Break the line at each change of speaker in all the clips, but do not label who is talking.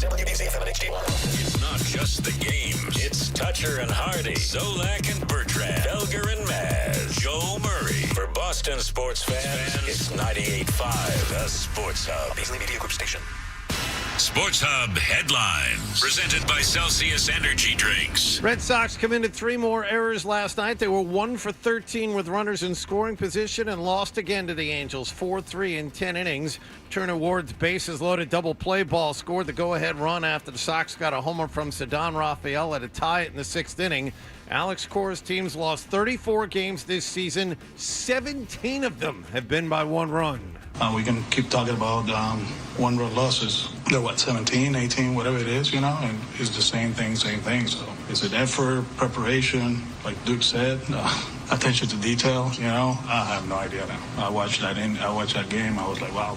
WBZ-FM and HD1.
It's not just the games. It's Toucher and Hardy, Zolak and Bertrand, Felger and Maz, Joe Murray. For Boston sports fans, it's 98.5, the Sports Hub.
Beasley Media Group station.
Sports Hub headlines. Presented by Celsius Energy Drinks.
Red Sox committed 3 more errors last night. They were 1 for 13 with runners in scoring position and lost again to the Angels, 4-3 in 10 innings. Turner Ward's bases-loaded double play ball scored the go-ahead run after the Sox got a homer from Cedon Rafaela to tie it in the 6th inning. Alex Cora's teams lost 34 games this season. 17 of them have been by 1 run.
We can keep talking about one-run losses. They're 17, 18, whatever it is, and it's the same thing. So is it effort, preparation, like Duke said, attention to detail, I have no idea now. I watched that game. I was like, wow,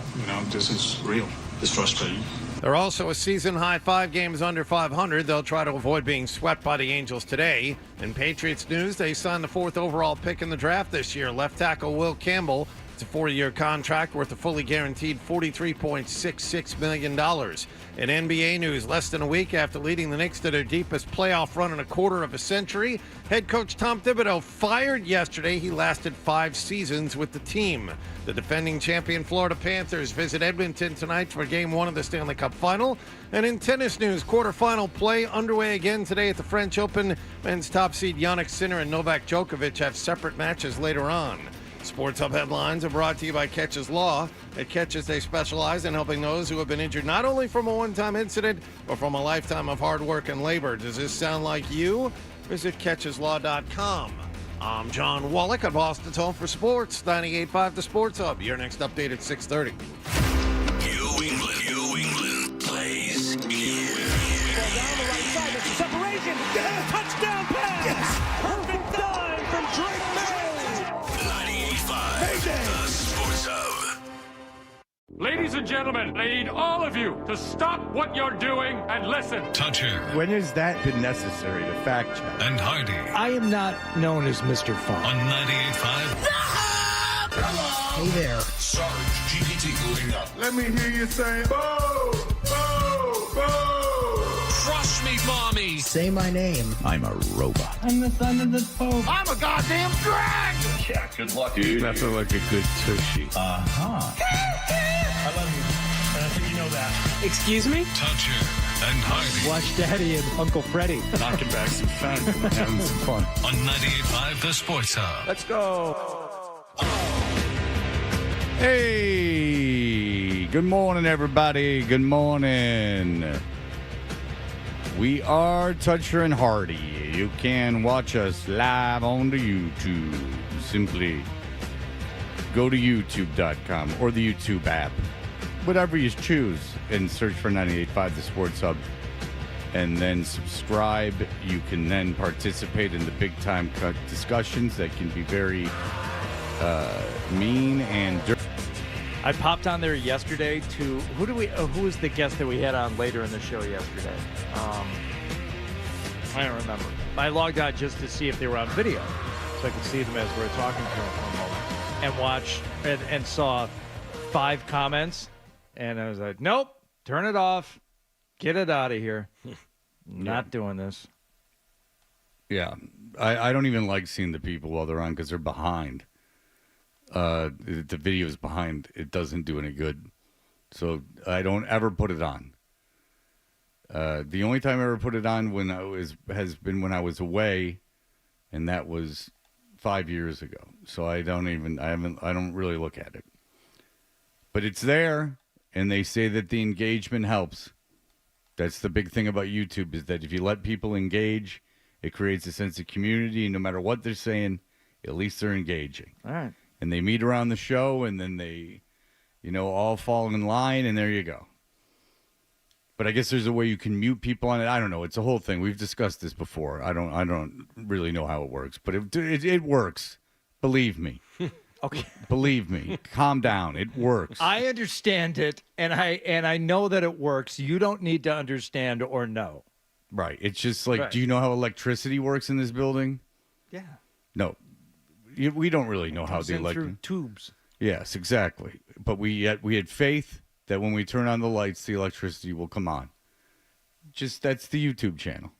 this is real. It's frustrating.
They're also a season-high 5 games under 500. They'll try to avoid being swept by the Angels today. In Patriots news, they signed the 4th overall pick in the draft this year, left tackle Will Campbell. It's a 4-year contract worth a fully guaranteed $43.66 million. In NBA news, less than a week after leading the Knicks to their deepest playoff run in a quarter of a century, head coach Tom Thibodeau fired yesterday. He lasted 5 seasons with the team. The defending champion Florida Panthers visit Edmonton tonight for Game 1 of the Stanley Cup Final. And in tennis news, quarterfinal play underway again today at the French Open. Men's top seed Jannik Sinner and Novak Djokovic have separate matches later on. Sports Hub headlines are brought to you by Catches Law. At Catches, they specialize in helping those who have been injured not only from a one-time incident, but from a lifetime of hard work and labor. Does this sound like you? Visit CatchesLaw.com. I'm John Wallach at Boston's Home for Sports, 98.5 The Sports Hub. Your next update at 6:30.
New England plays here.
Down the right side, there's a separation. Yeah. Touchdown pass. Yes. Perfect dive from Drake May.
98.5, the Sports Hub.
Ladies and gentlemen, I need all of you to stop what you're doing and listen.
Toucher.
When has that been necessary to fact check?
And Hardy.
I am not known as Mr. Fun.
On 98.5.
Hey there.
Sarge GPT moving up.
Let me hear you say, "Boo! Boo! Boo!"
Crush me, mommy.
Say my name.
I'm a robot.
I'm the son of the Pope.
I'm a goddamn drag!
Yeah, good luck, dude.
Nothing like a good tushy.
I love you. And I think you know that.
Excuse me?
Toucher and Hardy.
Watch Daddy and Uncle Freddie.
Knocking back some fans and having some fun.
On 98.5, the Sports Hub.
Let's go. Hey, good morning, everybody. Good morning. We are Toucher and Hardy. You can watch us live on the YouTube. Simply go to youtube.com or the YouTube app, whatever you choose, and search for 98.5 The Sports Hub. And then subscribe. You can then participate in the big-time cut discussions that can be very mean and dirty.
I popped on there yesterday to who was the guest that we had on later in the show yesterday? I don't remember. I logged out just to see if they were on video, so I could see them as we were talking to them for a moment, and watch and saw 5 comments, and I was like, nope, turn it off, get it out of here. Not doing this.
Yeah, I don't even like seeing the people while they're on because they're behind. The video is behind. It doesn't do any good. So I don't ever put it on. The only time I ever put it on has been when I was away, and that was 5 years ago. So I don't really look at it. But it's there, and they say that the engagement helps. That's the big thing about YouTube, is that if you let people engage, it creates a sense of community, and no matter what they're saying, at least they're engaging.
All right.
And they meet around the show, and then they, all fall in line, and there you go. But I guess there's a way you can mute people on it. I don't know. It's a whole thing. We've discussed this before. I don't really know how it works, but it works. Believe me.
Okay.
Believe me. Calm down. It works.
I understand it, and I know that it works. You don't need to understand or know.
Right. It's just like,
Right.
Do you know how electricity works in this building?
Yeah.
No. We don't really know how
Comes
the
in through
electric.
tubes.
Yes, exactly. But we had faith that when we turn on the lights, the electricity will come on. just that's the YouTube channel.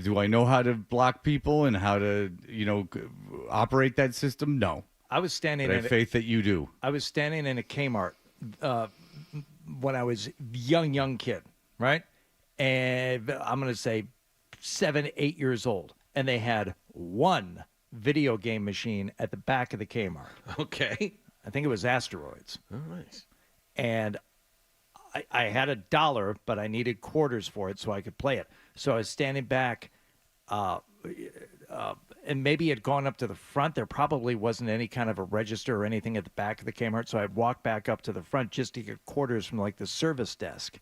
Do I know how to block people and how to, operate that system? No.
I was standing
But I
in
have faith that you do.
I was standing in a Kmart when I was young kid, right? And I'm going to say 7, 8 years old. And they had one video game machine at the back of the Kmart.
Okay.
I think it was Asteroids.
Oh, nice.
And I had $1, but I needed quarters for it so I could play it. So I was standing back, and maybe it had gone up to the front. There probably wasn't any kind of a register or anything at the back of the Kmart, so I'd walk back up to the front just to get quarters from like the service desk.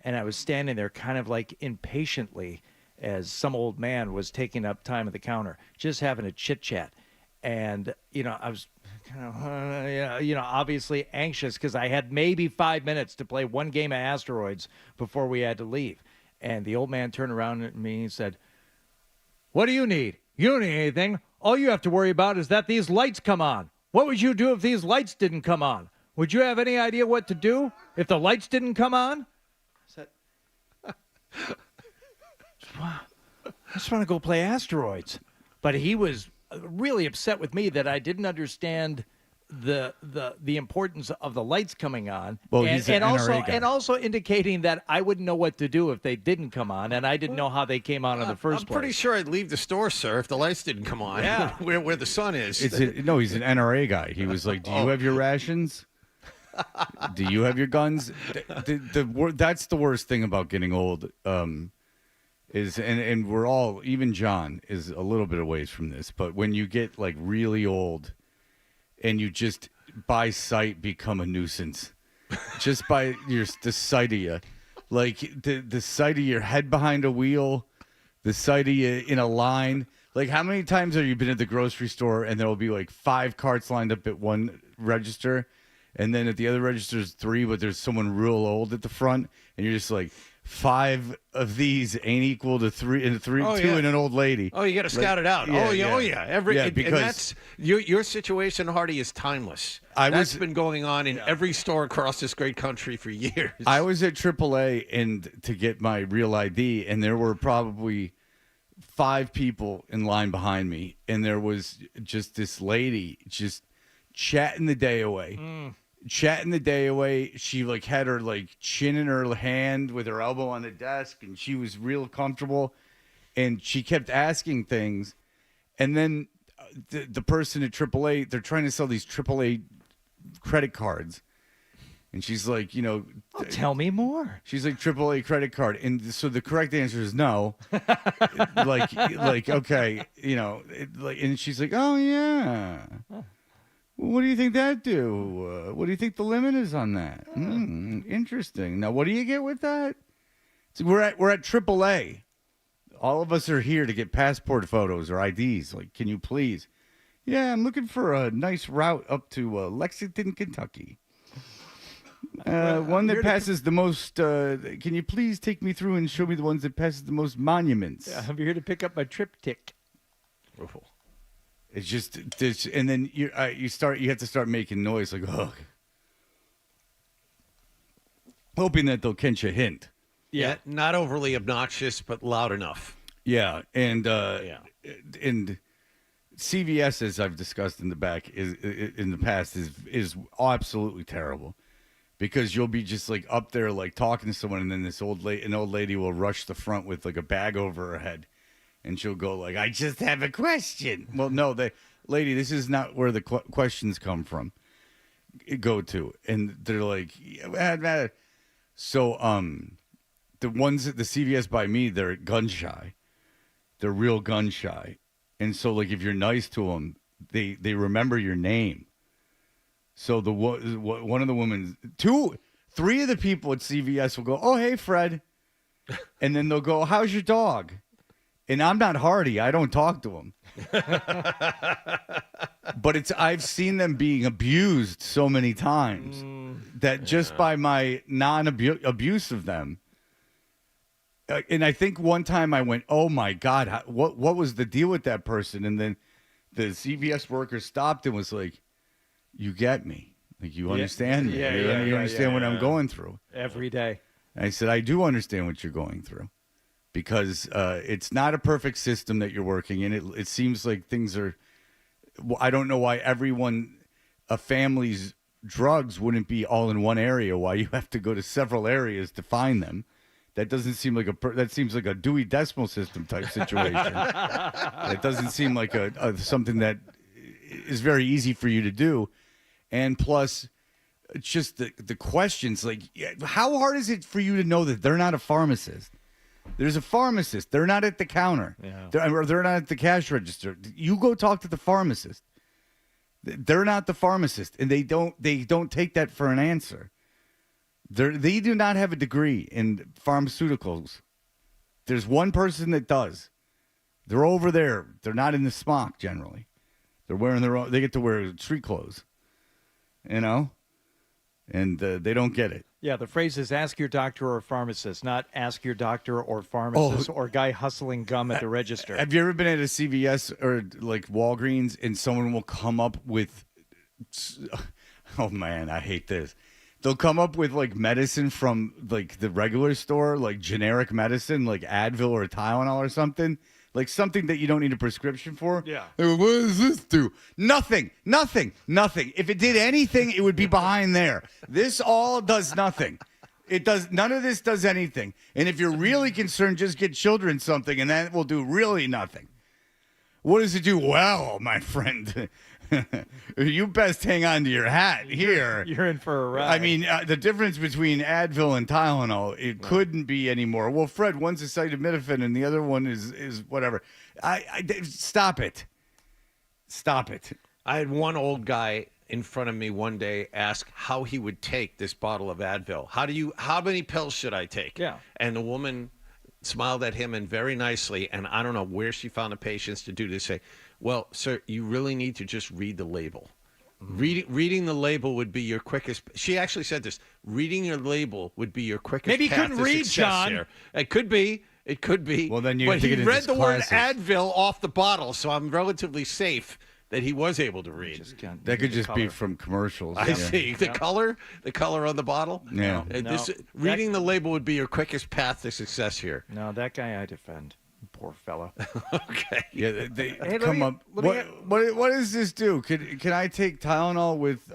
And I was standing there kind of like impatiently as some old man was taking up time at the counter, just having a chit-chat. And, I was kind of, obviously anxious because I had maybe 5 minutes to play one game of Asteroids before we had to leave. And the old man turned around at me and said, "What do you need? You don't need anything. All you have to worry about is that these lights come on. What would you do if these lights didn't come on? Would you have any idea what to do if the lights didn't come on?" I said, "I just want to go play Asteroids." But he was really upset with me that I didn't understand the importance of the lights coming on.
Well,
and,
he's an
and also
NRA guy.
and also indicating that I wouldn't know what to do if they didn't come on, and I didn't know how they came on in the first
I'm
place.
pretty sure I'd leave the store, sir, if the lights didn't come on.
Yeah.
where the sun is.
No, he's an NRA guy. He was like, "Do you have your rations? Do you have your guns?" That's the worst thing about getting old. Is and we're all, even John is a little bit away from this, but when you get like really old and you just by sight become a nuisance, just by the sight of you, like the sight of your head behind a wheel, the sight of you in a line. Like, how many times have you been at the grocery store and there'll be like 5 carts lined up at one register, and then at the other register there's 3, but there's someone real old at the front, and you're just like, 5 of these ain't equal to 3, and 2 and an old lady.
Oh, you got to scout it out.
Yeah,
Oh yeah.
because
and that's your situation, Hardy, is timeless. That's been going on in every store across this great country for years.
I was at AAA and to get my real ID, and there were probably 5 people in line behind me, and there was just this lady just chatting the day away. Chatting the day away. She like had her like chin in her hand with her elbow on the desk, and she was real comfortable, and she kept asking things. And then the person at AAA, they're trying to sell these AAA credit cards, and she's like,
Tell me more.
she's like, AAA credit card, and so the correct answer is no. like okay, and she's like, oh yeah. What do you think that do? What do you think the limit is on that? Interesting. Now, what do you get with that? So we're at AAA. All of us are here to get passport photos or IDs. Like, can you please? Yeah, I'm looking for a nice route up to Lexington, Kentucky. One that passes the most. Can you please take me through and show me the ones that passes the most monuments?
Yeah, I'm here to pick up my triptych.
It's just this, and then you have to start making noise like, oh, hoping that they'll catch a hint.
Yeah, not overly obnoxious, but loud enough.
Yeah, and and CVS, as I've discussed in the past, is absolutely terrible, because you'll be just like up there like talking to someone, and then an old lady will rush the front with like a bag over her head. And she'll go like, I just have a question. Well, no, lady, this is not where the questions come from. Go to. And they're like, so the ones at the CVS by me, they're gun shy. They're real gun shy. And so like if you're nice to them, they remember your name. So one of the women, 3 of the people at CVS will go, oh, hey, Fred. And then they'll go, how's your dog? And I'm not Hardy. I don't talk to them. But I've seen them being abused so many times that just by my non-abuse of them. And I think one time I went, oh, my God, what was the deal with that person? And then the CVS worker stopped and was like, you get me. Like, you understand me. You understand what I'm going through.
Every day.
And I said, I do understand what you're going through because it's not a perfect system that you're working in. It seems like things are, I don't know why a family's drugs wouldn't be all in one area, why you have to go to several areas to find them. That doesn't seem like that seems like a Dewey Decimal System type situation. It doesn't seem like something that is very easy for you to do. And plus, it's just the questions, like, how hard is it for you to know that they're not a pharmacist? There's a pharmacist. They're not at the counter.
Yeah.
They're not at the cash register. You go talk to the pharmacist. They're not the pharmacist, and they don't take that for an answer. They do not have a degree in pharmaceuticals. There's one person that does. They're over there. They're not in the smock generally. They're wearing their own. They get to wear street clothes, you know, and they don't get it.
Yeah, the phrase is ask your doctor or pharmacist, not ask your doctor or pharmacist or guy hustling gum at the register.
Have you ever been at a CVS or like Walgreens and someone will come up with, oh man, I hate this. They'll come up with like medicine from like the regular store, like generic medicine, like Advil or Tylenol or something. Like something that you don't need a prescription for.
Yeah.
What does this do? Nothing. If it did anything, it would be behind there. This all does nothing. It does. None of this does anything. And if you're really concerned, just get children something, and that will do really nothing. What does it do? Well, my friend, you best hang on to your hat here.
You're in for a ride.
I mean, the difference between Advil and Tylenol, it couldn't be any more. Well, Fred, one's acetaminophen and the other one is whatever. Stop it. Stop it.
I had one old guy in front of me one day ask how he would take this bottle of Advil. How many pills should I take?
Yeah.
And the woman smiled at him and very nicely, and I don't know where she found the patience to do this, say, well, sir, you really need to just read the label. Reading the label would be your quickest. She actually said this. Reading your label would be your quickest.
Maybe he
path
couldn't
to
read,
success
John.
here. It could be.
Well, then you
but
have to
he
get into
read the word
classes.
Advil off the bottle, so I'm relatively safe that he was able to read.
That could just be from commercials.
I see. The color on the bottle.
Yeah.
Reading the label would be your quickest path to success here.
No, that guy I defend. Poor fella.
Okay.
Yeah, they come up. What does this do? Can I take Tylenol with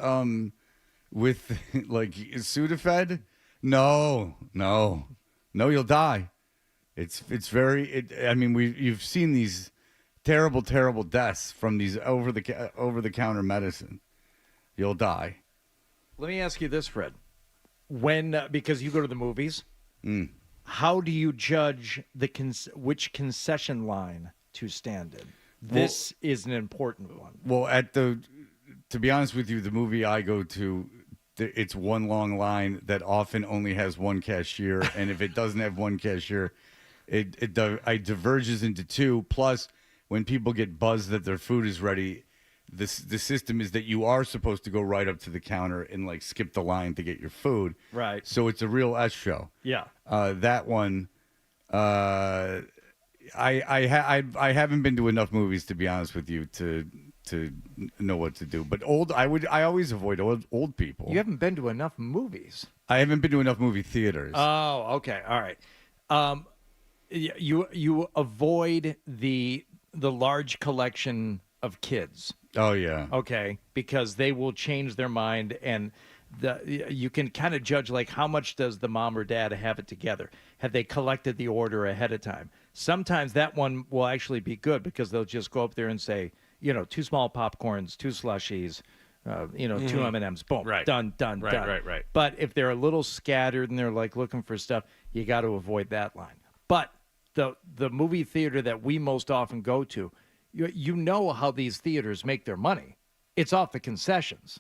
like Sudafed? No, you'll die. It's very. I mean, you've seen these terrible deaths from these over the counter medicine. You'll die.
Let me ask you this, Fred. Because you go to the movies. How do you judge which concession line to stand in? This is an important one.
Well, to be honest with you, the movie I go to, it's one long line that often only has one cashier, and if it doesn't have one cashier, it diverges into two. Plus, when people get buzzed that their food is ready, the system is that you are supposed to go right up to the counter and like skip the line to get your food.
Right.
So it's a real S show.
Yeah.
That one, I haven't been to enough movies, to be honest with you, to know what to do. But I always avoid old people.
You haven't been to enough movies.
I haven't been to enough movie theaters.
Oh, okay. All right. You avoid the large collection of kids.
Oh, yeah.
Okay, because they will change their mind, and you can kind of judge, like, how much does the mom or dad have it together? Have they collected the order ahead of time? Sometimes that one will actually be good because they'll just go up there and say, 2 small popcorns, 2 slushies, 2 M&Ms, boom,
Right.
done.
Right.
But if they're a little scattered and they're, like, looking for stuff, you got to avoid that line. But the movie theater that we most often go to, you know how these theaters make their money. It's off the concessions.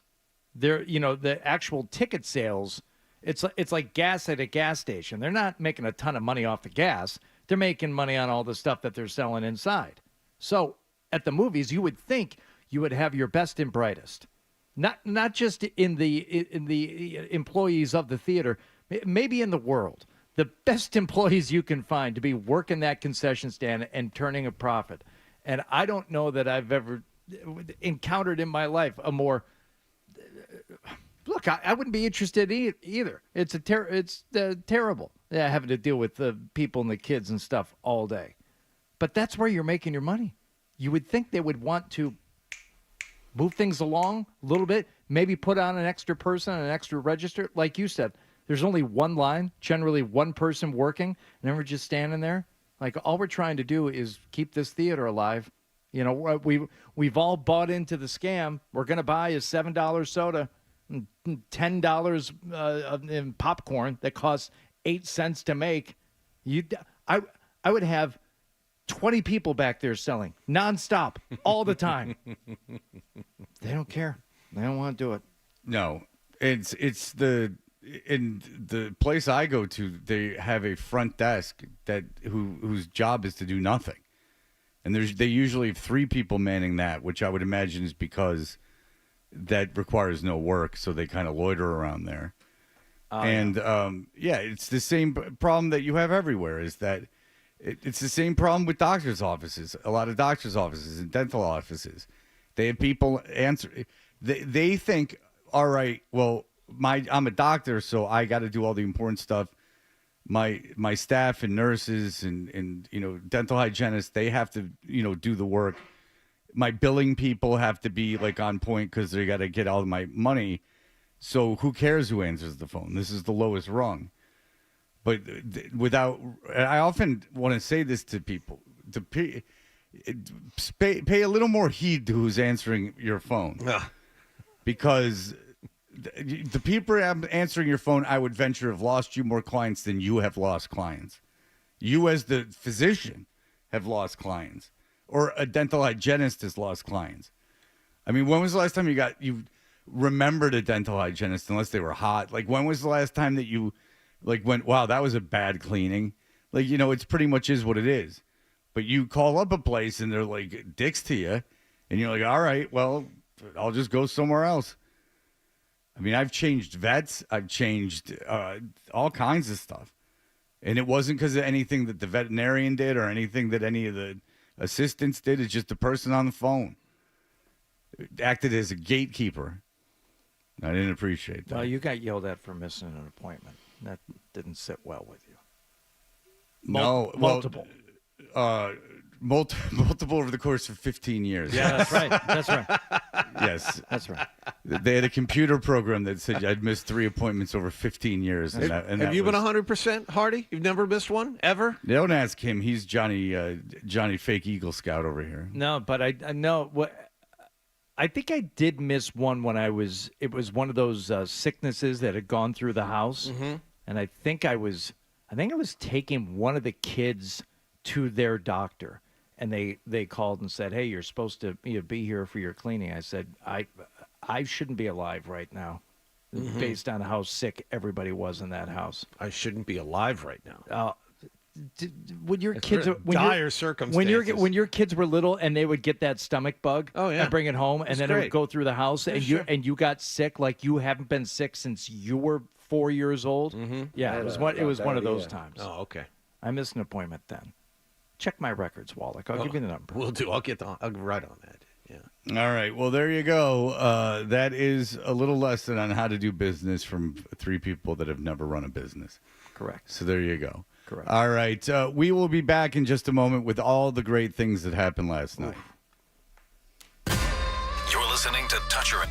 The actual ticket sales, it's like gas at a gas station. They're not making a ton of money off the gas. They're making money on all the stuff that they're selling inside. So at the movies, you would think you would have your best and brightest, not just in the employees of the theater, maybe in the world. The best employees you can find to be working that concession stand and turning a profit. And I don't know that I've ever encountered in my life a more. Look, I wouldn't be interested either. It's terrible. having to deal with the people and the kids and stuff all day. But that's where you're making your money. You would think they would want to move things along a little bit, maybe put on an extra person, an extra register. Like you said, there's only one line, generally one person working, and then we're just standing there. Like, all we're trying to do is keep this theater alive. You know, we've all bought into the scam. We're going to buy a $7 soda and $10 in popcorn that costs 8 cents to make. I would have 20 people back there selling nonstop all the time. They don't care. They don't want to do it.
No, it's in the place I go to. They have a front desk whose job is to do nothing, and they usually have 3 people manning that, which I would imagine is because that requires no work, so they kind of loiter around there. It's the same problem that you have everywhere. Is that it's the same problem with doctors' offices. A lot of doctors' offices and dental offices, they have people answer. They think, all right, well, I'm a doctor, so I got to do all the important stuff. My staff and nurses and dental hygienists, they have to do the work. My billing people have to be like on point because they got to get all of my money. So who cares who answers the phone? This is the lowest rung. But I often want to say this to people: to pay a little more heed to who's answering your phone, because the people answering your phone, I would venture, have lost you more clients than you have lost clients. You, as the physician, have lost clients, or a dental hygienist has lost clients. I mean, when was the last time you remembered a dental hygienist, unless they were hot? Like, when was the last time that you went, wow, that was a bad cleaning? Like, it's pretty much is what it is. But you call up a place and they're like dicks to you, and you're like, all right, well, I'll just go somewhere else. I mean, I've changed vets. I've changed all kinds of stuff. And it wasn't because of anything that the veterinarian did or anything that any of the assistants did. It's just the person on the phone. It acted as a gatekeeper. I didn't appreciate that.
Well, you got yelled at for missing an appointment. That didn't sit well with you. Multiple.
Multiple over the course of 15 years.
Yeah, that's right. That's right.
Yes.
That's right.
They had a computer program that said I'd missed 3 appointments over 15 years.
Have you been 100%, Hardy? You've never missed one, ever?
Don't ask him. He's Johnny Fake Eagle Scout over here.
No, but I know what. I think I did miss one when it was one of those sicknesses that had gone through the house.
Mm-hmm.
And I think I was taking one of the kids to their doctor, and they called and said, hey, you're supposed to be here for your cleaning. I said, I shouldn't be alive right now, based on how sick everybody was in that house.
I shouldn't be alive right now.
When your kids
dire circumstances.
When your kids were little and they would get that stomach bug, and bring it home, and then it would go through the house, and you got sick like you haven't been sick since you were 4 years old.
Mm-hmm.
Yeah, it was one of those times.
Oh, okay.
I missed an appointment then. Check my records, Wallach. I'll give you the number.
We'll do. I'll write on that. Yeah.
All right. Well, there you go. That is a little lesson on how to do business from 3 people that have never run a business.
Correct.
So there you go.
Correct.
All right. We will be back in just a moment with all the great things that happened last night.
You're listening to Toucher.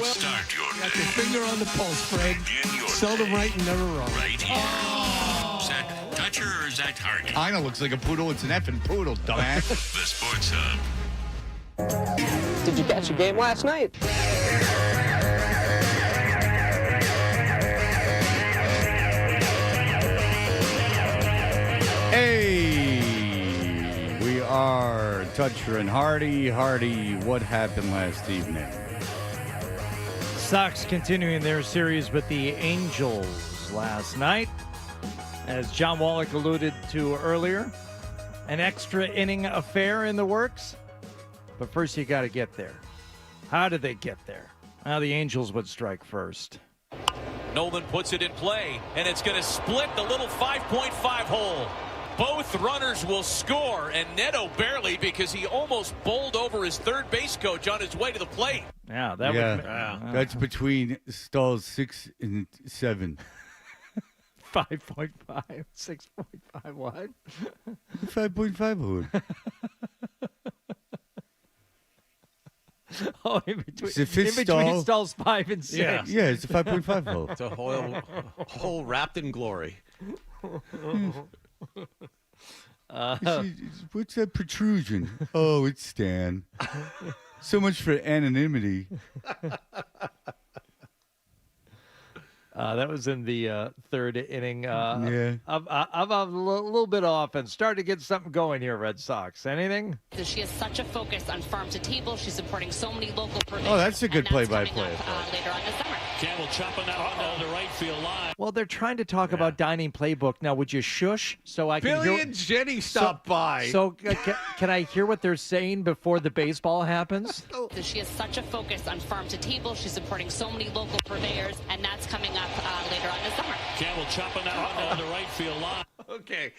Start your
Got
day.
your finger on the pulse, Fred.
Begin your
Seldom
day
right and never wrong.
right here. Is that Toucher or is that Hardy?
I know, looks like a poodle. It's an effing poodle, dumbass.
The Sports Hub.
Did you catch a game last night?
Hey, we are Toucher and Hardy. Hardy, what happened last evening?
Sox continuing their series with the Angels last night. As John Wallach alluded to earlier, an extra inning affair in the works. But first, you got to get there. How did they get there? Well, the Angels would strike first.
Nolan puts it in play, and it's going to split the little 5.5 hole. Both runners will score, and Neto barely because he almost bowled over his third base coach on his way to the plate.
Yeah, that would.
That's between stalls 6 and 7.
5.5, 6.5, what?
5.5 hole.
Oh, in between,
It's the fifth
in between
stall.
stalls 5 and 6.
Yeah.
Yeah, it's a 5.5 hole.
It's a whole wrapped in glory.
What's that protrusion? Oh, it's Stan. So much for anonymity.
That was in the third inning.
Yeah.
Of a little bit of offense. Starting to get something going here, Red Sox. Anything?
She has such a focus on farm to table. She's supporting so many local provisions.
Oh, that's a good
and that's
play-by-play.
coming up, later on this summer.
Campbell chopping that one down the right field line.
Well, they're trying to talk about dining playbook. Now, would you shush so I can
Billy
hear?
and Jenny stopped by.
So can I hear what they're saying before the baseball happens?
She has such a focus on farm to table. She's supporting so many local purveyors, and that's coming up later on this summer.
Campbell chopping that one down the right field line.
Okay.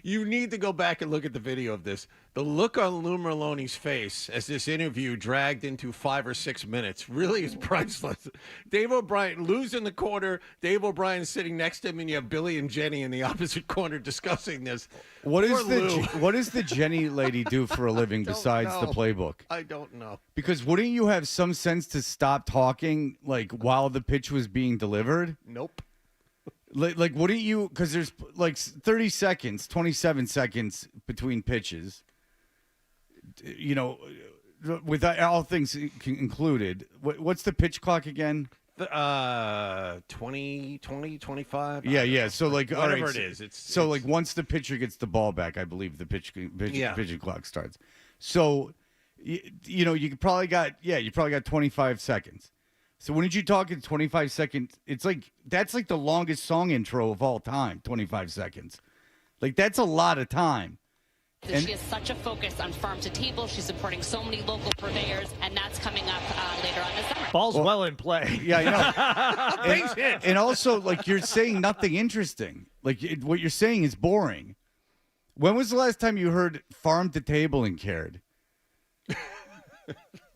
You need to go back and look at the video of this. The look on Lou Merloni's face as this interview dragged into 5 or 6 minutes really is priceless. Dave O'Brien, Lou's in the corner, Dave O'Brien sitting next to him, and you have Billy and Jenny in the opposite corner discussing this.
What
Poor
is
Lou.
what does the Jenny lady do for a living besides the
know.
playbook?
I don't know.
Because wouldn't you have some sense to stop talking like while the pitch was being delivered?
Nope.
Like wouldn't you? Because there's like 30 seconds, 27 seconds between pitches. You know, with all things included. What's the pitch clock again?
20, 25.
Yeah. So like
Whatever
all right,
it is. It's
like once the pitcher gets the ball back, I believe the pitching clock starts. So you know you probably got 25 seconds. So wouldn't you talk in 25 seconds? It's like that's like the longest song intro of all time. 25 seconds, like that's a lot of time.
She has such a focus on farm to table. She's supporting so many local purveyors, and that's coming up later on this summer.
Ball's well in play.
Yeah, I know. and also, like you're saying nothing interesting. Like what you're saying is boring. When was the last time you heard farm to table and cared?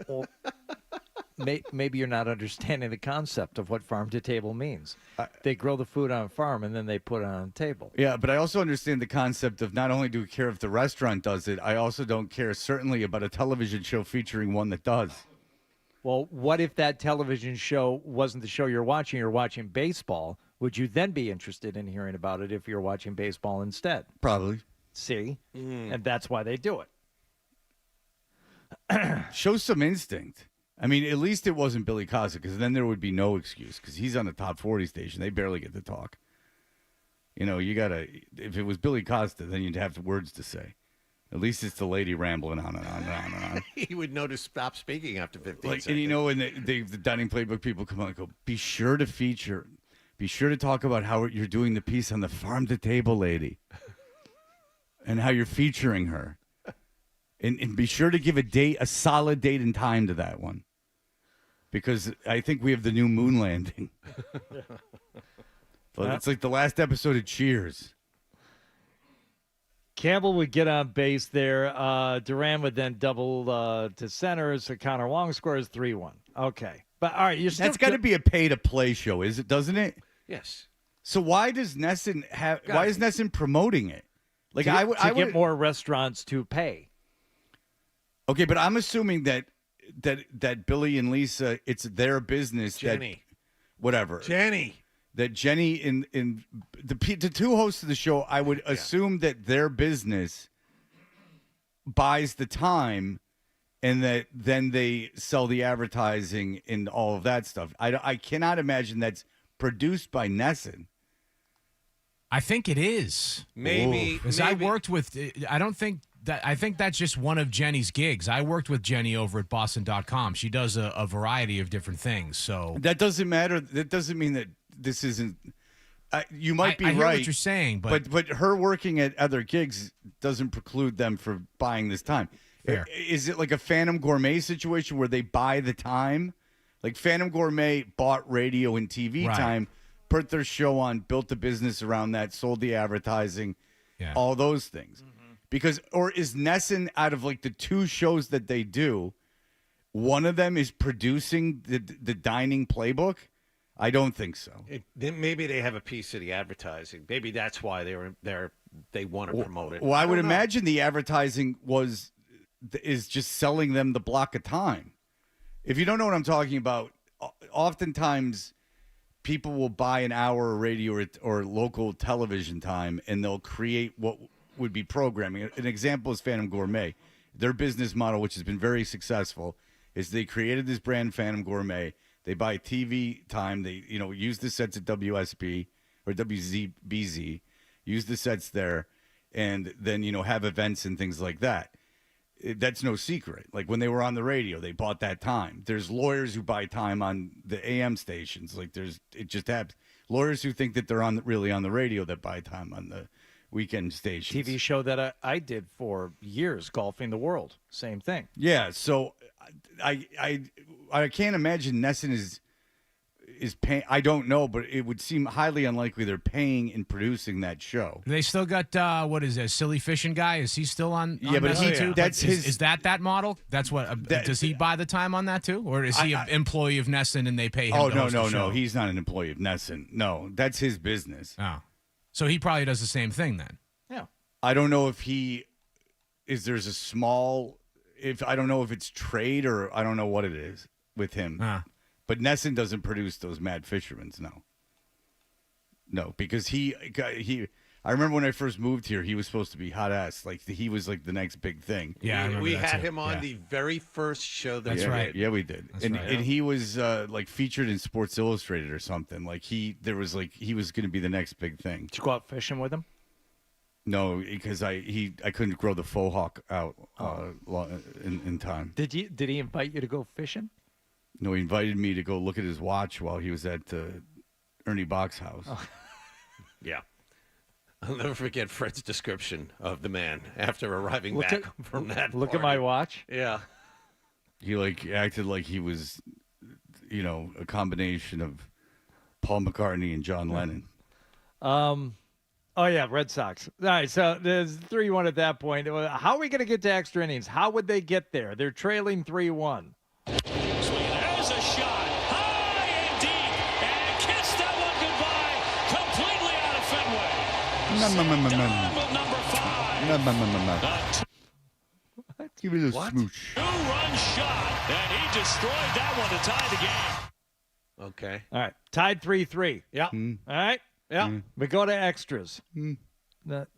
Well, maybe you're not understanding the concept of what farm to table means. They grow the food on a farm and then they put it on a table.
Yeah, but I also understand the concept of not only do we care if the restaurant does it, I also don't care certainly about a television show featuring one that does.
Well, what if that television show wasn't the show you're watching baseball? Would you then be interested in hearing about it if you're watching baseball instead?
Probably.
See? And that's why they do it.
Show some instinct. I mean, at least it wasn't Billy Cossack, because then there would be no excuse, because he's on the top 40 station. They barely get to talk. You know, you got to, if it was Billy Costa, then you'd have words to say. At least it's the lady rambling on and on and on and on.
He would know to stop speaking after 15 seconds.
And you know, when the dining playbook people come on and go, be sure to talk about how you're doing the piece on the farm to table lady and how you're featuring her. And be sure to give a solid date and time to that one. Because I think we have the new moon landing. But it's like the last episode of Cheers.
Campbell would get on base there. Duran would then double to center. So Connor Wong scores 3-1. Okay. But all right,
That's got to be a pay-to-play show, doesn't it?
Yes.
So why does Nesson why is Nesson promoting it? Like
to
I would
get more restaurants to pay.
Okay, but I'm assuming that that Billy and Lisa, it's their business.
Jenny.
Whatever.
Jenny.
That Jenny in the two hosts of the show, I would assume that their business buys the time, and that then they sell the advertising and all of that stuff. I cannot imagine that's produced by Nesson.
I think it is.
Maybe.
Because I worked with, I think that's just one of Jenny's gigs. I worked with Jenny over at Boston.com. She does a variety of different things. So
that doesn't matter. That doesn't mean that this isn't. You might be
I hear
right.
what you're saying, but
her working at other gigs doesn't preclude them from buying this time.
Fair.
Is it like a Phantom Gourmet situation where they buy the time? Like Phantom Gourmet bought radio and TV time, put their show on, built the business around that, sold the advertising, all those things. Because, or is Nesson, out of like the two shows that they do, one of them is producing the dining playbook? I don't think so.
Maybe they have a piece of the advertising. Maybe that's why they want to promote it.
Well, I would imagine the advertising is just selling them the block of time. If you don't know what I'm talking about, oftentimes people will buy an hour of radio or local television time, and they'll create what would be programming. An example is Phantom Gourmet. Their business model, which has been very successful, is they created this brand Phantom Gourmet. They buy TV time. They use the sets at WSB or WZBZ, use the sets there, and then have events and things like that. That's no secret. Like when they were on the radio, they bought that time. There's lawyers who buy time on the AM stations. Like it just happens. Lawyers who think that they're really on the radio that buy time on the weekend stations.
TV show that I did for years, Golfing the World. Same thing.
Yeah, so I can't imagine Nesson is paying. I don't know, but it would seem highly unlikely they're paying and producing that show.
they still got what is that Silly Fishing guy? Is he still on?
Yeah, but
Nesson too?
that's his.
Is that model? That's what. Does he buy the time on that too, or is he an employee of Nesson and they pay him?
Oh
to host the show?
no, he's not an employee of Nesson. No, that's his business.
Oh, so he probably does the same thing then.
Yeah.
I don't know if there's a small. I don't know if it's trade or I don't know what it is with him. But Nesson doesn't produce those Mad Fishermans, no, because he. I remember when I first moved here, he was supposed to be hot ass, like he was like the next big thing.
Yeah, we had him on the very first show that
That's
we
right.
did.
Yeah, we did, and he was like featured in Sports Illustrated or something. Like he was going to be the next big thing.
Did you go out fishing with him?
No, because I couldn't grow the faux hawk out in time.
Did he invite you to go fishing?
No, he invited me to go look at his watch while he was at Ernie Bach's house.
Yeah. I'll never forget Fred's description of the man after arriving back from that
Look at
party.
my watch.
Yeah.
He acted like he was, a combination of Paul McCartney and John Lennon.
Oh, yeah, Red Sox. All right, so there's 3-1 at that point. How are we going to get to extra innings? How would they get there? They're trailing 3-1.
There's a shot. High and deep. And kiss that one goodbye. Completely out of Fenway. Number 5.
Give me a smooch.
2-run shot. And he destroyed that one to tie the game.
Okay.
All right, tied 3-3.
Yeah.
All right?
Yeah.
We go to extras.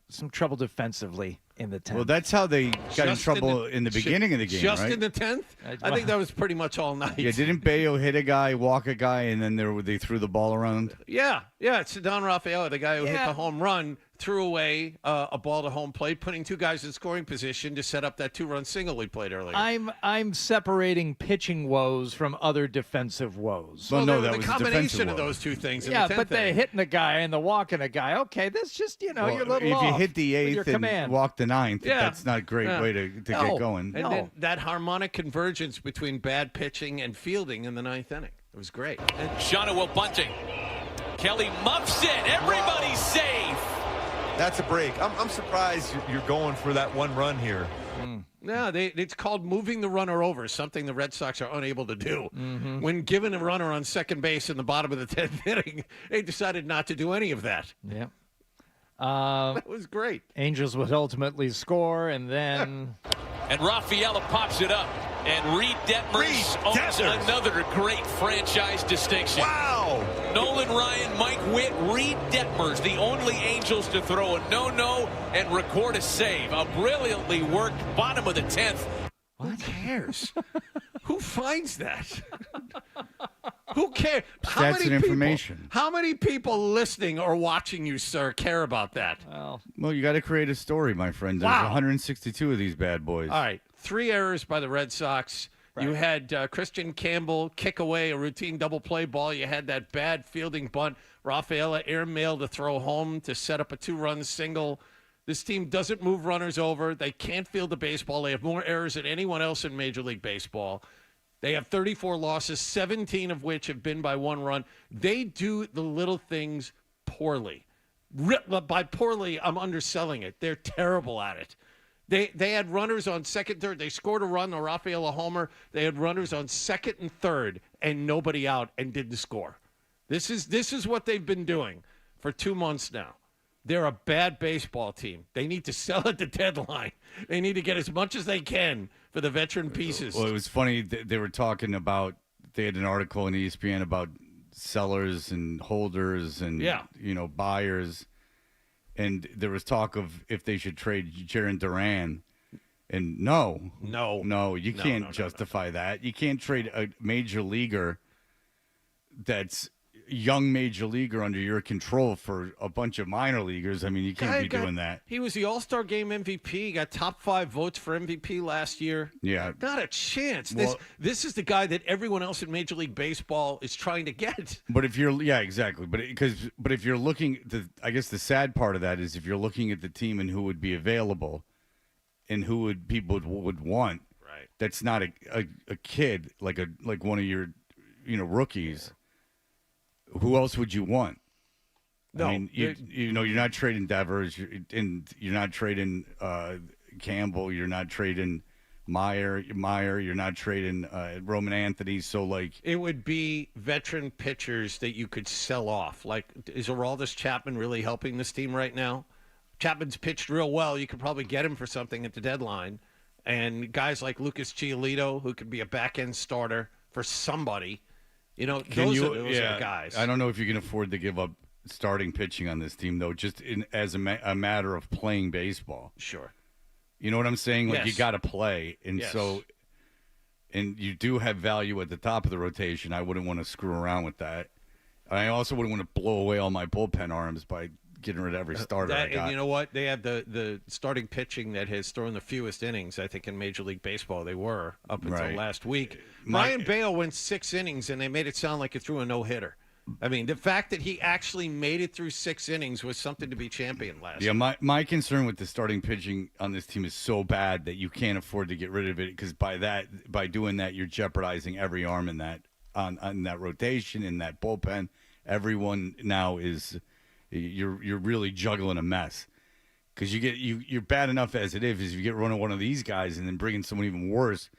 Some trouble defensively in the 10th.
Well, that's how they got in trouble in the beginning of the game,
just
right?
in the 10th? I think that was pretty much all night.
Yeah, didn't Bayo hit a guy, walk a guy, and then they threw the ball around?
Yeah. It's Don Rafaela, the guy who hit the home run, threw away a ball to home plate, putting two guys in scoring position to set up that 2-run single he played earlier.
I'm separating pitching woes from other defensive woes.
Well, no, that
the
was
combination
a
of those two things.
Yeah,
in the 10th
but the
inning.
hitting a guy and the walking a guy. Okay, that's just you're a little
if
off
you hit the
with your
8th and
command.
walk the 9th,
Yeah.
that's not a great way to get going.
And then that harmonic convergence between bad pitching and fielding in the 9th inning. It was great. And
Shawna bunting. Kelly muffs it. Everybody's safe.
That's a break. I'm surprised you're going for that one run here.
no, it's called moving the runner over, something the Red Sox are unable to do. When given a runner on second base in the bottom of the 10th inning, they decided not to do any of that.
Yeah.
That was great.
Angels would ultimately score, and then
And Rafaela pops it up. And Reed Detmers owns another great franchise distinction.
Wow!
Nolan Ryan, Mike Witt, Reed Detmers, the only Angels to throw a no-no and record a save. A brilliantly worked bottom of the 10th.
Who cares? Who finds that? Who cares?
Stats and information.
How many people listening or watching you, sir, care about that?
Well, you got to create a story, my friend. There's 162 of these bad boys.
All right. 3 errors by the Red Sox. Right. You had Christian Campbell kick away a routine double play ball. You had that bad fielding bunt. Rafaela airmail to throw home to set up a 2-run single. This team doesn't move runners over. They can't field the baseball. They have more errors than anyone else in Major League Baseball. They have 34 losses, 17 of which have been by 1 run. They do the little things poorly. By poorly, I'm underselling it. They're terrible at it. They had runners on second, third. They scored a run, a Rafaela homer. They had runners on second and third and nobody out and didn't score. This is what they've been doing for 2 months now. They're a bad baseball team. They need to sell at the deadline. They need to get as much as they can for the veteran pieces.
Well, it was funny. They were talking about, they had an article in ESPN about sellers and holders and, buyers. And there was talk of if they should trade Jarren Duran. And no, you can't justify that. You can't trade a major leaguer that's young major leaguer under your control for a bunch of minor leaguers. I mean, you can't be doing that.
He was the All-Star Game MVP. He got top 5 votes for MVP last year.
Yeah.
Not a chance.
Well,
this is the guy that everyone else in Major League Baseball is trying to get.
But if you're, exactly. But if you're looking, I guess the sad part of that is if you're looking at the team and who would be available and who people would want,
right?
That's not a kid like one of your, rookies. Yeah. Who else would you want?
No,
I mean, you're not trading Devers, you're not trading Campbell, you're not trading Meyer, you're not trading Roman Anthony. So
it would be veteran pitchers that you could sell off. Like, is Aroldis Chapman really helping this team right now? Chapman's pitched real well. You could probably get him for something at the deadline. And guys like Lucas Giolito, who could be a back end starter for somebody. Those are the guys.
I don't know if you can afford to give up starting pitching on this team, though, just as a matter of playing baseball.
Sure.
You know what I'm saying? Like,
yes.
You got to play. And
yes.
and you do have value at the top of the rotation. I wouldn't want to screw around with that. I also wouldn't want to blow away all my bullpen arms by getting rid of every starter I got.
And you know what? They have the starting pitching that has thrown the fewest innings, I think, in Major League Baseball. They were up until last week. Ryan Bale went 6 innings, and they made it sound like he threw a no-hitter. I mean, the fact that he actually made it through 6 innings was something to be championed last year.
Yeah, my concern with the starting pitching on this team is so bad that you can't afford to get rid of it, because by doing that, you're jeopardizing every arm in that on that rotation, in that bullpen. Everyone now is... You're really juggling a mess, because you're bad enough as it is. If you get rid of one of these guys and then bring in someone even worse,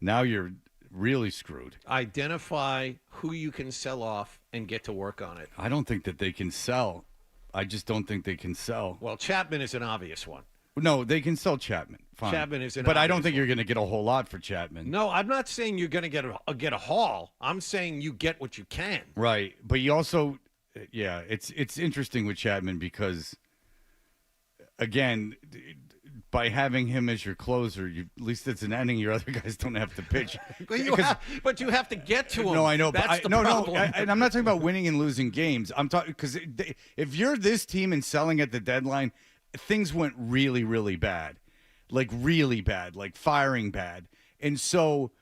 now you're really screwed.
Identify who you can sell off and get to work on it.
I don't think that they can sell. I just don't think they can sell.
Well, Chapman is an obvious one.
No, they can sell Chapman. Fine.
Chapman is an
but I don't think
one.
you're going to get a whole lot for Chapman.
No, I'm not saying you're going to get a haul. I'm saying you get what you can.
Right, but you also. Yeah, it's interesting with Chapman because, again, by having him as your closer, at least it's an ending. Your other guys don't have to pitch.
But you have to get to him.
No, I know.
That's
but
the problem.
And I'm not talking about winning and losing games. I'm talking because if you're this team and selling at the deadline, things went really, really bad, like really bad, like firing bad, and so,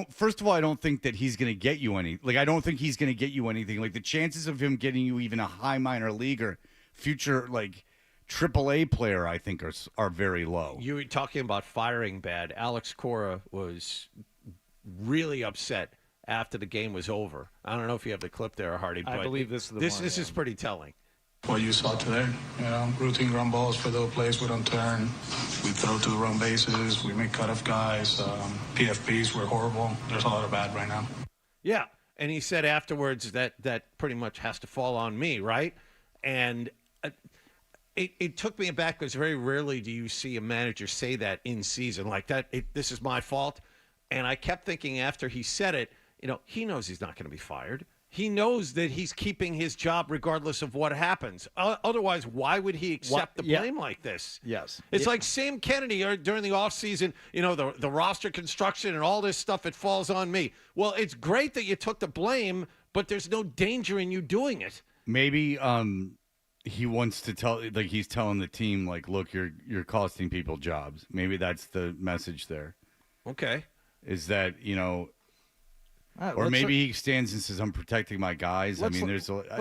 first of all, I don't think that he's going to get you any. Like, I don't think he's going to get you anything. Like, the chances of him getting you even a high minor leaguer, future, like, AAA player, I think are very low.
You were talking about firing bad. Alex Cora was really upset after the game was over. I don't know if you have the clip there, Hardy, but
I believe this is the one.
This is pretty telling.
What you saw today, routine ground balls for those plays we don't turn. We throw to the wrong bases. We make cutoff guys. PFPs were horrible. There's a lot of bad right now.
Yeah, and he said afterwards that pretty much has to fall on me, right? And it took me aback because very rarely do you see a manager say that in season like that. This is my fault. And I kept thinking after he said it, he knows he's not going to be fired. He knows that he's keeping his job regardless of what happens. Otherwise, why would he accept the blame like this?
Yes.
It's like Sam Kennedy during the offseason, the roster construction and all this stuff, it falls on me. Well, it's great that you took the blame, but there's no danger in you doing it.
Maybe he wants to tell, like he's telling the team, like, look, you're costing people jobs. Maybe that's the message there.
Okay.
Is that, or maybe he stands and says, I'm protecting my guys. I mean,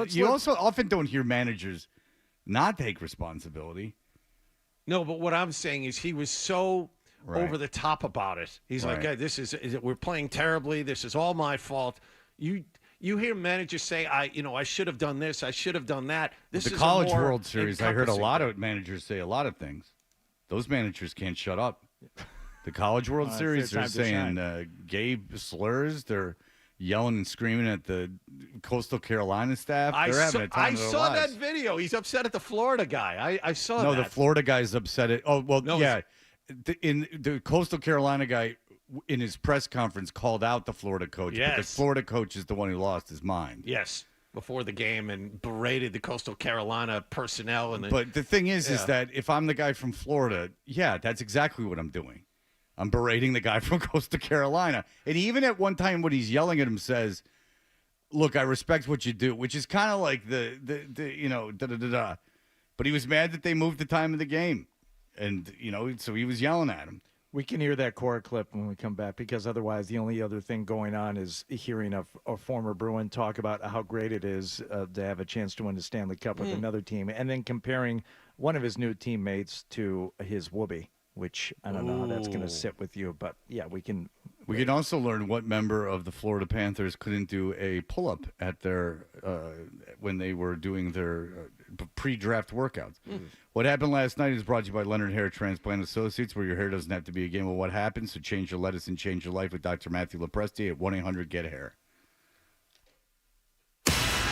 you also often don't hear managers not take responsibility.
No, but what I'm saying is he was so over the top about it. He's like, hey, we're playing terribly. This is all my fault. You hear managers say, I should have done this. I should have done that. This is
the College World Series. I heard a lot of managers say a lot of things. Those managers can't shut up. The College World Series, they're saying gay slurs. They're yelling and screaming at the Coastal Carolina staff. They're having a time of their
saw
lives.
that video. He's upset at the Florida guy. I saw that.
No, the Florida guy's upset at. Oh, well,
No,
yeah. In the Coastal Carolina guy, in his press conference, called out the Florida coach.
Yes.
But the Florida coach is the one who lost his mind.
Yes, before the game and berated the Coastal Carolina personnel.
But the thing is that if I'm the guy from Florida, that's exactly what I'm doing. I'm berating the guy from Coastal Carolina. And even at one time when he's yelling at him says, look, I respect what you do, which is kind of like the da-da-da-da. But he was mad that they moved the time of the game. And, so he was yelling at him.
We can hear that core clip when we come back, because otherwise the only other thing going on is hearing a former Bruin talk about how great it is to have a chance to win the Stanley Cup with another team, and then comparing one of his new teammates to his whoopee, which I don't know how that's going to sit with you. But, yeah, we can.
We can also learn what member of the Florida Panthers couldn't do a pull-up at their when they were doing their pre-draft workouts. What happened last night is brought to you by Leonard Hair Transplant Associates, where your hair doesn't have to be a game of what happens. So change your lettuce and change your life with Dr. Matthew Lopresti at 1-800-GET-HAIR.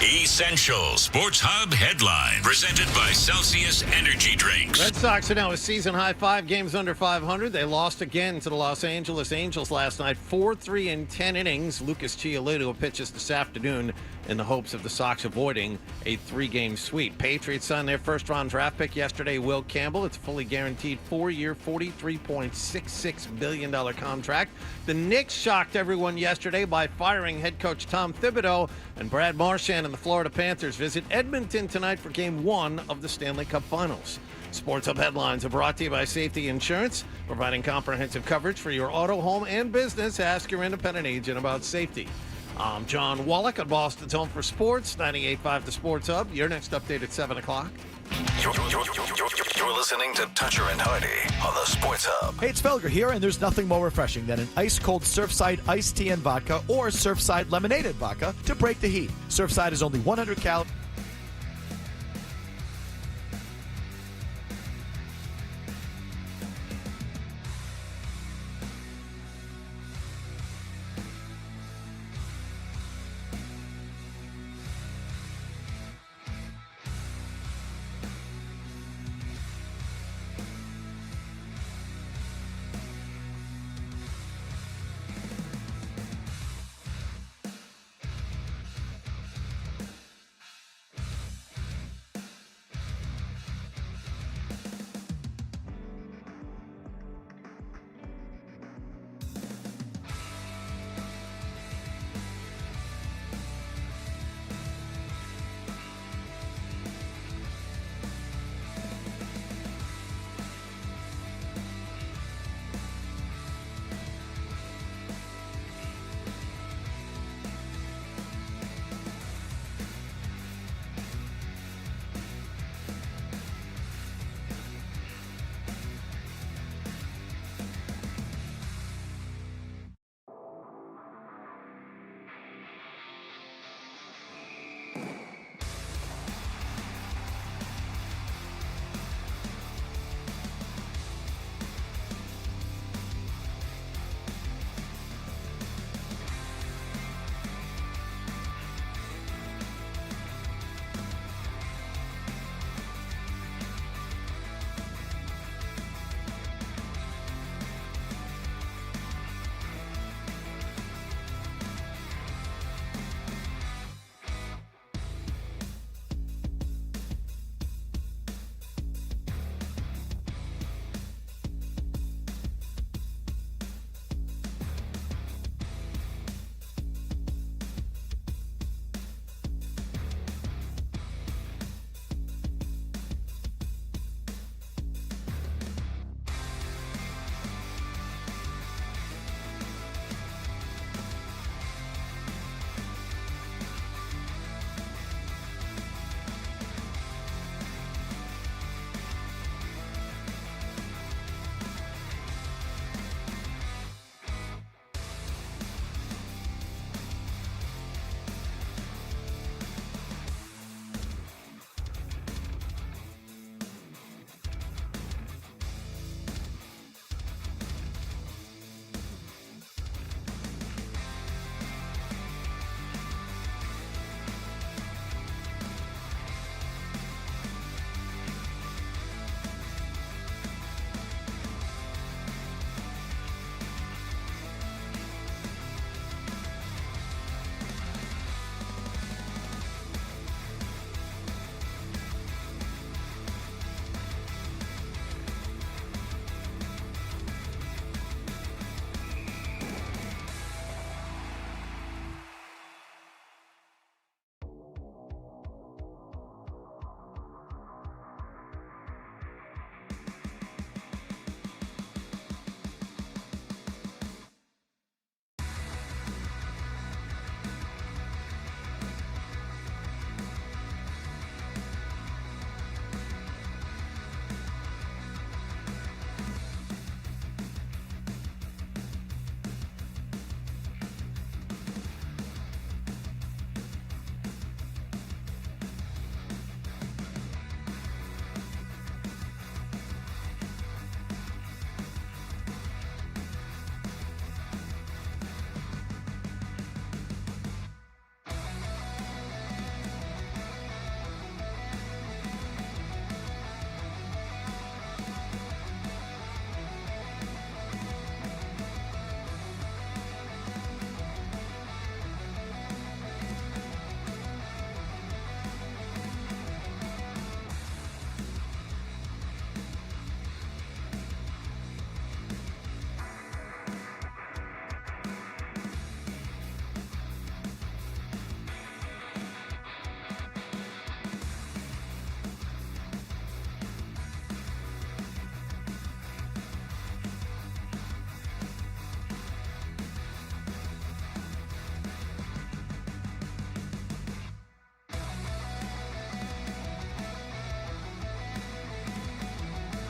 Essential Sports Hub headline presented by Celsius Energy Drinks.
Red Sox are now a season-high 5 games under 500. They lost again to the Los Angeles Angels last night, 4-3 in 10 innings. Lucas Giolito pitches this afternoon in the hopes of the Sox avoiding a 3-game sweep. Patriots signed their first-round draft pick yesterday, Will Campbell. It's a fully guaranteed 4-year, $43.66 billion contract. The Knicks shocked everyone yesterday by firing head coach Tom Thibodeau, and Brad Marchand and the Florida Panthers visit Edmonton tonight for Game 1 of the Stanley Cup Finals. Sports Hub headlines are brought to you by Safety Insurance, providing comprehensive coverage for your auto, home, and business. Ask your independent agent about safety. I'm John Wallach at Boston's Home for Sports, 98.5 The Sports Hub. Your next update at 7 o'clock.
You're listening to Toucher and Hardy on the Sports Hub.
Hey, it's Felger here, and there's nothing more refreshing than an ice-cold Surfside iced tea and vodka or Surfside lemonade and vodka to break the heat. Surfside is only 100 calories.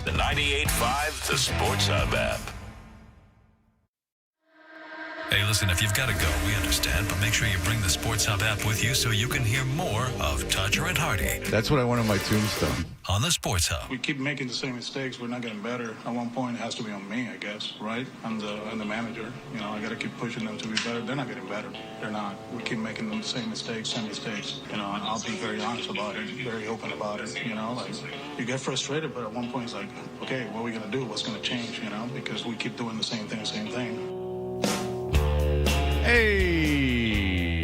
The 98.5 The Sports Hub app.
Hey, listen, if you've got to go, we understand, but make sure you bring the Sports Hub app with you so you can hear more of Toucher and Hardy
That's what I want on my tombstone.
on the Sports Hub.
We keep making the same mistakes. We're not getting better. At one point, it has to be on me, I guess, right? I'm the manager. You know, I got to keep pushing them to be better. They're not getting better. They're not. We keep making them the same mistakes. You know, and I'll be very honest about it, very open about it. You know, like, you get frustrated, but at one point, it's like, okay, what are we going to do? What's going to change, you know? Because we keep doing the same thing.
Hey,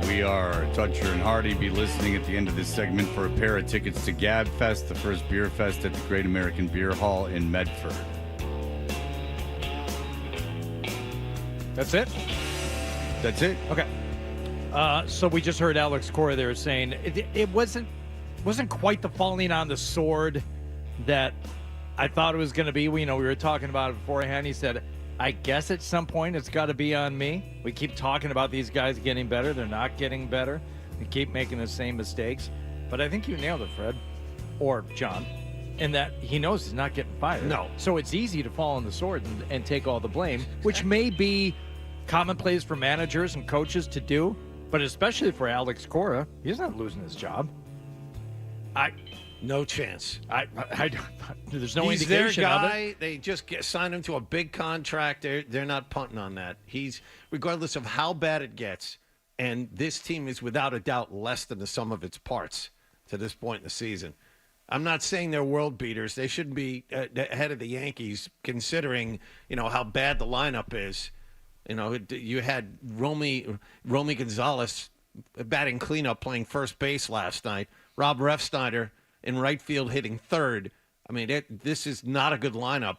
we are Toucher and Hardy. Be listening at the end of this segment for a pair of tickets to Gab Fest, the first beer fest at the Great American Beer Hall in Medford.
That's it?
That's it.
Okay. So we just heard Alex Cora there saying it wasn't quite the falling on the sword that I thought it was going to be. We were talking about it beforehand. He said, I guess at some point it's got to be on me. We keep talking about these guys getting better. They're not getting better. We keep making the same mistakes. But I think you nailed it, Fred, or John, in that he knows he's not getting fired.
No.
So it's easy to fall on the sword and take all the blame, which may be commonplace for managers and coaches to do, but especially for Alex Cora, he's not losing his job.
No chance.
There's no
He's
indication
their
of
guy.
it.
They just signed him to a big contract. They're not punting on that. He's, regardless of how bad it gets, and this team is without a doubt less than the sum of its parts to this point in the season. I'm not saying they're world beaters. They shouldn't be ahead of the Yankees, considering how bad the lineup is. You had Romy Gonzalez batting cleanup, playing first base last night. Rob Refsnyder in right field hitting third. I mean, this is not a good lineup.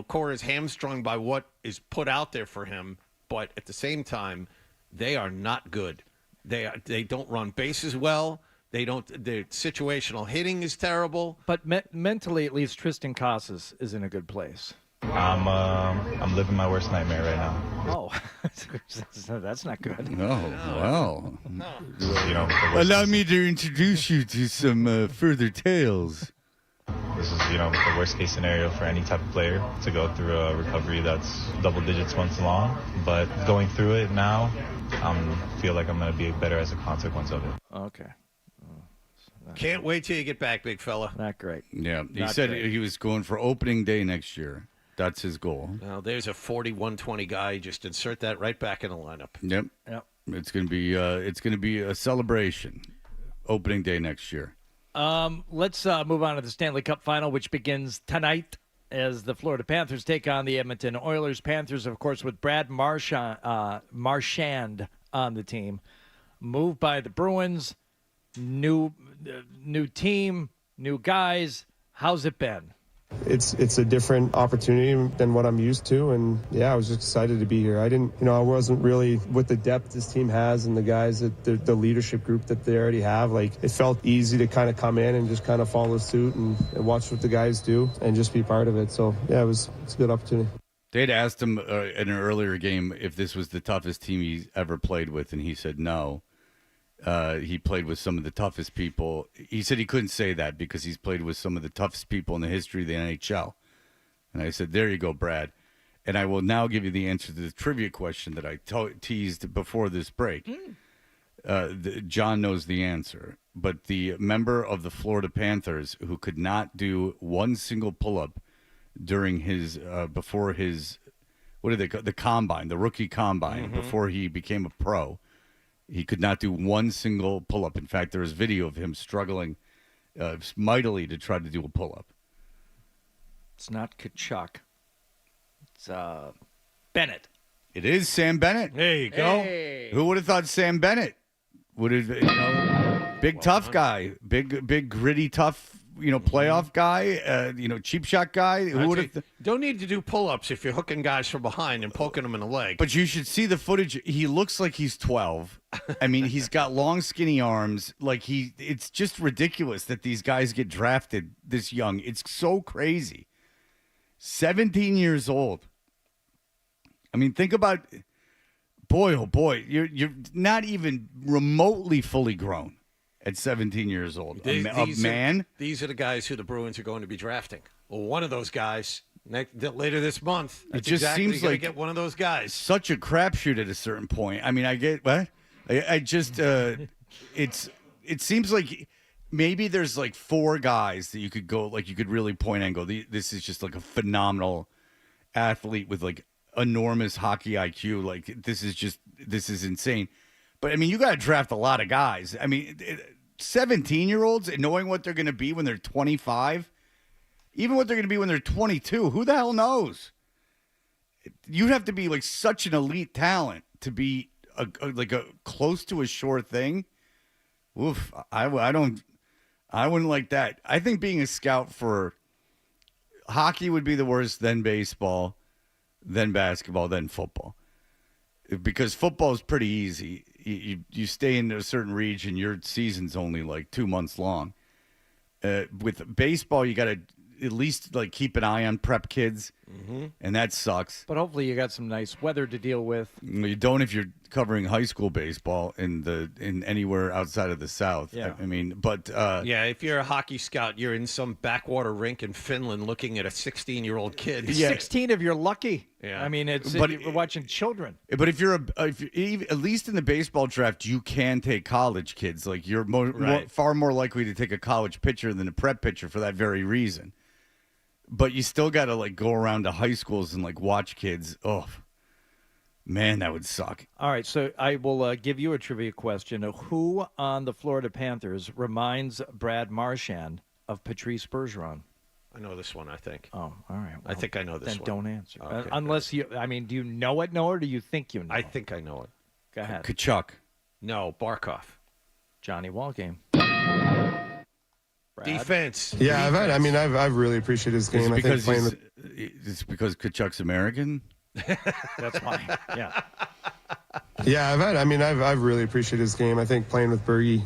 Cora's hamstrung by what is put out there for him, but at the same time, they are not good. They don't run bases well. Their situational hitting is terrible.
But mentally, at least, Tristan Casas is in a good place.
I'm living my worst nightmare right now.
Oh, that's not good.
Oh, well.
Allow
me to introduce you to some further tales.
This is, the worst case scenario for any type of player to go through a recovery that's double digits months long. But going through it now, I feel like I'm going to be better as a consequence of it.
Okay.
Can't wait till you get back, big fella.
Not great.
Yeah, he
Not
said
great.
he was going for opening day next year. That's his goal.
Now, there's a 41-20 guy. Just insert that right back in the lineup.
Yep. It's gonna be a celebration. Opening day next year.
Let's move on to the Stanley Cup Final, which begins tonight as the Florida Panthers take on the Edmonton Oilers. Panthers, of course, with Brad Marchand on the team. Moved by the Bruins. New team, new guys. How's it been?
It's a different opportunity than what I'm used to, and I was just excited to be here. I wasn't really with the depth this team has and the guys that the leadership group that they already have. Like, it felt easy to kind of come in and just kind of follow suit and watch what the guys do and just be part of it. So it's a good opportunity.
They'd asked him in an earlier game if this was the toughest team he's ever played with, and he said no. He played with some of the toughest people. He said he couldn't say that because he's played with some of the toughest people in the history of the NHL. And I said, there you go, Brad. And I will now give you the answer to the trivia question that I teased before this break. John knows the answer. But the member of the Florida Panthers who could not do one single pull-up during his, before his, what do they call the combine, the rookie combine, before he became a pro. He could not do one single pull-up. In fact, there is video of him struggling mightily to try to do a pull-up.
It's not Kachuk. It's Bennett.
It is Sam Bennett.
There you go.
Hey.
Who would have thought Sam Bennett would have, big tough guy, big gritty tough, playoff guy, cheap shot guy. Who would have?
Don't need to do pull-ups if you're hooking guys from behind and poking them in the leg.
But you should see the footage. He looks like he's 12. I mean, he's got long, skinny arms. It's just ridiculous that these guys get drafted this young. It's so crazy. 17 years old. I mean, think about, boy, oh boy, you're not even remotely fully grown. at 17 years old.
These
Man?
These are the guys who the Bruins are going to be drafting. Well, one of those guys later this month.
It just seems like
get one of those guys.
Such a crapshoot at a certain point. I mean, I get what? I just it seems like maybe there's like 4 guys that you could go, like you could really point and go, this is just like a phenomenal athlete with like enormous hockey IQ. Like this is insane. But I mean, you got to draft a lot of guys. I mean, 17-year-olds and knowing what they're going to be when they're 25, even what they're going to be when they're 22, who the hell knows? You'd have to be like such an elite talent to be a close to a sure thing. Oof, I wouldn't like that. I think being a scout for hockey would be the worst, then baseball, then basketball, then football. Because football is pretty easy. You stay in a certain region, your season's only like 2 months long. With baseball, you got to at least like keep an eye on prep kids, and that sucks.
But hopefully you got some nice weather to deal with.
You don't if you're covering high school baseball in anywhere outside of the South.
Yeah.
I mean, but
yeah, if you're a hockey scout, you're in some backwater rink in Finland looking at a 16-year-old kid.
16 if you're lucky.
Yeah.
I mean, we're watching children.
But if you're at least in the baseball draft, you can take college kids. Like you're far more likely to take a college pitcher than a prep pitcher for that very reason. But you still got to like go around to high schools and like watch kids. Oh, man, that would suck.
All right, so I will give you a trivia question. Who on the Florida Panthers reminds Brad Marchand of Patrice Bergeron?
I know this one, I think.
Oh, all right. Well,
I think I know this
then
one.
Don't answer.
Okay,
unless you, I mean, do you know it, or do you think you know?
I think I know it.
Go ahead.
Kachuk.
No, Barkov.
Johnny Wallgame. Brad?
Defense.
Yeah, I've really appreciated his game.
It's because Kachuk's American.
That's fine. Yeah.
Yeah, I've really appreciated his game. I think playing with Bergie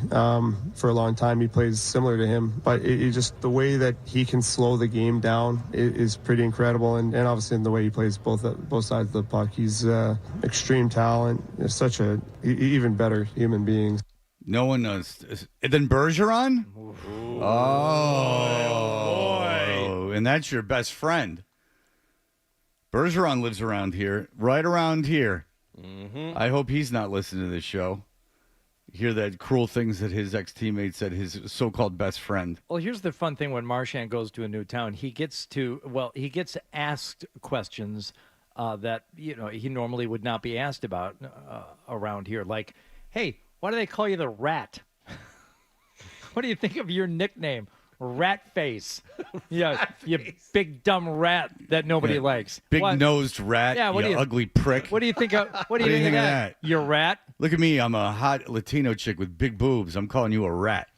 for a long time, he plays similar to him, but it just the way that he can slow the game down is pretty incredible, and obviously in the way he plays both sides of the puck, he's extreme talent. He's such a even better human being.
No one knows. Then Bergeron? Oh, and that's your best friend. Bergeron lives around here, right around here. I hope he's not listening to this show. Hear that cruel things that his ex-teammate said his so-called best friend.
Well, here's the fun thing: when Marchand goes to a new town, he gets asked questions that he normally would not be asked about around here. Like, hey, why do they call you the Rat? What do you think of your nickname? Rat face. Yeah, you big dumb rat that nobody likes.
Big-nosed rat,
yeah,
you ugly prick.
What do you think of that? You rat?
Look at me. I'm a hot Latino chick with big boobs. I'm calling you a rat.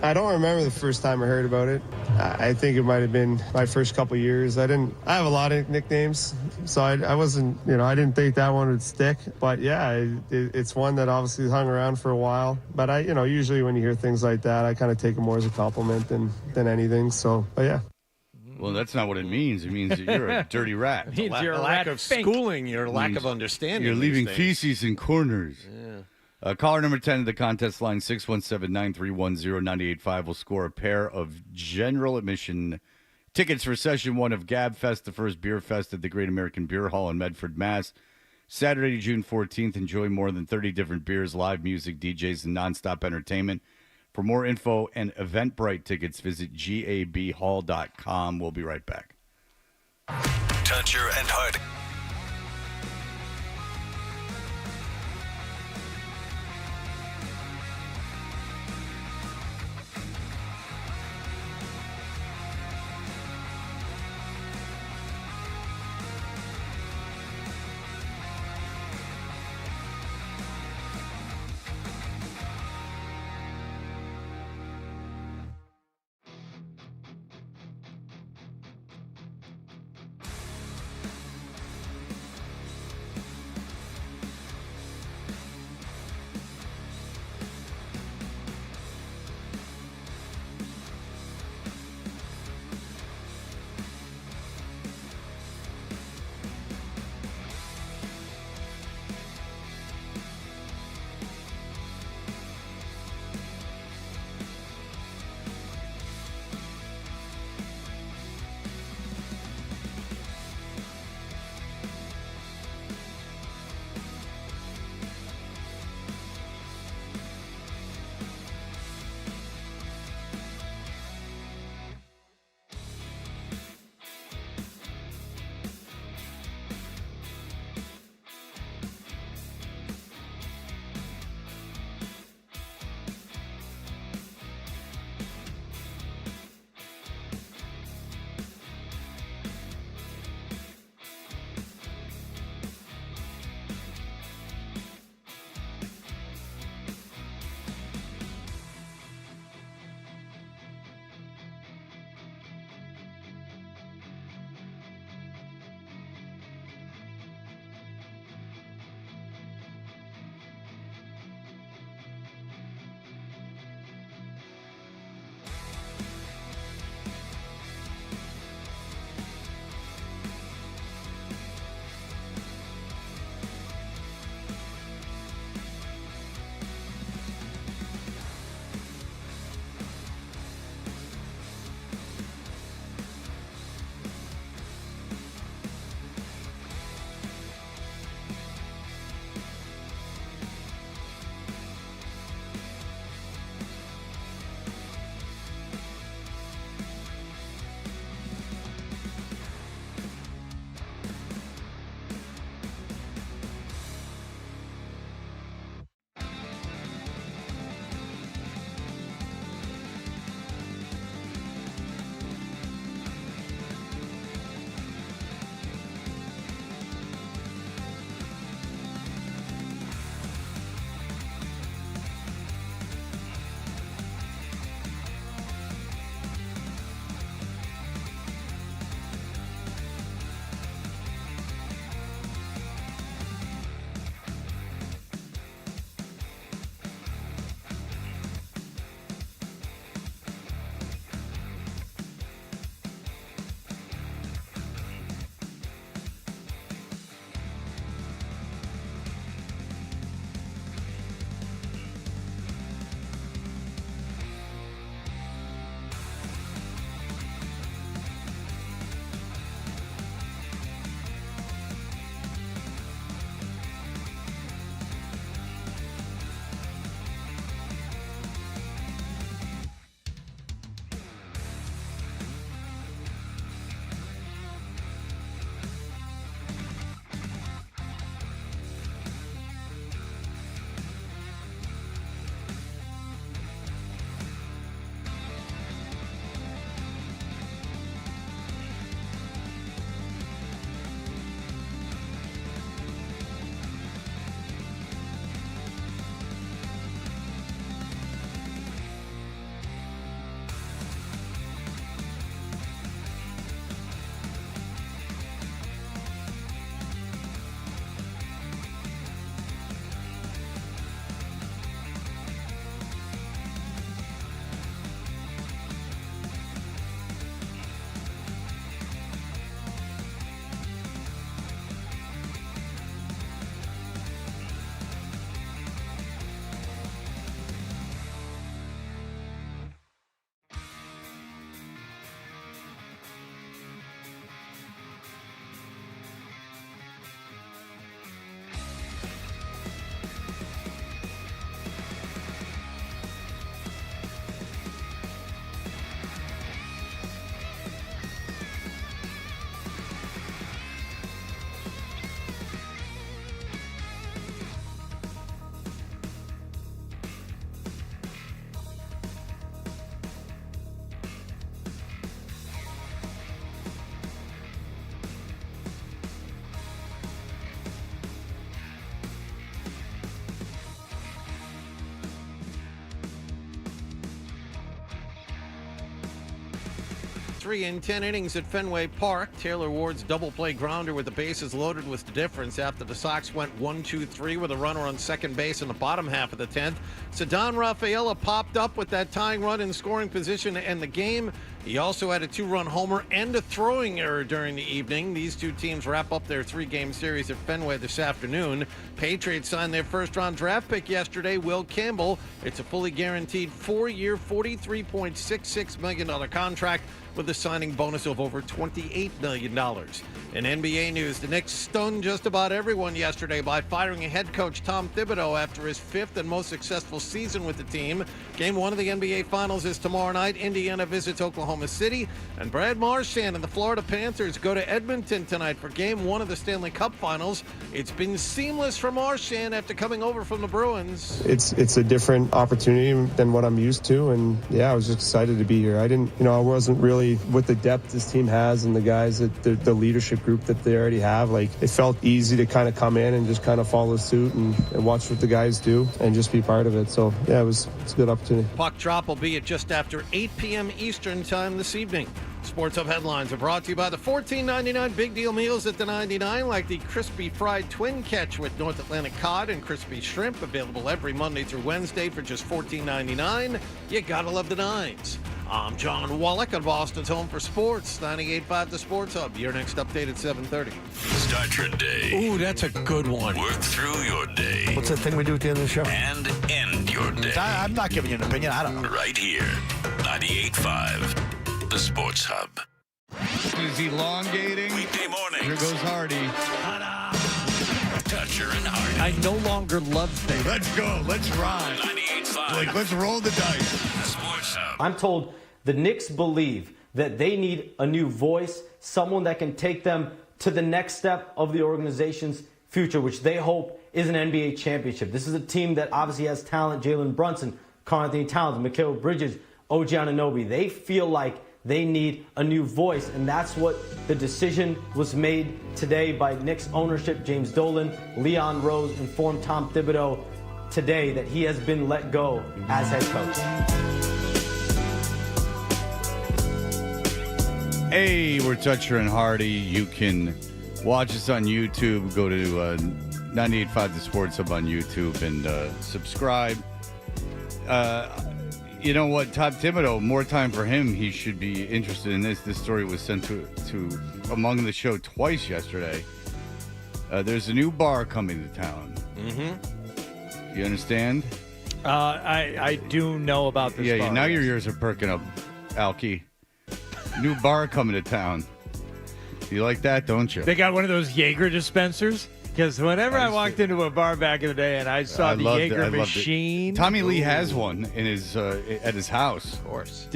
I don't remember the first time I heard about it. I think it might have been my first couple years. I have a lot of nicknames, so I wasn't, I didn't think that one would stick. But yeah, it's one that obviously hung around for a while. But usually when you hear things like that, I kind of take it more as a compliment than anything. So, but yeah.
Well, that's not what it means. It means that you're a dirty rat.
It means you're a
lack
rat
of
fink.
schooling, your lack of understanding.
You're leaving
these things.
feces in corners.
Yeah.
Caller number 10 of the contest line, 617-931-0985, will score a pair of general admission tickets for Session 1 of Gab Fest, the first beer fest at the Great American Beer Hall in Medford, Mass. Saturday, June 14th. Enjoy more than 30 different beers, live music, DJs, and nonstop entertainment. For more info and Eventbrite tickets, visit gabhall.com. We'll be right back.
Toucher and Hardy.
3 in 10 innings at Fenway Park. Taylor Ward's double play grounder with the bases loaded was the difference after the Sox went 1-2-3 with a runner on second base in the bottom half of the 10th. Ceddanne Rafaela popped up with that tying run in scoring position to end the game. He also had a 2-run homer and a throwing error during the evening. These two teams wrap up their 3-game series at Fenway this afternoon. Patriots signed their first-round draft pick yesterday, Will Campbell. It's a fully guaranteed 4-year, $43.66 million contract with a signing bonus of over $28 million. In NBA news, the Knicks stunned just about everyone yesterday by firing head coach Tom Thibodeau after his 5th and most successful season with the team. Game 1 of the NBA Finals is tomorrow night. Indiana visits Oklahoma City, and Brad Marchand and the Florida Panthers go to Edmonton tonight for Game 1 of the Stanley Cup Finals. It's been seamless for Marchand after coming over from the Bruins.
It's a different opportunity than what I'm used to, and yeah, I was just excited to be here. I wasn't really with the depth this team has and the guys that the leadership group that they already have. Like, it felt easy to kind of come in and just kind of follow suit and watch what the guys do and just be part of it. So yeah, it's a good opportunity.
Puck drop will be at just after 8 p.m. Eastern time this evening. Sports Hub headlines are brought to you by the $14.99 Big Deal Meals at the 99, like the crispy fried twin catch with North Atlantic cod and crispy shrimp, available every Monday through Wednesday for just $14.99. You gotta love the nines. I'm John Wallach on Boston's Home for Sports, 98.5 The Sports Hub. Your next update at 7:30.
Start your day.
Ooh, that's a good one.
Work through your day.
What's that thing we do at the end of the show?
And end your day.
I'm not giving you an opinion. I don't know.
Right here. 98.5 The Sports Hub.
Is elongating?
Weekday mornings.
Here goes Hardy.
Toucher and Hardy.
I no longer love things.
Let's go. Let's ride.
98.5.
Let's roll the dice.
The Sports Hub.
I'm told the Knicks believe that they need a new voice, someone that can take them to the next step of the organization's future, which they hope is an NBA championship. This is a team that obviously has talent: Jalen Brunson, Karl-Anthony Towns, Mikal Bridges, OG Anunoby. They feel like they need a new voice, and that's what the decision was made today by Knicks ownership. James Dolan, Leon Rose informed Tom Thibodeau today that he has been let go as head coach.
Hey, we're Toucher and Hardy. You can watch us on YouTube. Go to 98.5 The Sports Hub on YouTube and subscribe. You know what, Todd Thibodeau, more time for him. He should be interested in this. This story was sent to Among the Show twice yesterday. There's a new bar coming to town. Mm-hmm. You understand?
I do know about this bar.
Yeah, now your ears are perking up, Alki. New bar coming to town. You like that, don't you?
They got one of those Jaeger dispensers? Because whenever I walked into a bar back in the day and I saw the Jaeger machine.
Tommy Lee has one in his at his house.
Of course.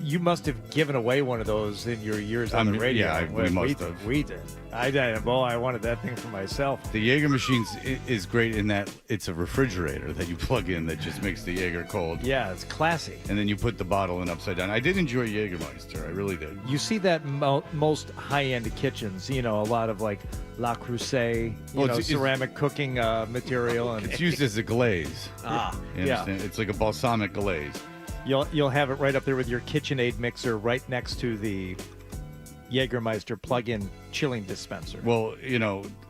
You must have given away one of those in your years on the radio.
Yeah, we must have.
We did. I did. Well, I wanted that thing for myself.
The Jaeger machine is great in that it's a refrigerator that you plug in that just makes the Jaeger cold.
Yeah, it's classy.
And then you put the bottle in upside down. I did enjoy Jägermeister. I really did.
You see that most high-end kitchens, a lot of like Le Creuset, ceramic cooking material. And
it's used as a glaze.
Yeah.
It's like a balsamic glaze.
You'll have it right up there with your KitchenAid mixer right next to the Jägermeister plug-in chilling dispenser.
Well,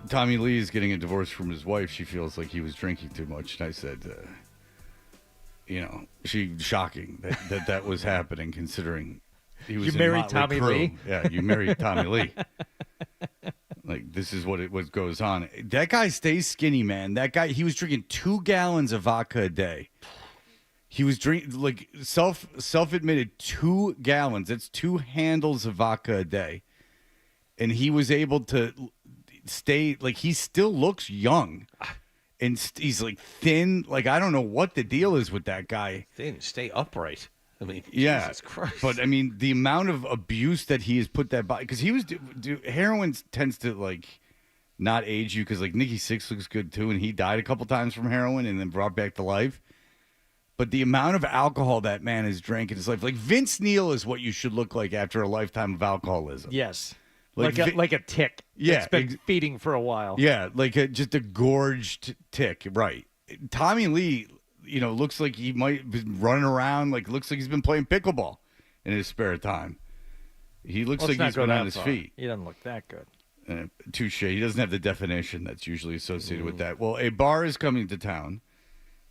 Tommy Lee is getting a divorce from his wife. She feels like he was drinking too much. And I said, shocking that was happening considering he was
You married Tommy Lee?
Yeah, you married Tommy Lee. Like, this is what goes on. That guy stays skinny, man. That guy, he was drinking 2 gallons of vodka a day. He was drinking, like, self-admitted 2 gallons. That's 2 handles of vodka a day. And he was able to stay, like, he still looks young. And he's, like, thin. Like, I don't know what the deal is with that guy.
Thin, stay upright. I mean,
yeah,
Jesus Christ.
But, I mean, the amount of abuse that he has put that body, because he was, heroin tends to, like, not age you, because, like, Nikki Sixx looks good, too, and he died a couple times from heroin and then brought back to life. But the amount of alcohol that man has drank in his life, like Vince Neil is what you should look like after a lifetime of alcoholism.
Yes. Like a tick.
Yeah.
That's been feeding for a while.
Yeah, like just a gorged tick. Right. Tommy Lee, looks like he might be running around, like looks like he's been playing pickleball in his spare time. He looks
Let's
like
not
he's
go
been
that
on his
far.
feet.
He doesn't look that good.
Touche. He doesn't have the definition that's usually associated with that. Well, a bar is coming to town,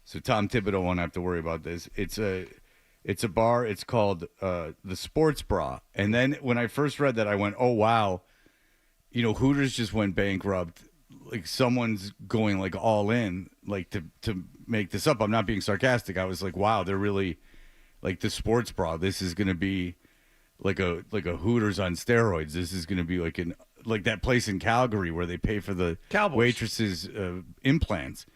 so Tom Thibodeau won't have to worry about this. It's a bar. It's called the Sports Bra. And then when I first read that, I went, "Oh wow, Hooters just went bankrupt. Like someone's going like all in, like to make this up." I'm not being sarcastic. I was like, "Wow, they're really like the Sports Bra. This is going to be like a Hooters on steroids. This is going to be like that place in Calgary where they pay for the
Cowboys.
waitresses' implants,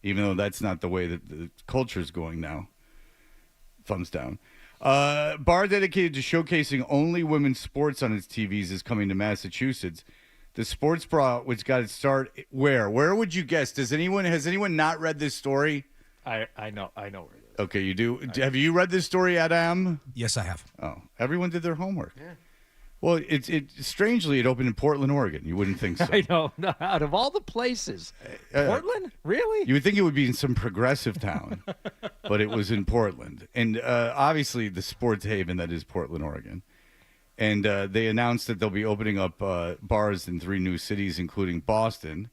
even though that's not the way that the culture is going now." Thumbs down. Bar dedicated to showcasing only women's sports on its TVs is coming to Massachusetts. The Sports Bra, which got its start where? Where would you guess? Has anyone not read this story?
I know where it is.
Okay, you do. Have you read this story, Adam?
Yes, I have.
Oh, everyone did their homework. Yeah. Well, strangely it opened in Portland, Oregon. You wouldn't think so.
I know. Out of all the places, Portland, really?
You would think it would be in some progressive town, but it was in Portland, and obviously the sports haven that is Portland, Oregon. And they announced that they'll be opening up bars in 3 new cities, including Boston,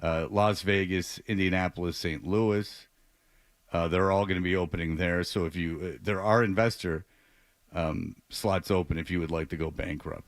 Las Vegas, Indianapolis, St. Louis. They're all going to be opening there. So if there are investor slots open if you would like to go bankrupt.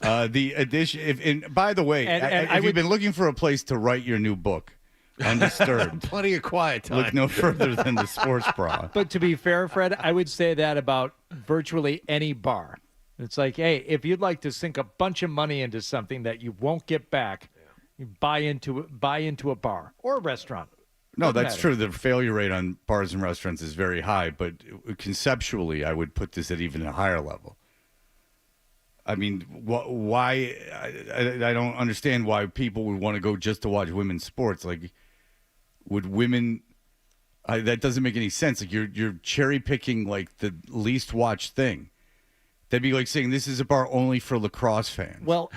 The addition, by the way, if you've been looking for a place to write your new book, Undisturbed,
plenty of quiet time.
Look no further than the Sports Bra.
But to be fair, Fred, I would say that about virtually any bar. It's like, hey, if you'd like to sink a bunch of money into something that you won't get back, you buy into a bar or a restaurant.
No,
Doesn't
that's
matter.
true. The failure rate on bars and restaurants is very high, but conceptually, I would put this at even a higher level. I mean, why? I don't understand why people would want to go just to watch women's sports. Like, would women? That doesn't make any sense. Like, you're cherry picking like the least watched thing. That'd be like saying this is a bar only for lacrosse fans.
Well,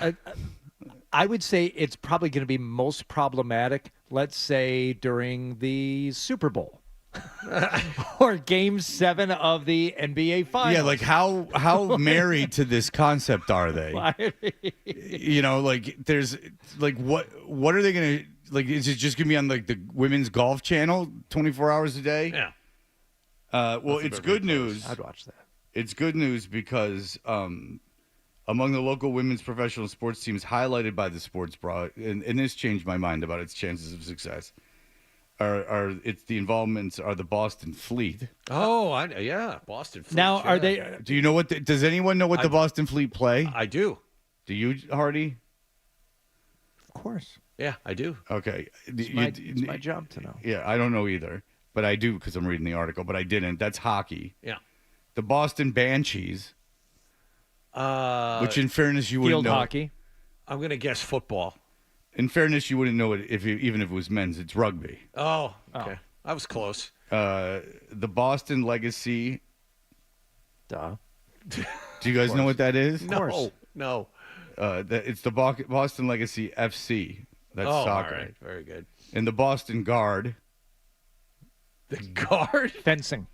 I would say it's probably going to be most problematic, let's say, during the Super Bowl or Game 7 of the NBA Finals.
Yeah, like how married to this concept are they? Like there's like what are they going to like? Is it just going to be on like the women's golf channel 24 hours a day?
Yeah.
Well, it's good news.
I'd watch that.
It's good news because among the local women's professional sports teams highlighted by the Sports Bra, and this changed my mind about its chances of success, the involvements are the Boston Fleet.
Oh, Boston Fleet.
Now, are they?
Do you know does anyone know what the Boston Fleet play?
I do.
Do you, Hardy?
Of course.
Yeah, I do.
Okay.
It's my job to know.
Yeah, I don't know either, but I do because I'm reading the article, but I didn't. That's hockey.
Yeah.
The Boston Banshees, which in fairness you wouldn't
Field
know.
hockey.
I'm going to guess football.
In fairness, you wouldn't know it even if it was men's. It's rugby.
Oh, okay. I was close.
The Boston Legacy.
Duh.
Do you guys know what that is?
No.
It's the Boston Legacy FC. That's soccer.
All right. Very good.
And the Boston Guard.
The Guard?
Fencing.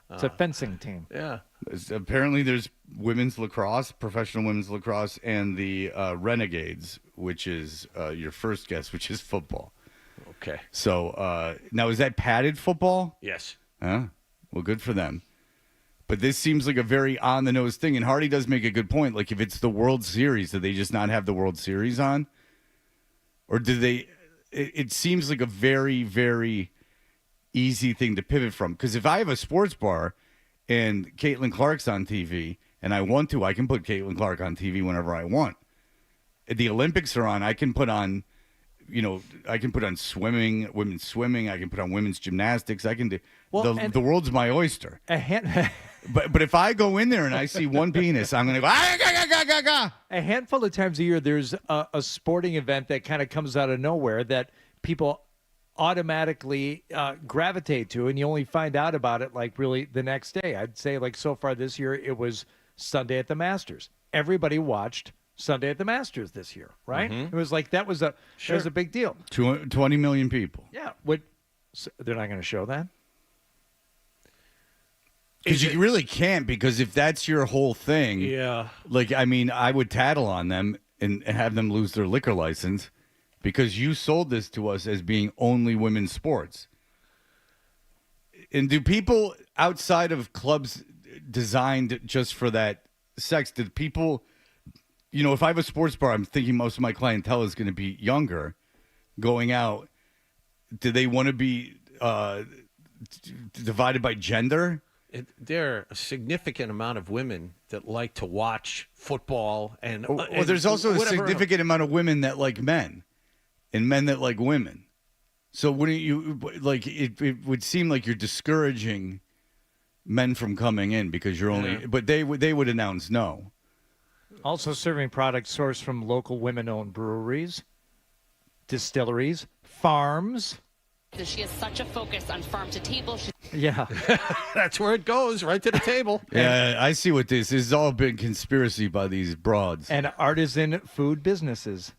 It's a fencing team.
Yeah.
Apparently, there's women's lacrosse, professional women's lacrosse, and the Renegades, which is your first guess, which is football.
Okay.
So now, is that padded football?
Yes.
Huh? Well, good for them. But this seems like a very on-the-nose thing, and Hardy does make a good point. Like, if it's the World Series, do they just not have the World Series on? Or do they – it seems like a very, very easy thing to pivot from. Because if I have a sports bar and Caitlin Clark's on TV and I want to, I can put Caitlin Clark on TV whenever I want. If the Olympics are on, I can put on – I can put on swimming, women's swimming. I can put on women's gymnastics. I can do the world's my oyster. But if I go in there and I see one penis, I'm going to go.
A handful of times a year, there's a sporting event that kind of comes out of nowhere that people automatically gravitate to, and you only find out about it like really the next day. I'd say like so far this year, it was Sunday at the Masters. Everybody watched Sunday at the Masters this year, right?
Mm-hmm.
It was like that was a big deal.
20 million people.
Yeah, so they're not going to show that.
Because you really can't, because if that's your whole thing,
Yeah.
like, I mean, I would tattle on them and have them lose their liquor license because you sold this to us as being only women's sports. And do people outside of clubs designed just for that sex, did people, you know, if I have a sports bar, I'm thinking most of my clientele is going to be younger going out. Do they want to be divided by gender?
There are a significant amount of women that like to watch football, and
there's also a
whatever.
significant amount of women that like men, and men that like women. So wouldn't you like it? It would seem like you're discouraging men from coming in because you're only.
Yeah.
But they would announce no.
Also serving products sourced from local women-owned breweries, distilleries, farms.
She has such a focus on farm to table.
Yeah.
That's where it goes, right to the table.
Yeah, I see what this is. All been conspiracy by these broads.
And artisan food businesses.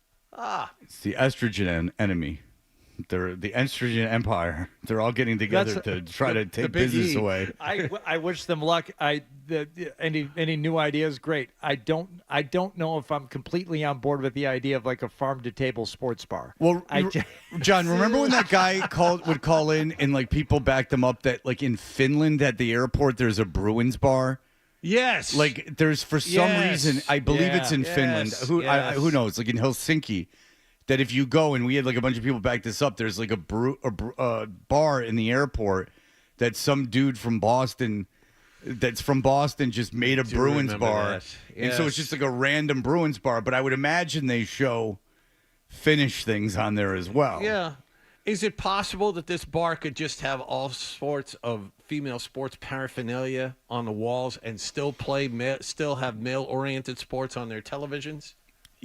It's the estrogen enemy. They're the estrogen empire. They're all getting together to try to take business away.
I wish them luck. Any new ideas, great. I don't know if I'm completely on board with the idea of like a farm to table sports bar.
Well, John, remember when that guy would call in and like people backed them up that like in Finland at the airport there's a Bruins bar?
Yes.
Like there's for some reason, I believe it's in Finland. Who knows? Like in Helsinki. That if you go, and we had like a bunch of people back this up, there's like a bar in the airport that some dude from Boston, just made a Bruins bar.
Yes.
And so it's just like a random Bruins bar. But I would imagine they show Finnish things on there as well.
Yeah. Is it possible that this bar could just have all sorts of female sports paraphernalia on the walls and still still have male-oriented sports on their televisions?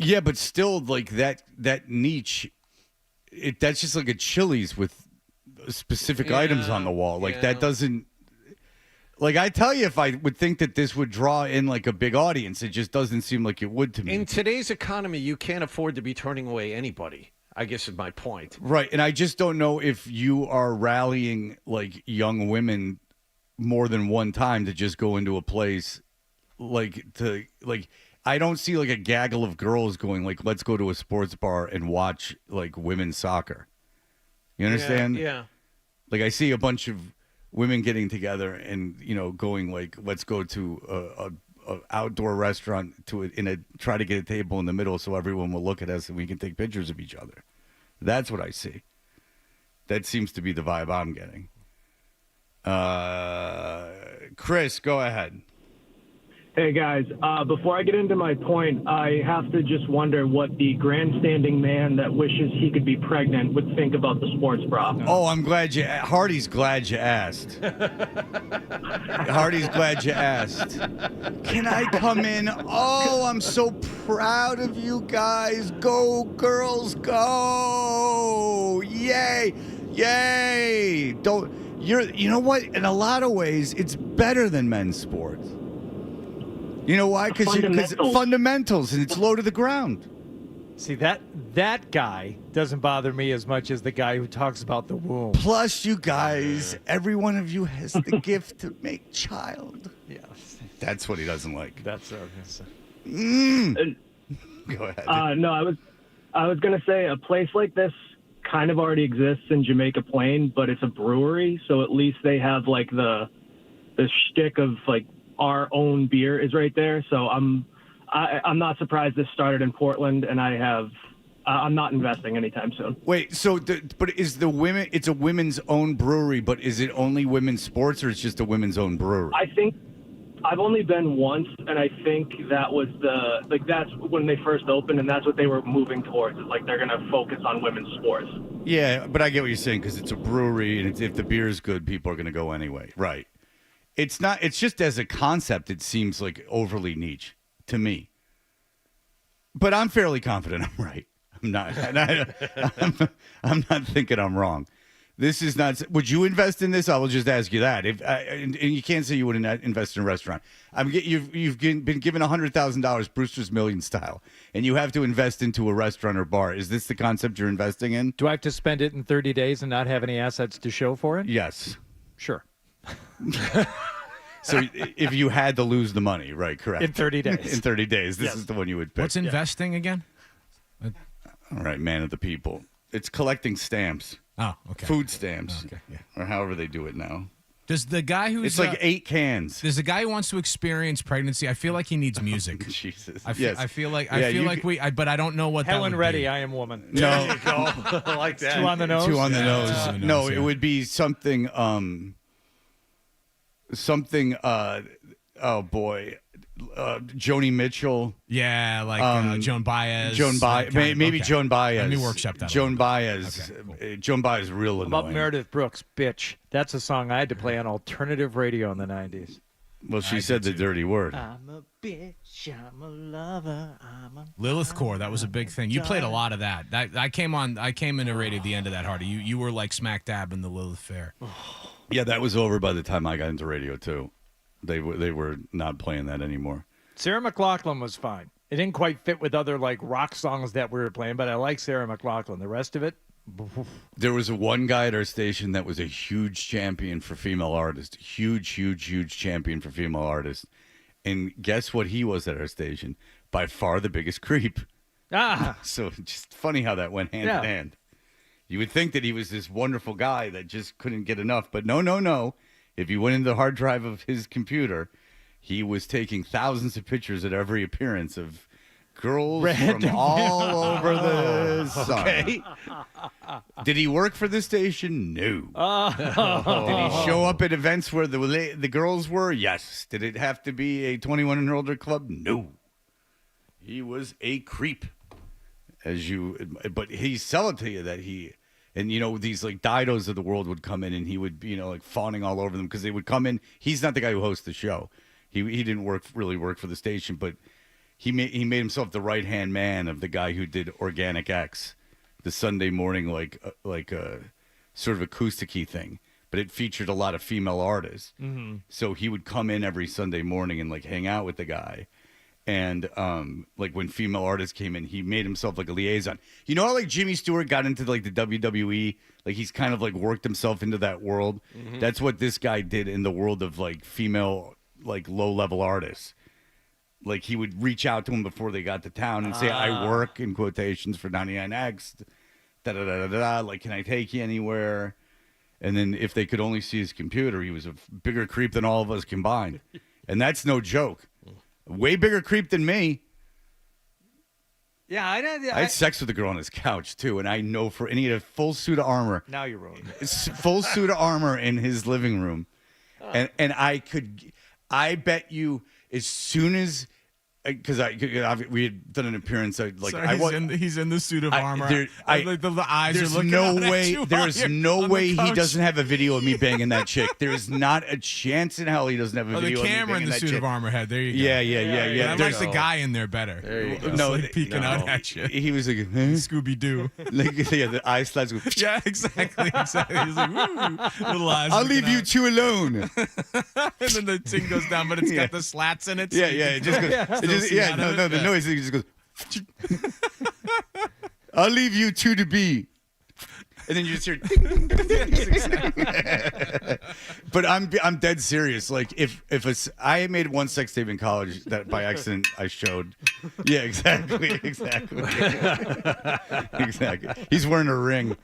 Yeah, but still, like that niche, that's just like a Chili's with specific items on the wall. Like that doesn't. Like I tell you, if I would think that this would draw in like a big audience, it just doesn't seem like it would to me.
In today's economy, you can't afford to be turning away anybody, I guess is my point.
Right, and I just don't know if you are rallying like young women more than one time to just go into a place I don't see like a gaggle of girls going like, let's go to a sports bar and watch like women's soccer. You understand?
Yeah.
Like I see a bunch of women getting together and, you know, going like, let's go to a outdoor restaurant try to get a table in the middle so everyone will look at us and we can take pictures of each other. That's what I see. That seems to be the vibe I'm getting. Chris, go ahead.
Hey, guys. Before I get into my point, I have to just wonder what the grandstanding man that wishes he could be pregnant would think about the sports bra.
Oh, I'm glad Hardy's glad you asked. Hardy's glad you asked. Can I come in? Oh, I'm so proud of you guys. Go, girls, go. Yay. Yay. You know what? In a lot of ways, it's better than men's sports. You know why? Because fundamentals, and it's low to the ground.
See, that guy doesn't bother me as much as the guy who talks about the womb.
Plus, you guys, every one of you has the gift to make child.
Yeah.
That's what he doesn't like.
That's
Go ahead.
No, I was going to say a place like this kind of already exists in Jamaica Plain, but it's a brewery, so at least they have like the shtick of like our own beer is right there. So I'm not surprised this started in Portland, and I'm not investing anytime soon.
Wait, so but is it's a women's own brewery, but is it only women's sports or it's just a women's own brewery?
I think I've only been once, and I think that was that's when they first opened, and that's what they were moving towards. It's like they're going to focus on women's sports.
Yeah, but I get what you're saying because it's a brewery, and if the beer is good, people are going to go anyway. Right. It's not. It's just as a concept, it seems like overly niche to me. But I'm fairly confident I'm right. I'm not. I'm not thinking I'm wrong. This is not. Would you invest in this? I will just ask you that. And you can't say you wouldn't invest in a restaurant. You've been given $100,000 Brewster's Million style, and you have to invest into a restaurant or bar. Is this the concept you're investing in?
Do I have to spend it in 30 days and not have any assets to show for it?
Yes.
Sure.
So if you had to lose the money, right? Correct.
In 30 days.
In 30 days, this
Yes.
is the one you would pick.
What's investing again?
All right, man of the people. It's collecting stamps.
Oh, okay.
Food stamps.
Okay, yeah.
Or however they do it now.
Does the guy who's
It's like 8 cans.
There's a guy who wants to experience pregnancy. I feel like he needs music.
Jesus.
I
Yes.
feel like
Yeah,
but I don't know what
Helen
that would
Reddy,
be.
I Am Woman.
No.
There you go. I like that.
Two on the nose?
Two on the nose.
two on the
No,
nose,
it
yeah.
would be something oh boy. Joni Mitchell.
Yeah, like Joan Baez.
Joan Baez. Maybe
okay.
Joan Baez.
Let me workshop that.
Joan
a little
Baez. Joan Baez is real
How about
annoying.
Meredith Brooks, Bitch? That's a song I had to play on alternative radio in the 90s.
Well, she said the dirty word.
I'm a bitch, I'm a lover, I'm a...
Lilith Core, that was a big thing. You played a lot of that. I came into radio at the end of that, Hardy. You were like smack dab in the Lilith Fair.
Yeah, that was over by the time I got into radio too. They were not playing that anymore.
Sarah McLachlan was fine. It didn't quite fit with other like rock songs that we were playing, but I like Sarah McLachlan. The rest of it,
There was one guy at our station that was a huge champion for female artists. Huge champion for female artists. And guess what he was at our station? By far the biggest creep. So just funny how that went hand in hand. You would think that he was this wonderful guy that just couldn't get enough. But no. If you went into the hard drive of his computer, he was taking thousands of pictures at every appearance of girls from all over the sun.
Okay.
Did he work for the station? No. Did he show up at events where the girls were? Yes. Did it have to be a 21 and older club? No. He was a creep. But he sell it to you that he, and these like didos of the world would come in and he would be, like fawning all over them because they would come in. He's not the guy who hosts the show. He didn't really work for the station, but he made himself the right hand man of the guy who did Organic X, the Sunday morning like a sort of acoustic-y thing, but it featured a lot of female artists.
Mm-hmm.
So he would come in every Sunday morning and like hang out with the guy. And like when female artists came in, he made himself like a liaison. You know how like Jimmy Stewart got into like the WWE? Like he's kind of like worked himself into that world.
Mm-hmm.
That's what this guy did in the world of like female, like low-level artists. Like he would reach out to them before they got to town and say, I work in quotations for 99X. Da-da-da-da-da. Like, can I take you anywhere? And then if they could only see his computer, he was a bigger creep than all of us combined. And that's no joke. Way bigger creep than me.
Yeah, I
had sex with a girl on his couch, too, and I know and he had a full suit of armor.
Now you're ruining it.
Full suit of armor in his living room. And I bet you as soon as, because we had done an appearance,
he's in the suit of armor.
The
eyes
there's
are looking
no
out at
way.
you
There's
on
no
the
way he
couch.
doesn't have a video of me banging that chick. There is not a chance in hell he doesn't have a
Oh, the
video of me
camera in
banging
the
that
suit
chick.
of armor head. There you go.
Yeah.
I like the guy in there better.
There you go.
It's like peeking out at you.
He was like,
Scooby Doo.
the eye slats go.
Yeah, exactly. He's like, woo, little eyes.
I'll
looking
leave you
out.
two alone.
And then the thing goes down, but it's got the slats in it. So
Yeah.
you
It
can
just goes.
still see out of it.
The noise. It just goes. I'll leave you two to be. And then you just hear. Ding, ding, ding. But I'm dead serious. Like if I made one sex tape in college that by accident I showed. Yeah, exactly. He's wearing a ring.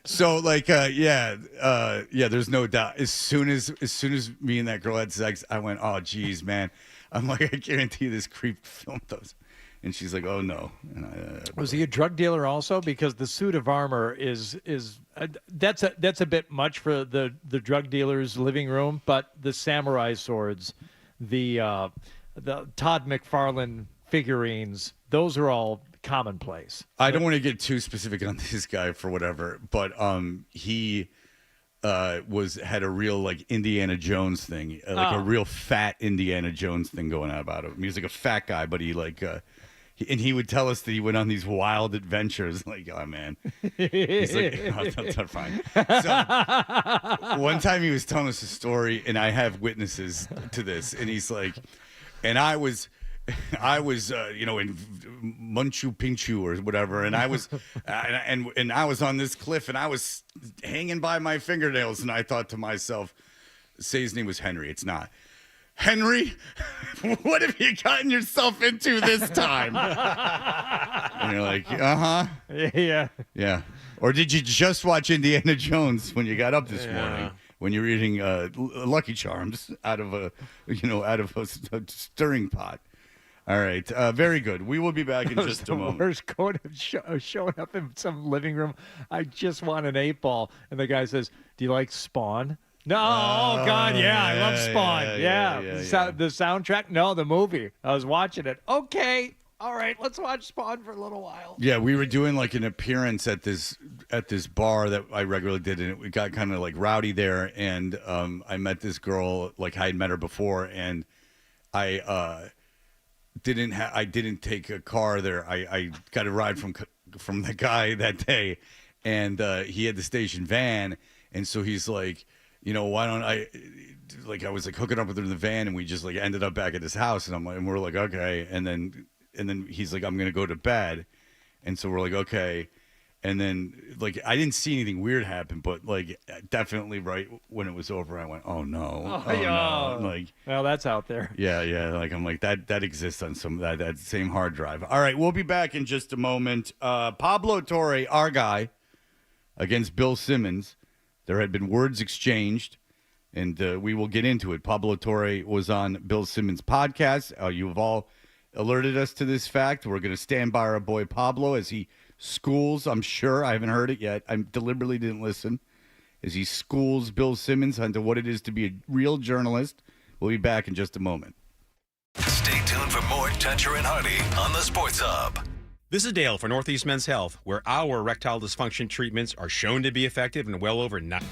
So like there's no doubt. As soon as me and that girl had sex, I went, oh geez, man. I'm like, I guarantee this creep filmed those. And she's like, oh no. And
Was he a drug dealer also? Because the suit of armor is that's a bit much for the drug dealer's living room. But the samurai swords, the Todd McFarlane figurines, those are all commonplace.
I don't want to get too specific on this guy for whatever, but he had a real like Indiana Jones thing, a real fat Indiana Jones thing going on about him. He was like a fat guy, but he like and he would tell us that he went on these wild adventures. Like, oh man, he's like, oh, that's fine. So one time he was telling us a story, and I have witnesses to this, and he's like, and I was in Manchu Picchu or whatever, and I was and I was on this cliff, and I was hanging by my fingernails, and I thought to myself, say his name was Henry, it's not. Henry, what have you gotten yourself into this time? And you're like,
Yeah.
Yeah. Or did you just watch Indiana Jones when you got up this morning? When you were eating Lucky Charms out of a stirring pot. All right, very good. We will be back in just a moment.
Worst quote of showing up in some living room. I just want an 8-ball, and the guy says, "Do you like Spawn?" No, oh God, yeah, I love Spawn. Yeah. The soundtrack? No, the movie. I was watching it. Okay, all right, let's watch Spawn for a little while.
Yeah, we were doing like an appearance at this bar that I regularly did, and it got kind of like rowdy there. And I met this girl, like I had met her before, and I didn't take a car there. I got a ride from the guy that day, and he had the station van, and so he's like, you know, why don't I? Like I was like hooking up with her in the van, and we just like ended up back at his house, and we're like, okay, and then he's like, I'm gonna go to bed, and so we're like, okay, and then like I didn't see anything weird happen, but like definitely right when it was over, I went, oh no, no, like,
well, that's out there.
Yeah, like I'm like that exists on some that same hard drive. All right, we'll be back in just a moment. Pablo Torre, our guy, against Bill Simmons. There had been words exchanged, and we will get into it. Pablo Torre was on Bill Simmons' podcast. You have all alerted us to this fact. We're going to stand by our boy Pablo as he schools, I'm sure, I haven't heard it yet, I deliberately didn't listen, as he schools Bill Simmons onto what it is to be a real journalist. We'll be back in just a moment.
Stay tuned for more Toucher and Hardy on the Sports Hub.
This is Dale for Northeast Men's Health, where our erectile dysfunction treatments are shown to be effective in well over 9.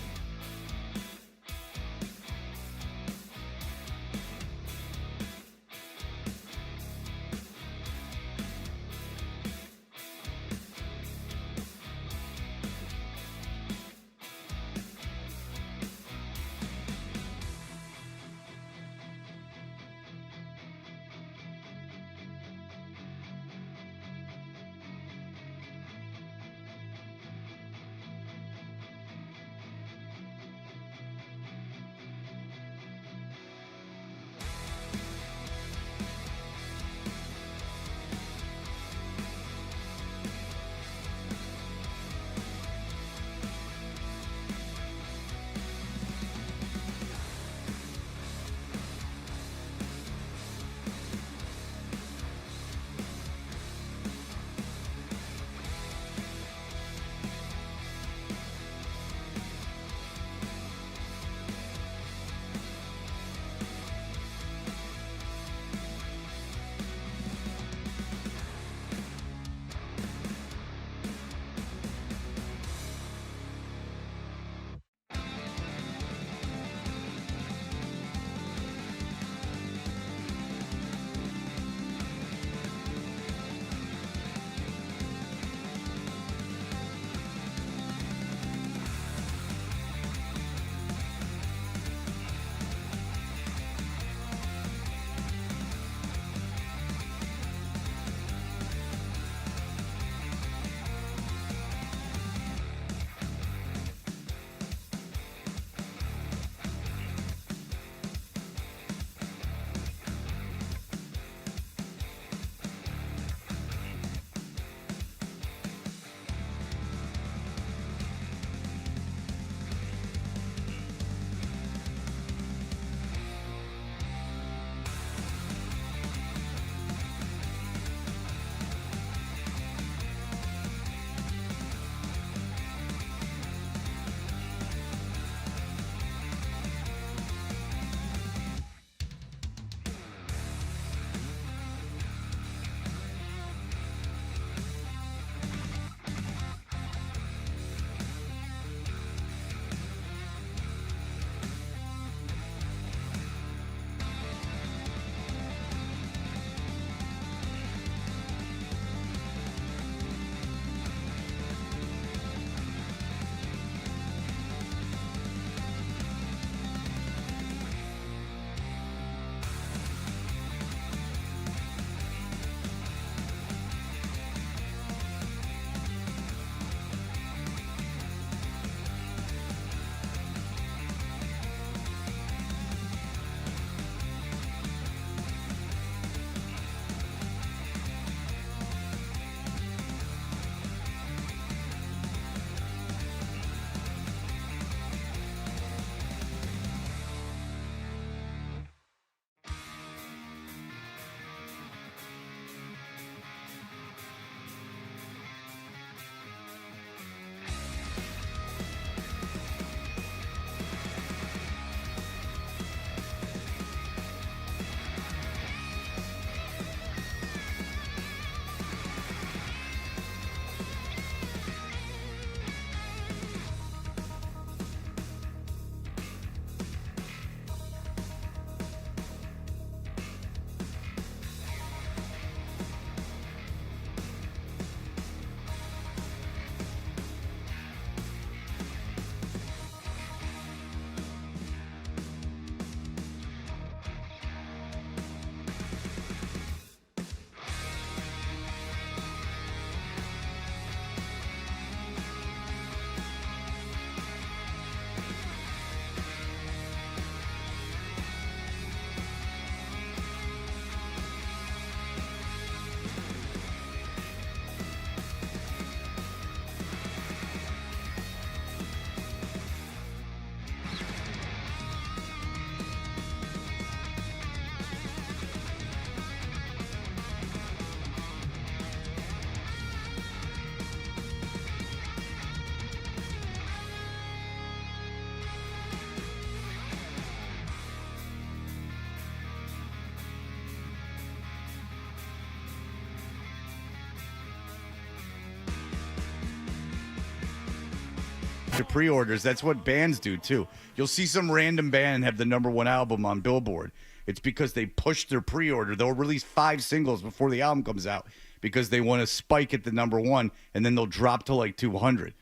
the pre-orders. That's what bands do too. You'll see some random band have the #1 album on Billboard. It's because they push their pre-order. They'll release 5 singles before the album comes out because they want to spike at the #1, and then they'll drop to like 200.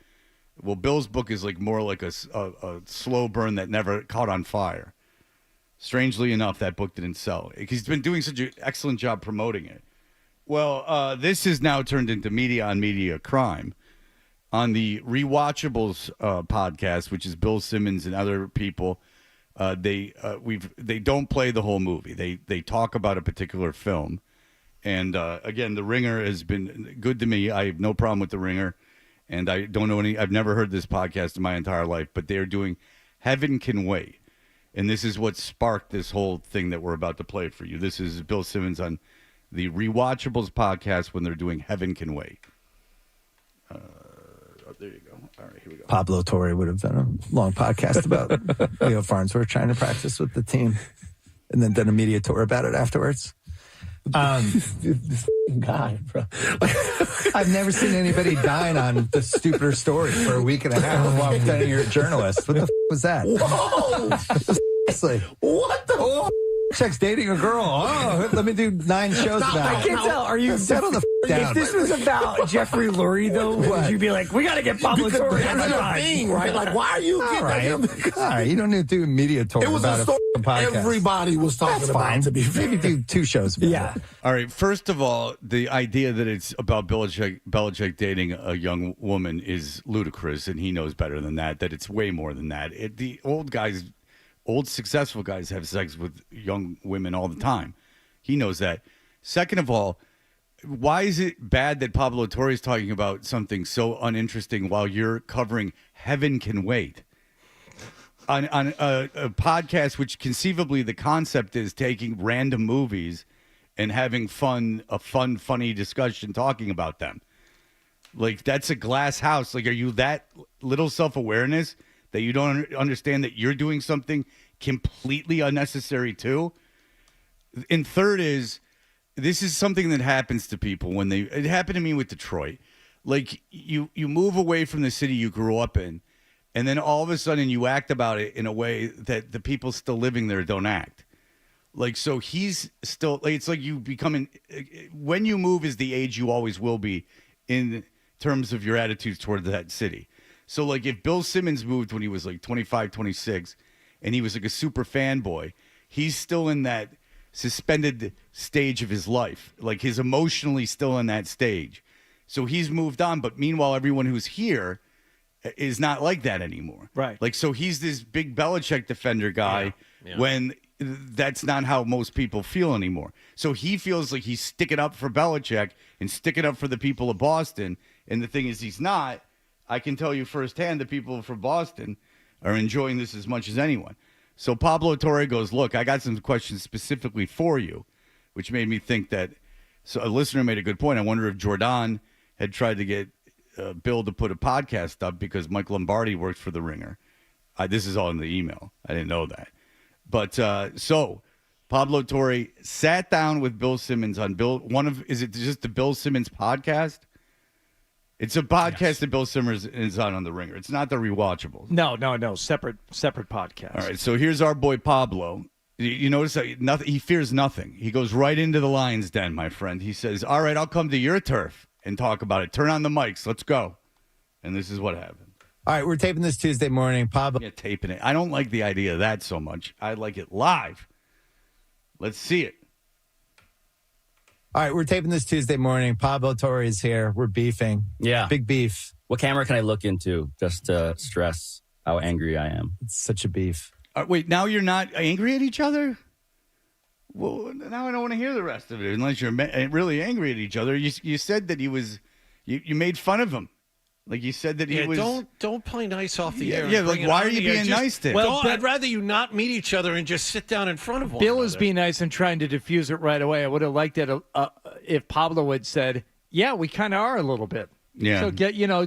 Well, Bill's book is like more like a slow burn that never caught on fire. Strangely enough, that book didn't sell. He's been doing such an excellent job promoting it. Well, this has now turned into media on media crime. On the Rewatchables podcast, which is Bill Simmons and other people, they don't play the whole movie. They talk about a particular film. And again, The Ringer has been good to me. I have no problem with The Ringer. And I don't know I've never heard this podcast in my entire life, but they're doing Heaven Can Wait. And this is what sparked this whole thing that we're about to play for you. This is Bill Simmons on the Rewatchables podcast when they're doing Heaven Can Wait. There you go. All right, here we go.
Pablo Torre would have done a long podcast about Leo Farnsworth trying to practice with the team and then done a media tour about it afterwards. This guy, bro. I've never seen anybody dying on the stupider story for a week and a half while pretending you're a journalist. What the was that?
Whoa!
Seriously.
What the
Check's dating a girl. Oh, let me do 9 shows about it.
I can't tell. Are you
settle the down?
If this was about Jeffrey Lurie, though, would you be like, we got to get Pablo Torre on the
That's
a thing, right? Like, why are you getting him?
All right, you don't need to do a media tour
It was
about
a story
podcast.
everybody was talking
That's
about,
fine.
to be fair.
Maybe do 2 shows about
Yeah.
it.
All right. First of all, the idea that it's about Belichick dating a young woman is ludicrous, and he knows better than that. That it's way more than that. The old successful guys have sex with young women all the time. He knows that. Second of all, why is it bad that Pablo Torre is talking about something so uninteresting while you're covering Heaven Can Wait? On a podcast which conceivably the concept is taking random movies and having funny discussion talking about them. Like, that's a glass house. Like, are you that little self-awareness that you don't understand that you're doing something completely unnecessary too? And third is, this is something that happens to people when it happened to me with Detroit. Like, you move away from the city you grew up in, and then all of a sudden you act about it in a way that the people still living there don't act. Like, so he's still, like, it's like you becoming, when you move is the age you always will be in terms of your attitudes toward that city. So, like, if Bill Simmons moved when he was like 25, 26, and he was like a super fanboy, he's still in that suspended stage of his life. Like, he's emotionally still in that stage. So he's moved on. But meanwhile, everyone who's here is not like that anymore.
Right.
Like, so he's this big Belichick defender guy when that's not how most people feel anymore. So he feels like he's sticking up for Belichick and sticking up for the people of Boston. And the thing is, he's not. I can tell you firsthand, the people from Boston are enjoying this as much as anyone. So Pablo Torre goes, look, I got some questions specifically for you, which made me think that, so a listener made a good point. I wonder if Jordan had tried to get Bill to put a podcast up because Mike Lombardi works for The Ringer. This is all in the email. I didn't know that. But so Pablo Torre sat down with Bill Simmons on is it just the Bill Simmons podcast? It's a podcast that Bill Simmons is on The Ringer. It's not the Rewatchables.
No. Separate podcast.
All right, so here's our boy Pablo. You notice that he fears nothing. He goes right into the lion's den, my friend. He says, all right, I'll come to your turf and talk about it. Turn on the mics. Let's go. And this is what happened.
All right, we're taping this Tuesday morning. Pablo.
Yeah, taping it. I don't like the idea of that so much. I like it live. Let's see it.
All right, we're taping this Tuesday morning. Pablo Torre is here. We're beefing.
Yeah.
Big beef.
What camera can I look into just to stress how angry I am?
It's such a beef.
Wait, now you're not angry at each other? Well, now I don't want to hear the rest of it unless you're really angry at each other. You said that he was, you made fun of him. Like, you said that he was.
Don't play nice off the air.
Yeah, like, why are you being nice to him?
Well, I'd rather you not meet each other and just sit down in front of one
Bill
another.
is being nice and trying to diffuse it right away. I would have liked it if Pablo had said, yeah, we kind of are a little bit.
Yeah.
So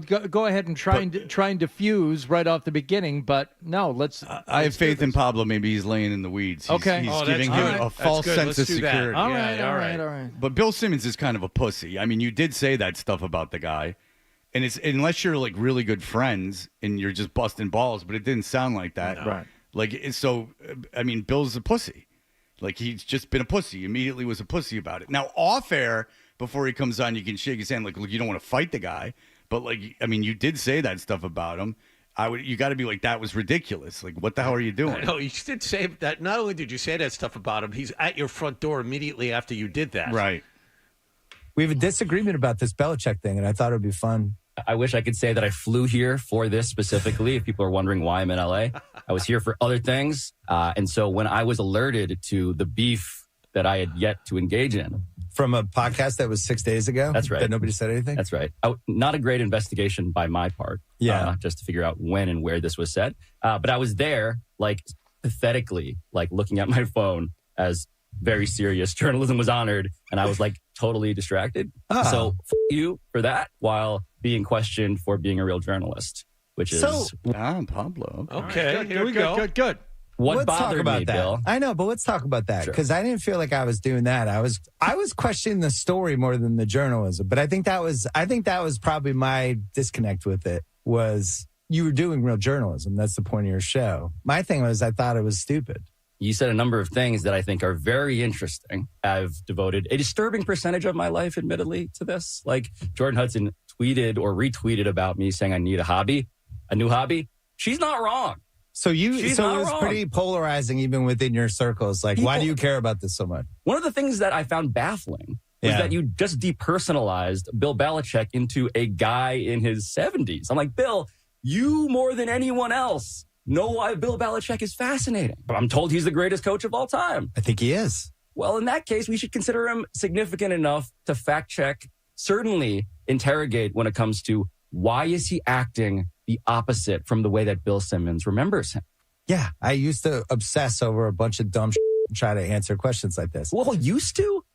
go ahead and try and diffuse right off the beginning, but no, let's.
I have faith in Pablo. Maybe he's laying in the weeds. He's giving him a false sense of security.
All right.
But Bill Simmons is kind of a pussy. I mean, you did say that stuff about the guy, And it's unless you're like really good friends and you're just busting balls, but it didn't sound like that.
No. Right.
Like, so, I mean, Bill's a pussy. Like, he's just been a pussy. Immediately was a pussy about it. Now, off air, before he comes on, you can shake his hand. Like, look, you don't want to fight the guy. But, like, I mean, you did say that stuff about him. You got to be like, that was ridiculous. Like, what the hell are you doing?
No, you did say that. Not only did you say that stuff about him, he's at your front door immediately after you did that.
Right.
We have a disagreement about this Belichick thing, and I thought it would be fun.
I wish I could say that I flew here for this specifically. If people are wondering why I'm in LA, I was here for other things. And so when I was alerted to the beef that I had yet to engage in.
From a podcast that was 6 days ago?
That's right.
That nobody said anything?
That's right. Not a great investigation by my part.
Yeah.
Just to figure out when and where this was said. But I was there, like, pathetically, like, looking at my phone as very serious journalism was honored. And I was, like, totally distracted. So, you for that, while being questioned for being a real journalist, which is...
Pablo.
Okay,
Right,
here we go.
Good.
What
let's talk
bothered
about
me,
that.
Bill?
I know, but let's talk about that
Sure.
because I didn't feel like I was doing that. I was questioning the story more than the journalism. But I think that was probably my disconnect with it. Was you were doing real journalism? That's the point of your show. My thing was I thought it was stupid.
You said a number of things that I think are very interesting. I've devoted a disturbing percentage of my life, admittedly, to this. Like Jordan Hudson tweeted or retweeted about me saying I need a new hobby. She's not wrong.
So it was
wrong.
pretty polarizing even within your circles. Like, why do you care about this so much?
One of the things that I found baffling was that you just depersonalized Bill Belichick into a guy in his 70s. I'm like, Bill, you more than anyone else know why Bill Belichick is fascinating. But I'm told he's the greatest coach of all time.
I think he is.
Well, in that case, we should consider him significant enough to fact check, certainly interrogate when it comes to why is he acting the opposite from the way that Bill Simmons remembers him.
Yeah, I used to obsess over a bunch of dumb shit and try to answer questions like this.
Well, used to?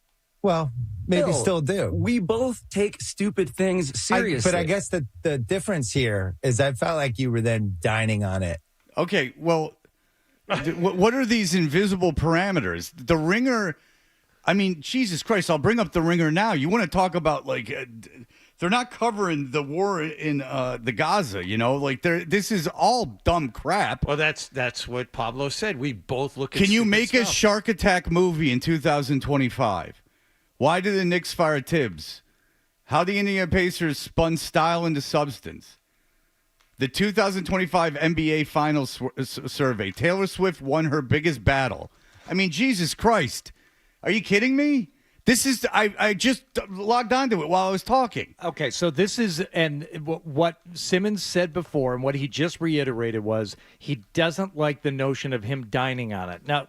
Well, maybe
Bill,
still do.
We both take stupid things seriously.
But I guess the difference here is I felt like you were then dining on it.
Okay, well, what are these invisible parameters? The Ringer, I mean, Jesus Christ, I'll bring up the Ringer now. You want to talk about, like, they're not covering the war in the Gaza, you know? Like, this is all dumb crap.
Well, that's what Pablo said. We both look at
Can you make
stuff.
a Shark Attack movie in 2025? Why did the Knicks fire Tibbs? How the Indiana Pacers spun style into substance? The 2025 NBA Finals survey. Taylor Swift won her biggest battle. I mean, Jesus Christ. Are you kidding me? This is, I just logged onto it while I was talking.
Okay, so this is, and what Simmons said before and what he just reiterated was he doesn't like the notion of him dining on it. Now,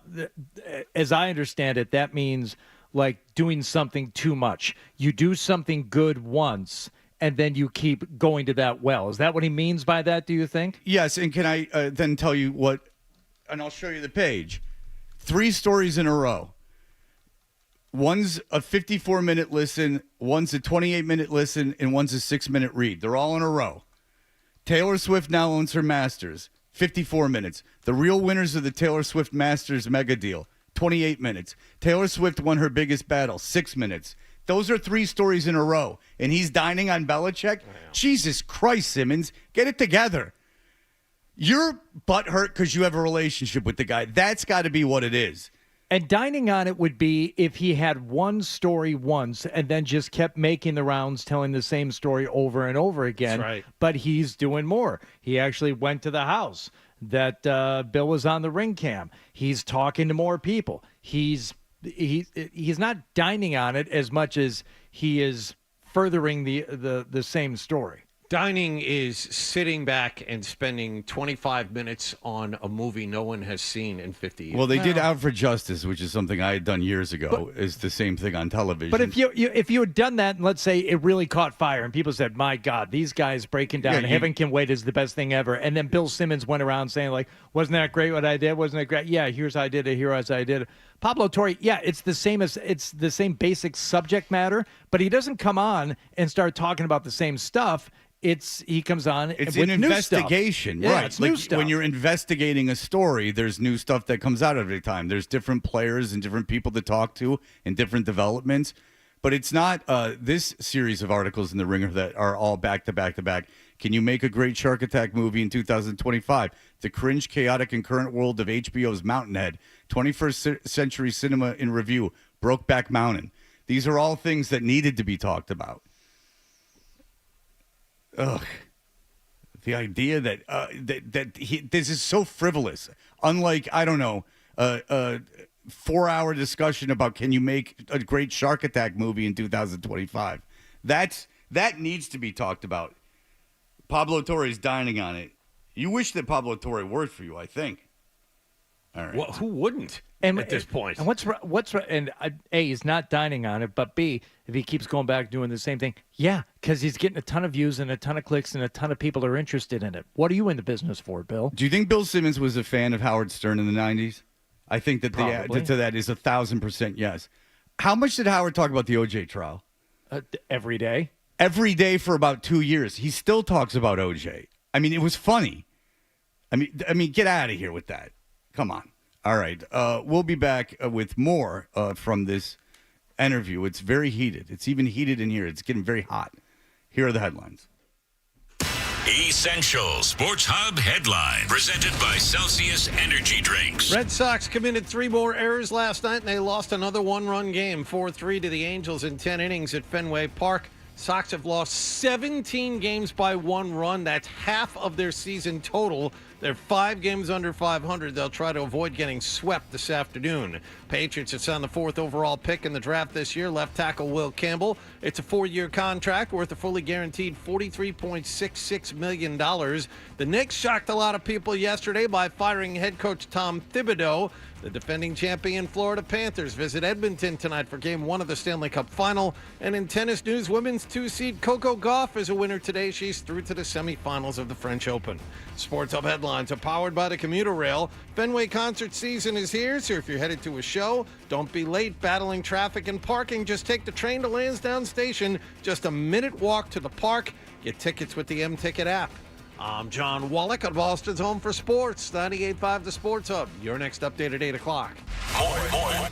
as I understand it, that means like doing something too much. You do something good once, and then you keep going to that well. Is that what he means by that, do you think?
Yes, and can I then tell you what, and I'll show you the page. 3 stories in a row. One's a 54-minute listen, one's a 28-minute listen, and one's a 6-minute read. They're all in a row. Taylor Swift now owns her Masters, 54 minutes. The real winners of the Taylor Swift Masters mega deal, 28 minutes. Taylor Swift won her biggest battle, 6 minutes. Those are 3 stories in a row, and he's dining on Belichick? Jesus Christ, Simmons, get it together. You're butthurt because you have a relationship with the guy. That's got to be what it is.
And dining on it would be if he had one story once and then just kept making the rounds, telling the same story over and over again.
That's right.
But he's doing more. He actually went to the house that Bill was on the ring cam. He's talking to more people. He's not dining on it as much as he is furthering the same story.
Dining is sitting back and spending 25 minutes on a movie no one has seen in 50 years.
Well, they did Out for Justice, which is something I had done years ago, is the same thing on television.
But if you had done that, and let's say it really caught fire, and people said, "My God, these guys breaking down Heaven Can Wait is the best thing ever," and then Bill Simmons went around saying, like, "Wasn't that great what I did? Wasn't that great? Yeah, here's how I did it. Here's how I did it." Pablo Torre, yeah, it's the same basic subject matter, but he doesn't come on and start talking about the same stuff. He comes on.
It's
with
an
new
investigation,
stuff. Yeah,
right?
it's
Like
new stuff.
when you're investigating a story, there's new stuff that comes out every time. There's different players and different people to talk to and different developments. But it's not this series of articles in the Ringer that are all back to back to back. Can you make a great Shark Attack movie in 2025? The cringe, chaotic, and current world of HBO's Mountainhead, 21st Century Cinema in Review, Brokeback Mountain. These are all things that needed to be talked about. Ugh. The idea that this is so frivolous. Unlike, I don't know, 4-hour discussion about can you make a great Shark Attack movie in 2025. That needs to be talked about. Pablo Torre's dining on it. You wish that Pablo Torre worked for you, I think. All right.
Well, who wouldn't at this point?
And what's and A, he's not dining on it, but B, if he keeps going back doing the same thing, yeah, because he's getting a ton of views and a ton of clicks and a ton of people are interested in it. What are you in the business for, Bill?
Do you think Bill Simmons was a fan of Howard Stern in the 90s? I think that the
Probably.
answer to that is 1,000% yes. How much did Howard talk about the OJ trial?
Every day.
Every day for about 2 years. He still talks about OJ. I mean, it was funny. I mean, get out of here with that. Come on. All right. We'll be back with more from this interview. It's very heated. It's even heated in here. It's getting very hot. Here are the headlines.
Essential Sports Hub headline presented by Celsius Energy Drinks.
Red Sox committed 3 more errors last night, and they lost another one-run game, 4-3 to the Angels in 10 innings at Fenway Park. Sox have lost 17 games by 1 run. That's half of their season total. They're 5 games under 500. They'll try to avoid getting swept this afternoon. Patriots have signed the 4th overall pick in the draft this year, left tackle Will Campbell. It's a 4-year contract worth a fully guaranteed $43.66 million. The Knicks shocked a lot of people yesterday by firing head coach Tom Thibodeau. The defending champion Florida Panthers visit Edmonton tonight for Game 1 of the Stanley Cup Final. And in tennis news, women's 2-seed Coco Gauff is a winner today. She's through to the semifinals of the French Open. Sports Hub headlines are powered by the commuter rail. Fenway concert season is here, so if you're headed to a show, don't be late battling traffic and parking. Just take the train to Lansdowne Station. Just a minute walk to the park. Get tickets with the M-Ticket app. I'm John Wallach at Boston's Home for Sports, 98.5 The Sports Hub. Your next update at 8 o'clock.
More.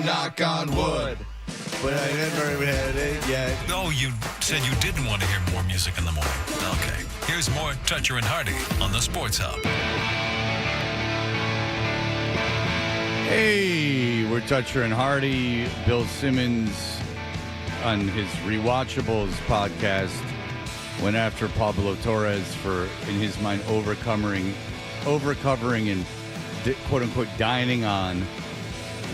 Knock on wood. But I never had it yet.
Oh, you said you didn't want to hear more music in the morning. Okay. Here's more Toucher and Hardy on the Sports Hub.
Hey, we're Toucher and Hardy. Bill Simmons on his Rewatchables podcast went after Pablo Torres for, in his mind, overcovering and quote-unquote dining on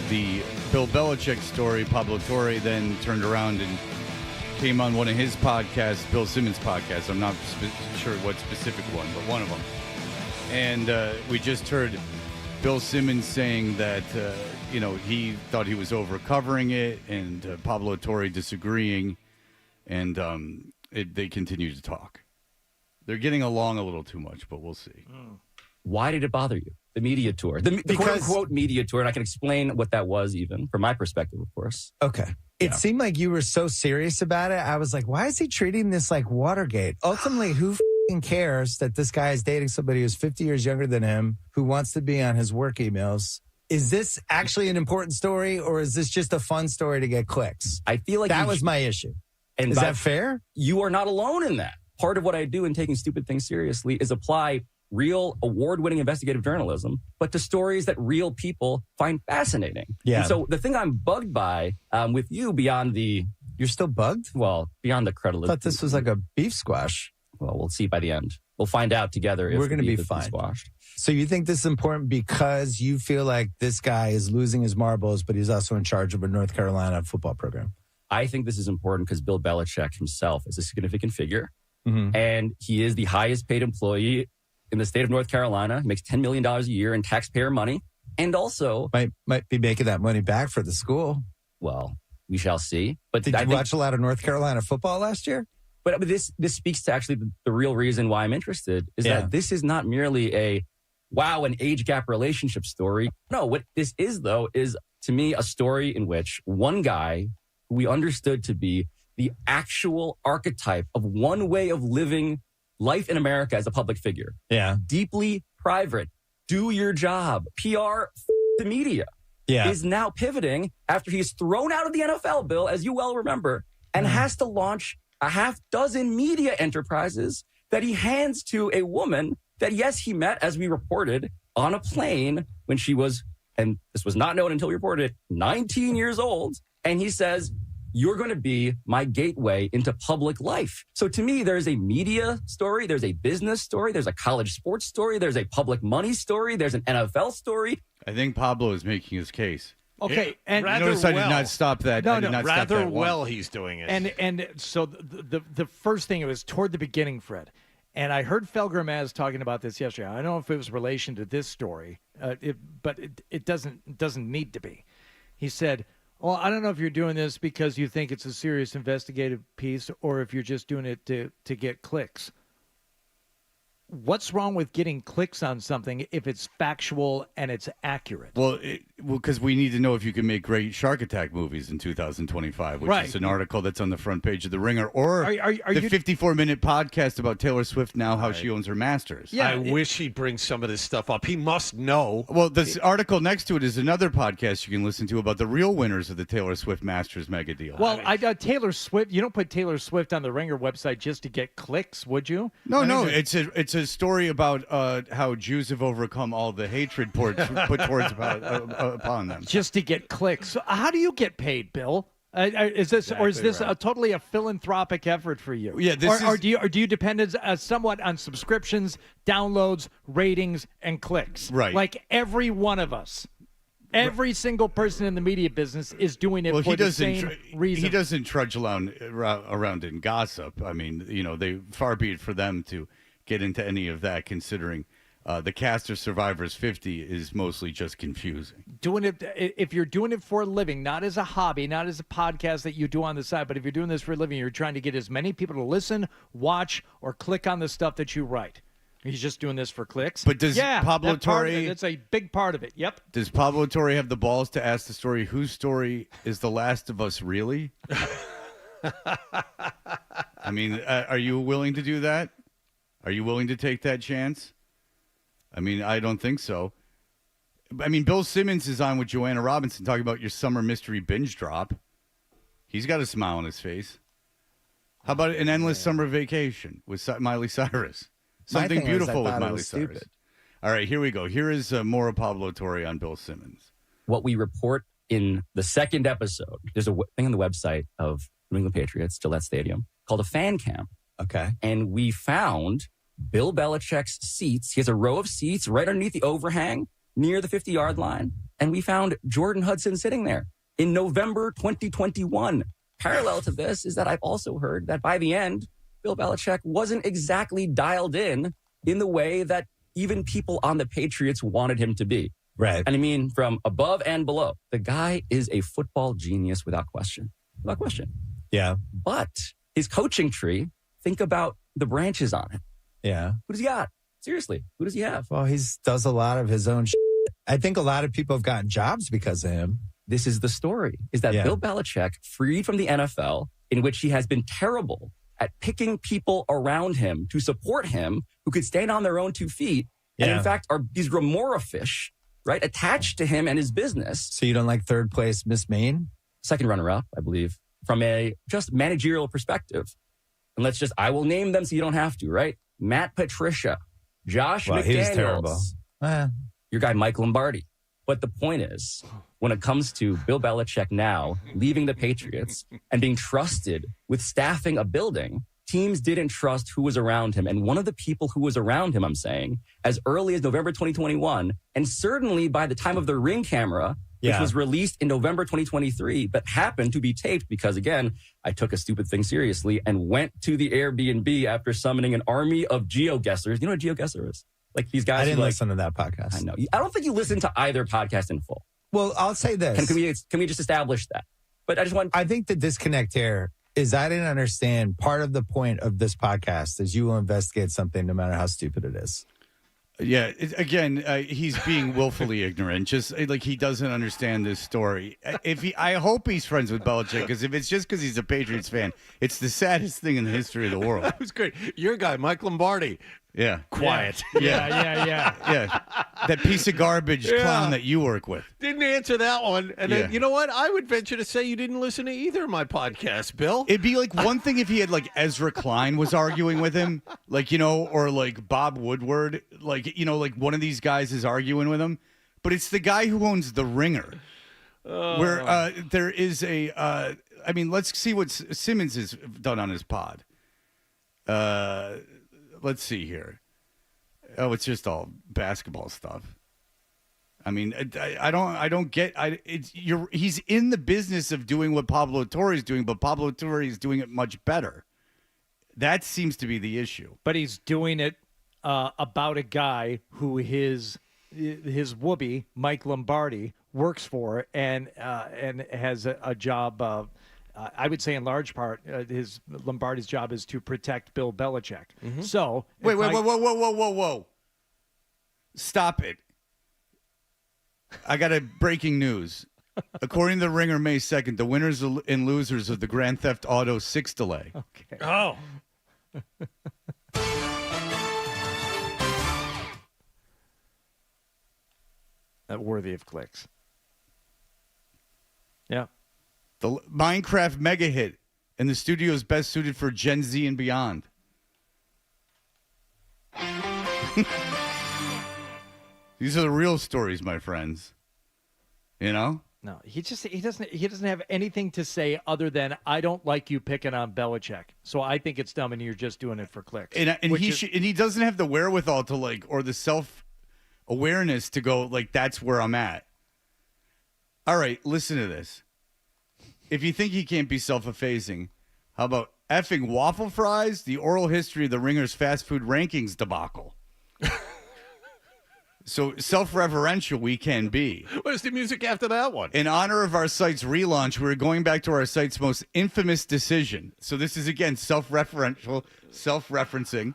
the Bill Belichick story. Pablo Torre then turned around and came on one of his podcasts, Bill Simmons' podcast. I'm not sure what specific one, but one of them. And we just heard Bill Simmons saying that, he thought he was overcovering it, and Pablo Torre disagreeing, and they continue to talk. They're getting along a little too much, but we'll see.
Why did it bother you? The media tour, the quote-unquote media tour, and I can explain what that was even from my perspective, of course.
Okay. It seemed like you were so serious about it. I was like, why is he treating this like Watergate? Ultimately, who cares that this guy is dating somebody who's 50 years younger than him, who wants to be on his work emails? Is this actually an important story, or is this just a fun story to get clicks?
I feel like
that was my issue.
And
is that fair?
You are not alone in that. Part of what I do in taking stupid things seriously is apply real award-winning investigative journalism, but to stories that real people find fascinating.
Yeah.
And so the thing I'm bugged by with you beyond the...
You're still bugged?
Well, beyond the credibility.
I thought this was like a beef squash.
Well, we'll see by the end. We'll find out together if
we're going to be fine.
Squashed.
So you think this is important because you feel like this guy is losing his marbles, but he's also in charge of a North Carolina football program?
I think this is important because Bill Belichick himself is a significant figure, and he is the highest paid employee in the state of North Carolina. He makes $10 million a year in taxpayer money, and also
might be making that money back for the school.
Well, we shall see. But
did you watch a lot of North Carolina football last year?
But this speaks to actually the real reason why I'm interested is that this is not merely an age gap relationship story. No, what this is, though, is to me a story in which one guy who we understood to be the actual archetype of one way of living life in America as a public figure.
Yeah.
Deeply private. Do your job. PR, the media.
Yeah.
Is now pivoting after he's thrown out of the NFL, Bill, as you well remember, and has to launch a half dozen media enterprises that he hands to a woman that, yes, he met, as we reported, on a plane when she was, and this was not known until we reported it, 19 years old. And he says, you're going to be my gateway into public life. So to me, there's a media story, there's a business story, there's a college sports story, there's a public money story, there's an NFL story.
I think Pablo is making his case.
Okay, and
notice I did not stop that.
No,
I did not stop
rather
that
well he's doing it.
And so the first thing, it was toward the beginning, Fred. And I heard Felger Maz talking about this yesterday. I don't know if it was relation to this story, but it doesn't need to be. He said, well, I don't know if you're doing this because you think it's a serious investigative piece or if you're just doing it to get clicks. What's wrong with getting clicks on something if it's factual and it's accurate?
Well, because we need to know if you can make great Shark Attack movies in 2025, which is an article that's on the front page of The Ringer, or the 54-minute podcast about Taylor Swift now, how she owns her masters.
Yeah, I wish he'd bring some of this stuff up. He must know.
Well, this article next to it is another podcast you can listen to about the real winners of the Taylor Swift Masters mega deal.
Well, Taylor Swift, you don't put Taylor Swift on the Ringer website just to get clicks, would you?
No, it's a story about how Jews have overcome all the hatred put towards upon them,
just to get clicks. So how do you get paid, Bill? Is this a totally a philanthropic effort for you?
Yeah,
or do you depend somewhat on subscriptions, downloads, ratings, and clicks?
Right,
like every one of us. Every single person in the media business is doing it for the same reason.
He doesn't trudge around in gossip. I mean, far be it for them to get into any of that, considering the cast of Survivor's 50 is mostly just confusing.
Doing it, if you're doing it for a living, not as a hobby, not as a podcast that you do on the side, but if you're doing this for a living, you're trying to get as many people to listen, watch, or click on the stuff that you write. He's just doing this for clicks.
But does Pablo Torre...
That's a big part of it, yep.
Does Pablo Torre have the balls to ask the story, whose story is The Last of Us really? I mean, are you willing to do that? Are you willing to take that chance? I mean, I don't think so. I mean, Bill Simmons is on with Joanna Robinson talking about your summer mystery binge drop. He's got a smile on his face. How about an endless summer vacation with Miley Cyrus? Something beautiful with Miley Cyrus. All right, here we go. Here is more Pablo Torre on Bill Simmons.
What we report in the second episode, there's a thing on the website of New England Patriots, Gillette Stadium, called a fan cam.
Okay.
And we found Bill Belichick's seats. He has a row of seats right underneath the overhang near the 50-yard line. And we found Jordan Hudson sitting there in November 2021. Parallel to this is that I've also heard that by the end, Bill Belichick wasn't exactly dialed in the way that even people on the Patriots wanted him to be.
Right.
And I mean, from above and below, the guy is a football genius without question. Without question.
Yeah.
But his coaching tree, think about the branches on it.
Yeah.
Who does he got? Seriously, who does he have?
Well, he does a lot of his own shit. I think a lot of people have gotten jobs because of him.
This is the story, is that Bill Belichick, freed from the NFL, in which he has been terrible at picking people around him to support him who could stand on their own 2 feet, and in fact are these remora fish, right, attached to him and his business.
So you don't like third place Miss Maine?
Second runner-up, I believe, from a just managerial perspective. And I will name them so you don't have to, right? Matt Patricia, Josh McDaniels.
He was terrible.
Your guy, Mike Lombardi. But the point is, when it comes to Bill Belichick now leaving the Patriots and being trusted with staffing a building, teams didn't trust who was around him. And one of the people who was around him, I'm saying, as early as November 2021, and certainly by the time of the Ring camera, which was released in November 2023, but happened to be taped because, again, I took a stupid thing seriously and went to the Airbnb after summoning an army of GeoGuessers. You know what a GeoGuesser is? Like these guys.
I didn't listen to that podcast.
I know. I don't think you listen to either podcast in full.
Well, I'll say this.
Can we just establish that? But
I think the disconnect here is I didn't understand part of the point of this podcast is you will investigate something no matter how stupid it is.
Yeah, he's being willfully ignorant. Just like he doesn't understand this story. I hope he's friends with Belichick, because if it's just because he's a Patriots fan, it's the saddest thing in the history of the world.
That was great. Your guy, Mike Lombardi.
Yeah.
Quiet.
Yeah. That piece of garbage clown that you work with.
Didn't answer that one. And then, you know what? I would venture to say you didn't listen to either of my podcasts, Bill.
It'd be like one thing if he had like Ezra Klein was arguing with him, like, or like Bob Woodward, like, like one of these guys is arguing with him. But it's the guy who owns The Ringer, where there is let's see what Simmons has done on his pod. Let's see here. Oh, it's just all basketball stuff. I mean, I don't get. He's in the business of doing what Pablo Torre is doing, but Pablo Torre is doing it much better. That seems to be the issue.
But he's doing it about a guy who his whoopee, Mike Lombardi, works for and has a job. I would say in large part, Lombardi's job is to protect Bill Belichick.
Mm-hmm.
So
whoa. Stop it. I got a breaking news. According to the Ringer, May 2nd, the winners and losers of the Grand Theft Auto 6 delay.
Okay.
Oh.
That worthy of clicks. Yeah.
The Minecraft mega hit, and the studio is best suited for Gen Z and beyond. These are the real stories, my friends.
No, he doesn't have anything to say other than I don't like you picking on Belichick, so I think it's dumb, and you're just doing it for clicks.
And he doesn't have the wherewithal to or the self-awareness to go that's where I'm at. All right, listen to this. If you think he can't be self-effacing, how about effing waffle fries? The oral history of the Ringer's fast food rankings debacle. So self-referential we can be.
Where's the music after that one?
In honor of our site's relaunch, we're going back to our site's most infamous decision. So this is, again, self-referential, self-referencing.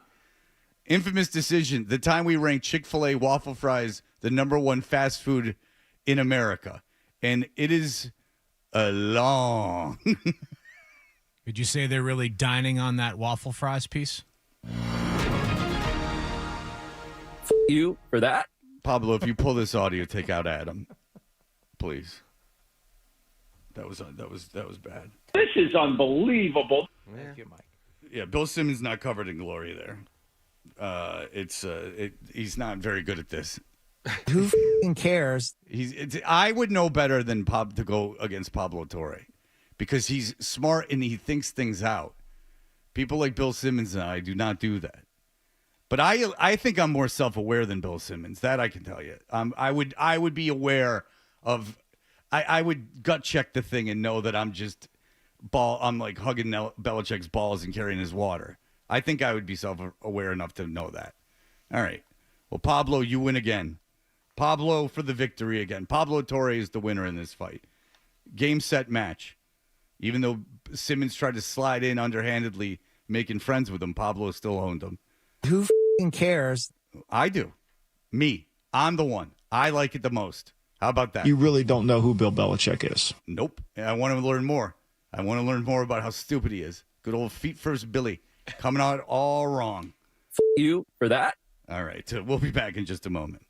Infamous decision, the time we ranked Chick-fil-A waffle fries the #1 fast food in America. And it is a long.
Would you say they're really dining on that waffle fries piece?
You for that?
Pablo, if you pull this audio, take out Adam, please. That was bad.
This is unbelievable.
Thank you, Mike.
Yeah, Bill Simmons not covered in glory there. He's not very good at this.
Who f***ing cares?
I would know better than to go against Pablo Torre because he's smart and he thinks things out. People like Bill Simmons and I do not do that. But I think I'm more self-aware than Bill Simmons. That I can tell you. I would be aware of. I would gut check the thing and know that I'm just I'm like hugging Belichick's balls and carrying his water. I think I would be self-aware enough to know that. All right. Well, Pablo, you win again. Pablo for the victory again. Pablo Torre is the winner in this fight. Game, set, match. Even though Simmons tried to slide in underhandedly, making friends with him, Pablo still owned him.
Who f***ing cares?
I do. Me. I'm the one. I like it the most. How about that?
You really don't know who Bill Belichick is.
Nope. I want to learn more. I want to learn more about how stupid he is. Good old feet first Billy. Coming out all wrong.
You for that?
All right. We'll be back in just a moment.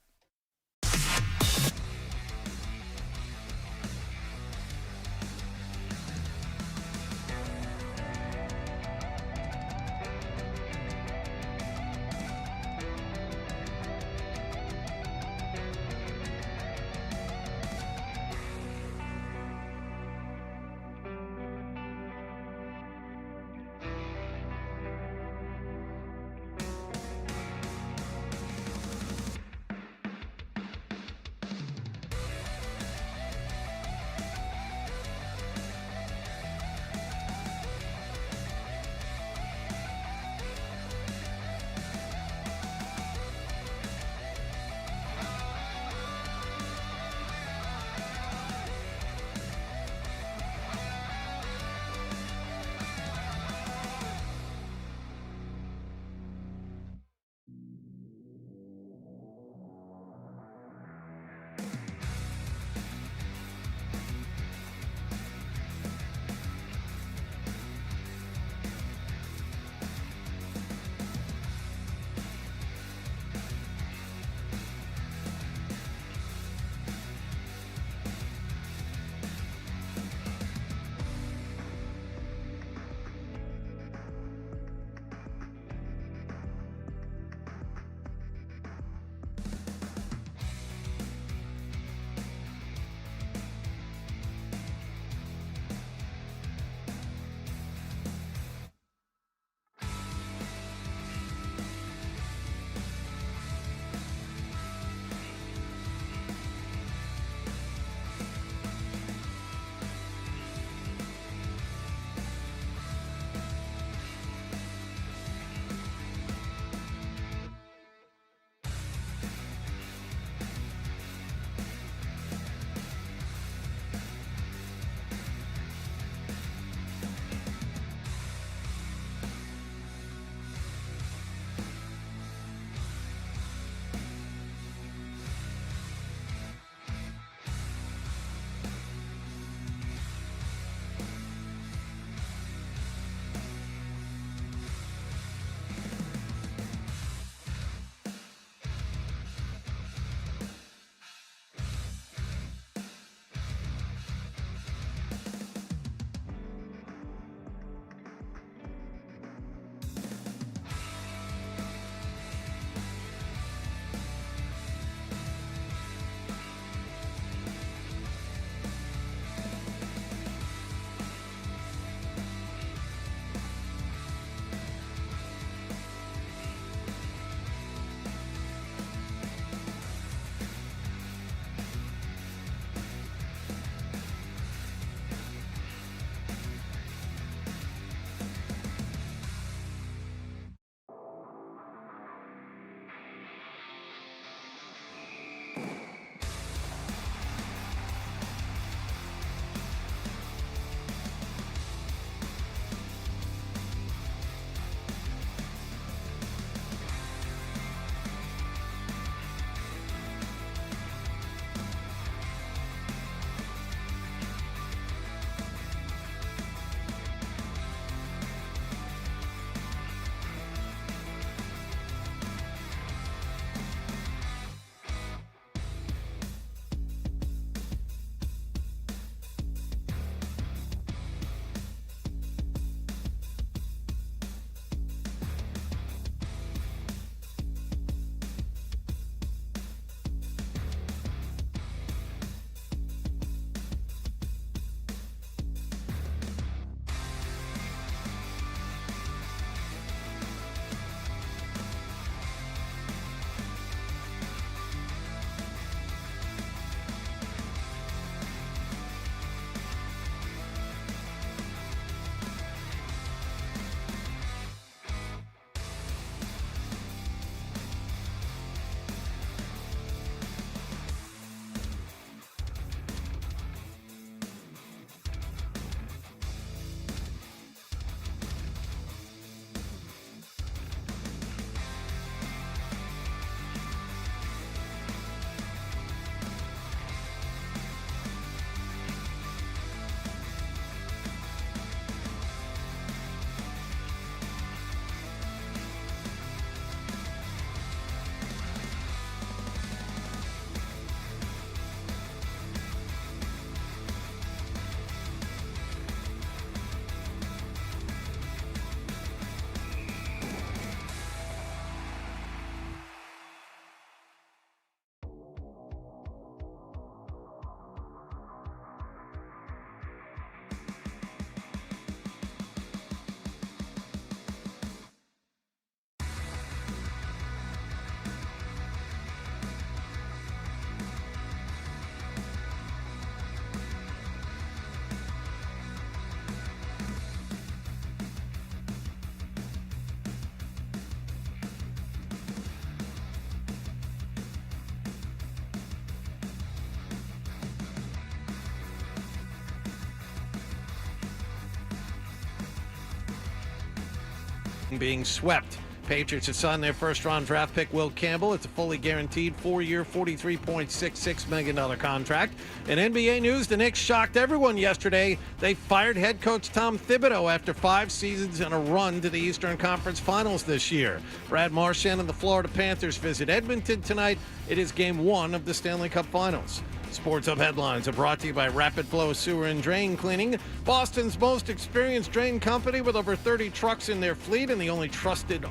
being swept. Patriots have signed their first-round draft pick, Will Campbell. It's a fully guaranteed 4-year, $43.66 million contract. In NBA news, the Knicks shocked everyone yesterday. They fired head coach Tom Thibodeau after 5 seasons and a run to the Eastern Conference Finals this year. Brad Marchand and the Florida Panthers visit Edmonton tonight. It is Game 1 of the Stanley Cup Finals. Sports Hub headlines are brought to you by Rapid Flow Sewer and Drain Cleaning, Boston's most experienced drain company with over 30 trucks in their fleet, and the only trusted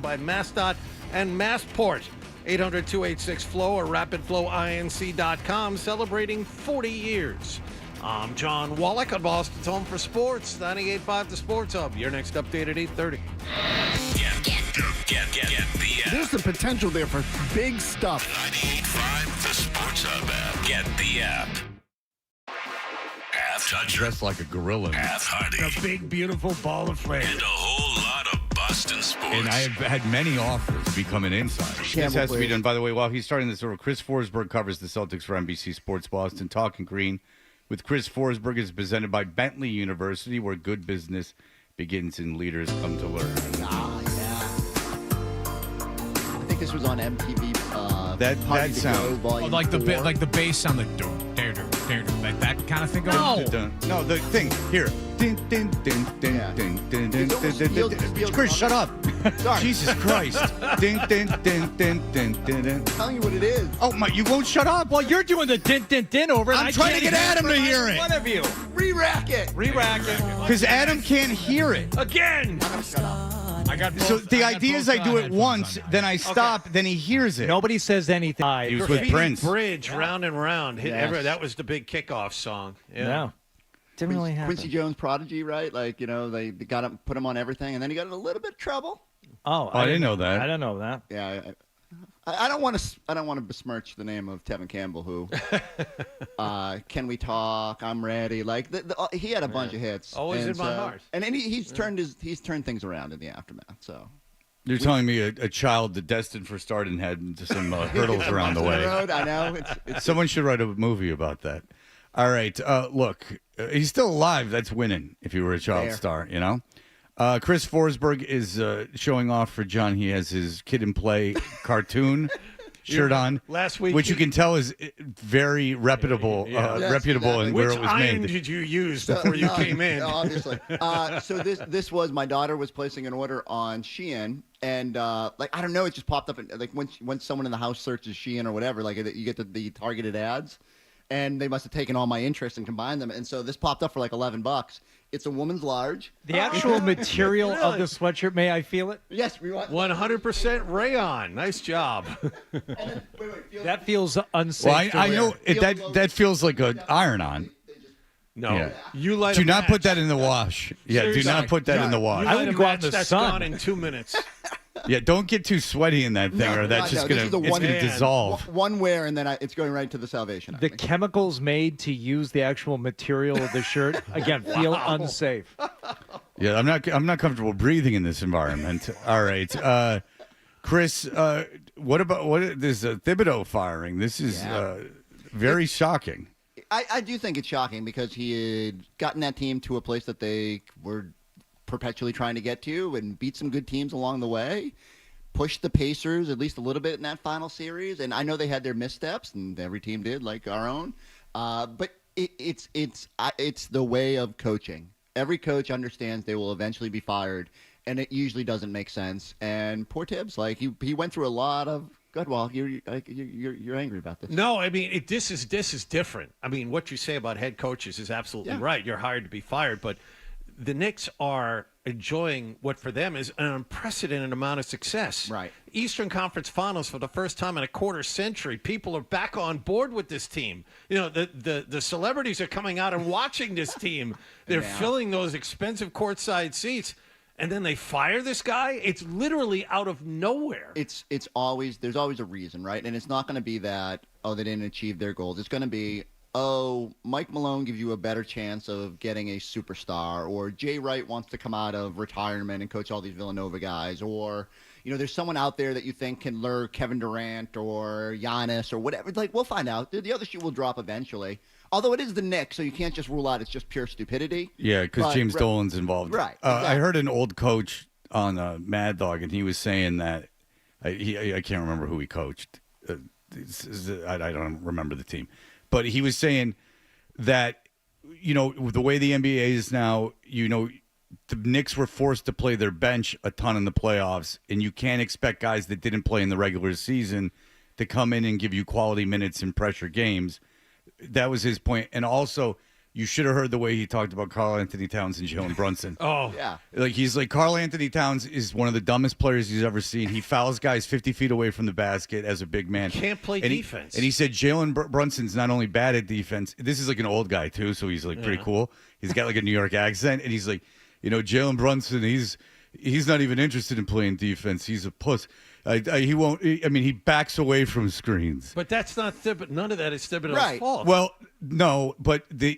by MassDOT and Massport. 800-286-FLOW or rapidflowinc.com, celebrating 40 years. I'm John Wallach on Boston's Home for Sports, 98.5 The Sports Hub. Your next update at 8:30.
Get the app.
There's the potential there for big stuff.
98.5 The Sports Hub app. Get the app. Half Toucher.
Dressed like a gorilla.
Half Hardy.
A big, beautiful ball of flame.
And a whole lot of Boston sports.
And I have had many offers to become an insider. This has to be done, by the way, while he's starting this over. Chris Forsberg covers the Celtics for NBC Sports Boston. Talking Green with Chris Forsberg is presented by Bentley University, where good business begins and leaders come to learn.
I think this was on MTV.
That sound,
like the bass sound, like that kind of thing.
No, the thing here. Chris, shut up!
Sorry.
Jesus Christ!
I'm telling you what it is.
Oh my! You won't shut up.
Well, you're doing the din over it.
I'm trying to get Adam to hear it.
One of you.
Re-rack it.
Because Adam can't hear it.
Again.
I got both,
so the idea is I do it once, then I stop, then he hears it.
Nobody says anything.
He was with Prince.
Bridge, round and round.
Yes.
That was the big kickoff song. Yeah.
No. Didn't really happen.
Quincy Jones prodigy, right? Like, they got him, put him on everything, and then he got in a little bit of trouble.
Oh,
I didn't know that.
I didn't know that.
Yeah, I don't want to besmirch the name of Tevin Campbell, who Can We Talk? I'm Ready. Like he had a bunch of hits.
Always in my heart.
And then he's turned things around in the aftermath. So
you're telling me a child destined for stardom had some hurdles around the way.
I know.
Someone should write a movie about that. All right, look, he's still alive. That's winning. If you were a child star, Chris Forsberg is showing off for John. He has his Kid and Play cartoon shirt on
last week,
which you can tell is very reputable, reputable, and where it was made.
Which iron did you use before you came in?
Obviously. So this was my daughter was placing an order on Shein, and I don't know, it just popped up. Like when someone in the house searches Shein or whatever, like you get the targeted ads. And they must have taken all my interest and combined them. And so this popped up for like $11. It's a woman's large.
The actual material of the sweatshirt, may I feel it?
Yes, we want
100% rayon. Nice job.
That feels unsafe.
Well, I know that feels like an iron-on.
No, you light.
Do not put that in the wash. Yeah,
Seriously.
do not put that in the wash.
I would go out in the
that's
sun.
gone in 2 minutes.
Yeah, don't get too sweaty in that thing, or that's just gonna dissolve.
One wear, and then it's going right to the Salvation
The chemicals made to use the actual material of the shirt feel unsafe.
Yeah, I'm not comfortable breathing in this environment. All right, Chris, what about this Thibodeau firing? This is very shocking.
I do think it's shocking because he had gotten that team to a place that they were perpetually trying to get to and beat some good teams along the way, pushed the Pacers at least a little bit in that final series. And I know they had their missteps, and every team did, like our own. But it's the way of coaching. Every coach understands they will eventually be fired, and it usually doesn't make sense. And poor Tibbs, like he went through a lot of. Good. Well, you're angry about this.
No, I mean this is different. I mean, what you say about head coaches is absolutely right. You're hired to be fired, but the Knicks are enjoying what for them is an unprecedented amount of success.
Right.
Eastern Conference Finals for the first time in a quarter century. People are back on board with this team. The celebrities are coming out and watching this team. They're filling those expensive courtside seats. And then they fire this guy? It's literally out of nowhere.
There's always a reason, right? And it's not going to be that, they didn't achieve their goals. It's going to be, Mike Malone gives you a better chance of getting a superstar, or Jay Wright wants to come out of retirement and coach all these Villanova guys, or, there's someone out there that you think can lure Kevin Durant or Giannis or whatever. Like, we'll find out. The other shoe will drop eventually. Although it is the Knicks, so you can't just rule out it's just pure stupidity.
Yeah, because James Dolan's involved.
Right.
I heard an old coach on Mad Dog, and he was saying that I can't remember who he coached. I don't remember the team, but he was saying that the way the NBA is now, the Knicks were forced to play their bench a ton in the playoffs, and you can't expect guys that didn't play in the regular season to come in and give you quality minutes in pressure games. That was his point. And also, you should have heard the way he talked about Karl Anthony Towns and Jalen Brunson.
Oh,
yeah.
He's like, Karl Anthony Towns is one of the dumbest players he's ever seen. He fouls guys 50 feet away from the basket as a big man.
Can't play defense.
And he said Jalen Brunson's not only bad at defense. This is like an old guy, too, so he's like pretty cool. He's got like a New York accent. And he's like, Jalen Brunson, he's not even interested in playing defense. He's a puss. He won't. He backs away from screens.
But that's not none of that is Thibodeau's
Right.
fault.
Well, no, but if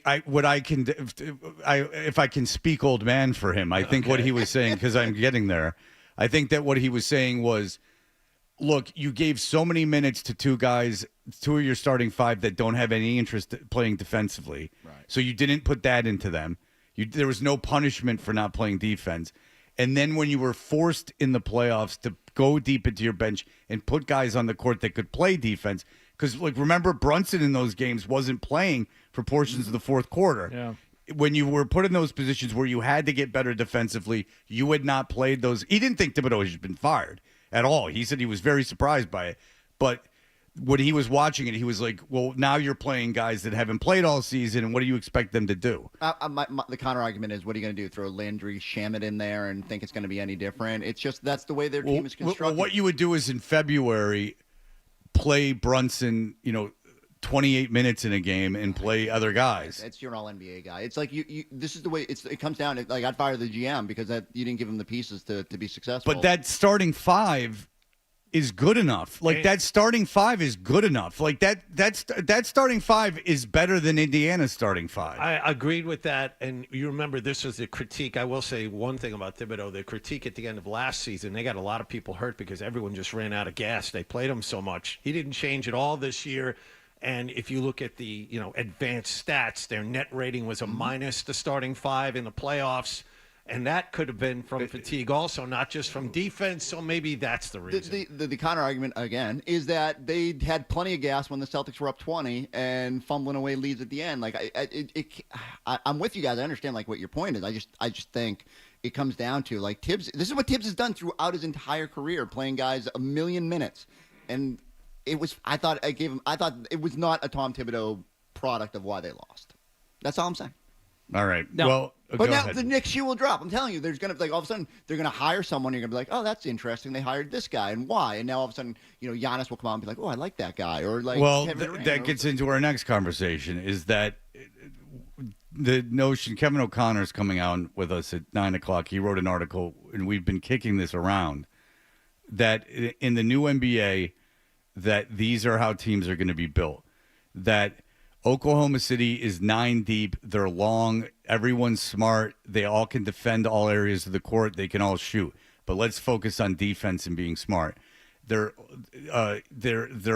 I can speak old man for him, I think what he was saying, because I'm getting there, I think that what he was saying was, look, you gave so many minutes to two of your starting five that don't have any interest in playing defensively. Right. So you didn't put that into them. There was no punishment for not playing defense. And then when you were forced in the playoffs to go deep into your bench and put guys on the court that could play defense, because remember, Brunson in those games wasn't playing for portions of the fourth quarter.
Yeah.
When you were put in those positions where you had to get better defensively, you had not played those. He didn't think Thibodeau had been fired at all. He said he was very surprised by it. But when he was watching it, he was like, well, now you're playing guys that haven't played all season, and what do you expect them to do?
The counter argument is, what are you going to do? Throw Landry Shamet in there and think it's going to be any different? It's just that's the way their team is constructed.
Well, what you would do is in February, play Brunson, 28 minutes in a game and play other guys.
It's your all NBA guy. It's like you this is the way it comes down. Like I'd fire the GM because you didn't give him the pieces to be successful.
But that starting five is good enough. That starting five is good enough. That starting five is better than Indiana's starting five.
I agreed with that. And you remember this was the critique. I will say one thing about Thibodeau. The critique at the end of last season, they got a lot of people hurt because everyone just ran out of gas. They played him so much. He didn't change at all this year. And if you look at the advanced stats, their net rating was a minus the starting five in the playoffs. And that could have been from fatigue also, not just from defense. So maybe that's the reason.
The counter argument, again, is that they had plenty of gas when the Celtics were up 20 and fumbling away leads at the end. I'm with you guys. I understand what your point is. I just think it comes down to Tibbs. This is what Tibbs has done throughout his entire career, playing guys a million minutes. And I thought it was not a Tom Thibodeau product of why they lost. That's all I'm saying.
All right.
No.
Well,
but now
ahead.
the Knicks shoe will drop. I'm telling you, there's gonna all of a sudden they're gonna hire someone. You're gonna be like, oh, that's interesting. They hired this guy, and why? And now all of a sudden, Giannis will come out and be like, oh, I like that guy, or Kevin Durant,
that gets into our next conversation. Is that the notion? Kevin O'Connor's coming out with us at 9:00. He wrote an article, and we've been kicking this around that in the new NBA, that these are how teams are going to be built. That Oklahoma City is 9 deep. They're long. Everyone's smart. They all can defend all areas of the court. They can all shoot. But let's focus on defense and being smart. They're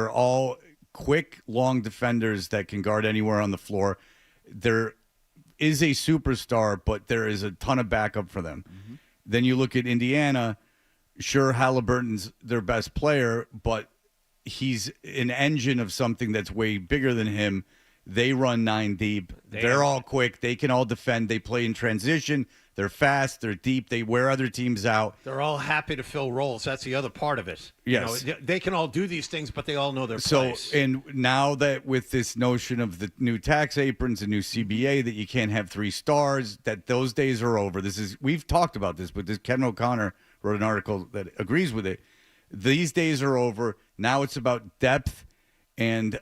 all quick, long defenders that can guard anywhere on the floor. There is a superstar, but there is a ton of backup for them. Mm-hmm. Then you look at Indiana. Sure, Halliburton's their best player, but he's an engine of something that's way bigger than him. They run 9 deep. They're all quick. They can all defend. They play in transition. They're fast. They're deep. They wear other teams out.
They're all happy to fill roles. That's the other part of it.
Yes.
They can all do these things, but they all know their place.
And now that with this notion of the new tax aprons and new CBA that you can't have 3 stars, that those days are over. We've talked about this, but Kevin O'Connor wrote an article that agrees with it. These days are over. Now it's about depth and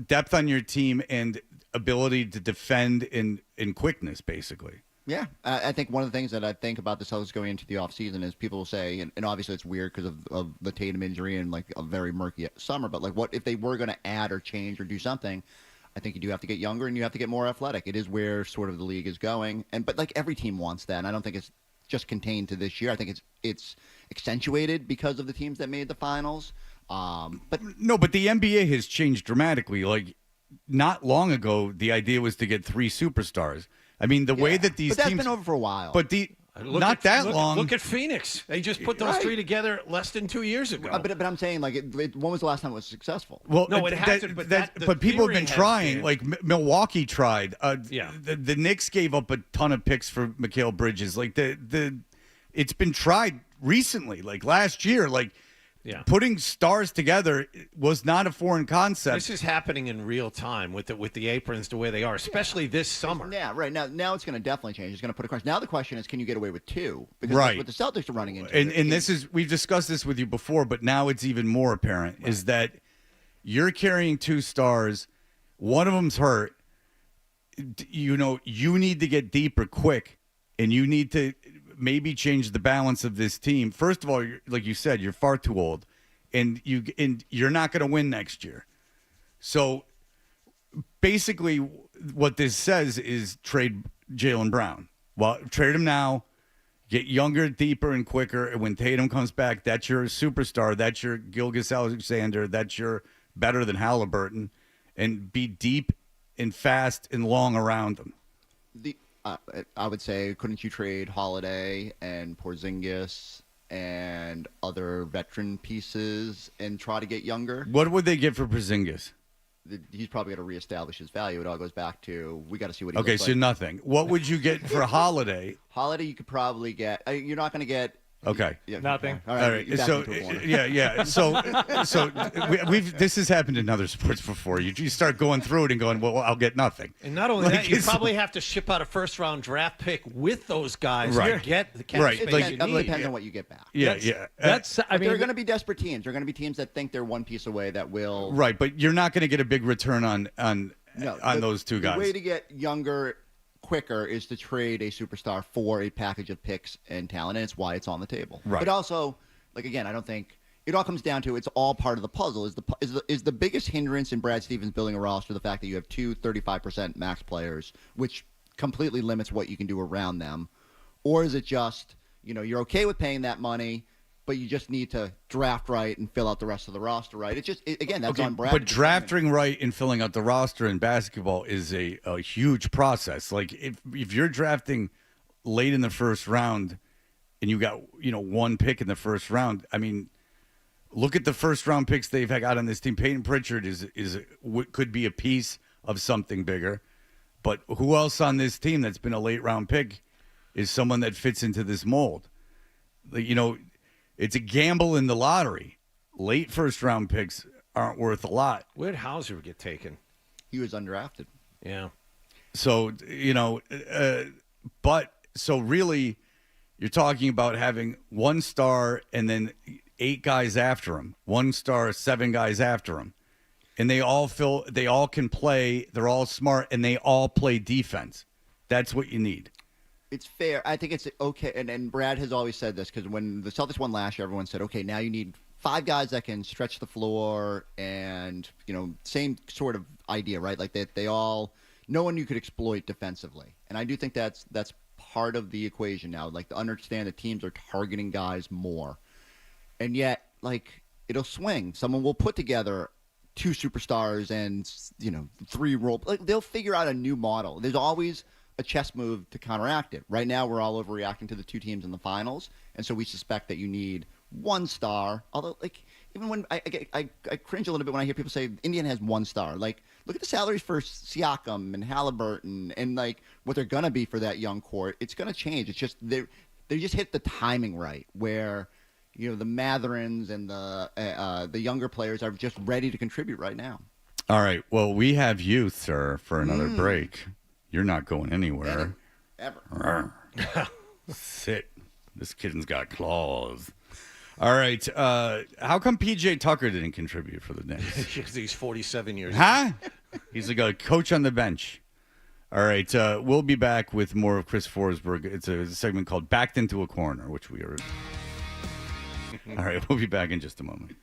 depth on your team and ability to defend in quickness, basically.
Yeah, I think one of the things that I think about the Celtics going into the offseason is people will say, and obviously it's weird because of the Tatum injury and a very murky summer, but what if they were going to add or change or do something? I think you do have to get younger and you have to get more athletic. It is where sort of the league is going, but every team wants that, and I don't think it's just contained to this year. I think it's accentuated because of the teams that made the finals. But
the NBA has changed dramatically. Not long ago, the idea was to get 3 superstars. I mean, the way that these
but that's
teams
been over for a while.
But Not that long.
Look at Phoenix. They just put those three together less than 2 years ago.
But I'm saying, like, when was the last time it was successful?
Well,
no, it hasn't.
But people have been trying.
Been.
Like Milwaukee tried. The Knicks gave up a ton of picks for Mikal Bridges. Like it's been tried recently. Like last year. Like putting stars together was not a foreign concept.
This is happening in real time with the aprons the way they are, especially this summer.
Yeah, right. Now it's going to definitely change. It's going to put a question. Now the question is, can you get away with two? Because
right.
that's what the Celtics are running into.
And this is, we've discussed this with you before, but now it's even more apparent, is that you're carrying two stars. One of them's hurt. You need to get deeper quick, and you need to maybe change the balance of this team. First of all, like you said, you're far too old, and you're not going to win next year. So basically, what this says is trade Jaylen Brown. Well, trade him now, get younger, deeper, and quicker. And when Tatum comes back, that's your superstar. That's your Gilgeous-Alexander. That's your better than Halliburton, and be deep and fast and long around them.
I would say, couldn't you trade Holiday and Porzingis and other veteran pieces and try to get younger?
What would they get for Porzingis?
He's probably got to reestablish his value. It all goes back to, we got to see what he
looks
looks
like. Okay, so nothing. What would you get for Holiday?
Holiday, you could probably get. You're not going to get.
Okay.
Yeah,
nothing.
All right.
So yeah. So we've this has happened in other sports before. You start going through it and going, well, I'll get nothing.
And not only that, you probably have to ship out a first-round draft pick with those guys to get the cap space you need.
It depends on what you get back.
Yeah.
There are going to be desperate teams. There are going to be teams that think they're one piece away that will.
Right, but you're not going to get a big return on those two guys.
The way to get younger quicker is to trade a superstar for a package of picks and talent, and it's why it's on the table.
Right.
But also, like, again, I don't think it all comes down to it's all part of the puzzle. Is the biggest hindrance in Brad Stevens building a roster the fact that you have two 35% max players, which completely limits what you can do around them, or is it just you're okay with paying that money, but you just need to draft right and fill out the rest of the roster right? It's just, again, that's on Brad.
But drafting right and filling out the roster in basketball is a huge process. Like, if you're drafting late in the first round and you got, one pick in the first round, I mean, look at the first round picks they've got on this team. Peyton Pritchard could be a piece of something bigger. But who else on this team that's been a late round pick is someone that fits into this mold? It's a gamble in the lottery. Late first-round picks aren't worth a lot.
Where did Hauser get taken?
He was undrafted.
Yeah.
So, so really, you're talking about having one star and then 8 guys after him. 1 star, 7 guys after him. And they all can play, they're all smart, and they all play defense. That's what you need.
It's fair. I think it's okay. And Brad has always said this, because when the Celtics won last year, everyone said, okay, now you need 5 guys that can stretch the floor, and, same sort of idea, right? Like no one you could exploit defensively. And I do think that's part of the equation now, like to understand that teams are targeting guys more. And yet, like, it'll swing. Someone will put together 2 superstars and, 3 role. Like, they'll figure out a new model. There's always a chess move to counteract it. Right now, we're all overreacting to the 2 teams in the finals, and so we suspect that you need 1 star. Although, like, even when I cringe a little bit when I hear people say Indiana has 1 star. Like, look at the salaries for Siakam and Halliburton, and like what they're gonna be for that young court. It's gonna change. It's just they just hit the timing right where the Matherins and the younger players are just ready to contribute right now.
All right. Well, we have you, sir, for another break. You're not going anywhere.
Ever.
Sit. This kitten's got claws. All right. How come P.J. Tucker didn't contribute for the Knicks?
Because he's 47 years
old. He's like a coach on the bench. All right. We'll be back with more of Chris Forsberg. It's a segment called Backed Into a Corner, which we are. All right. We'll be back in just a moment.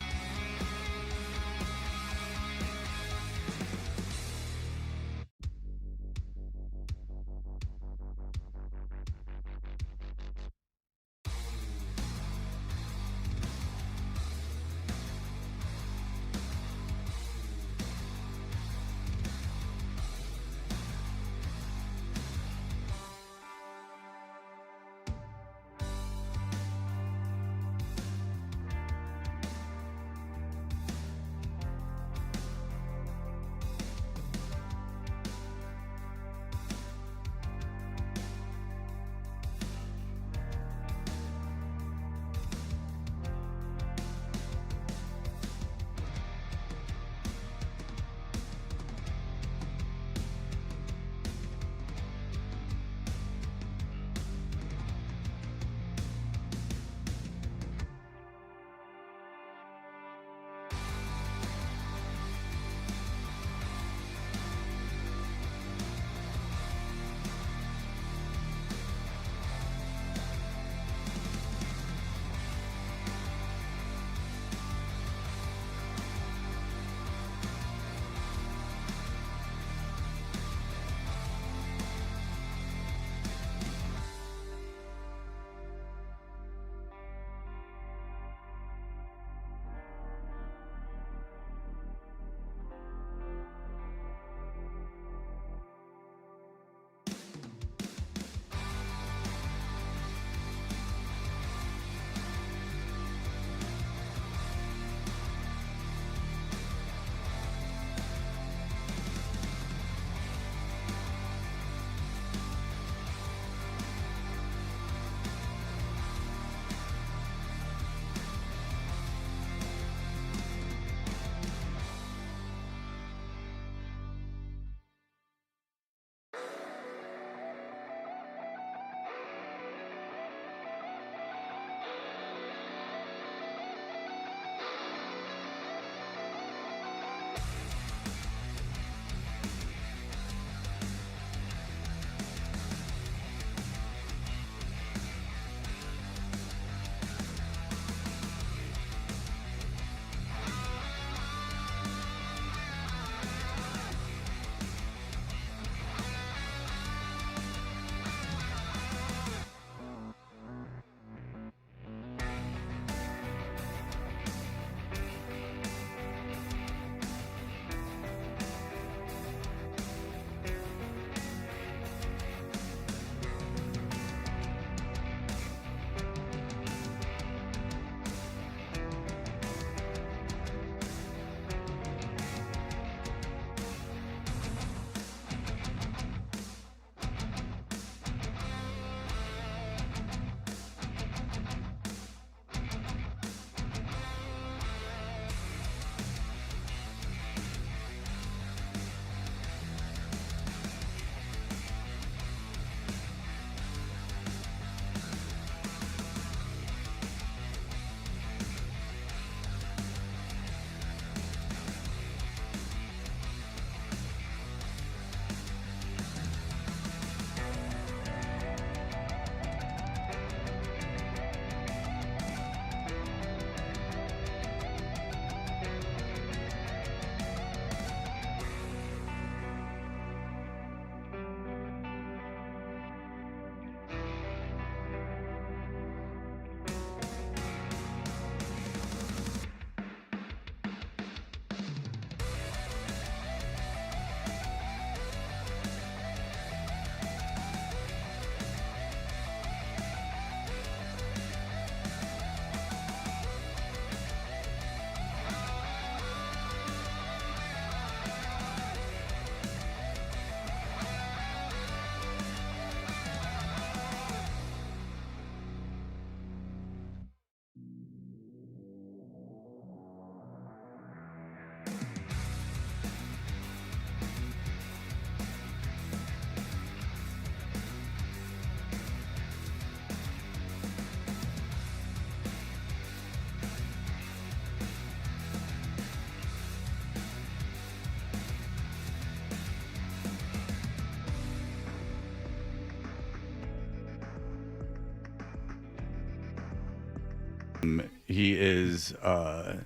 He is.
I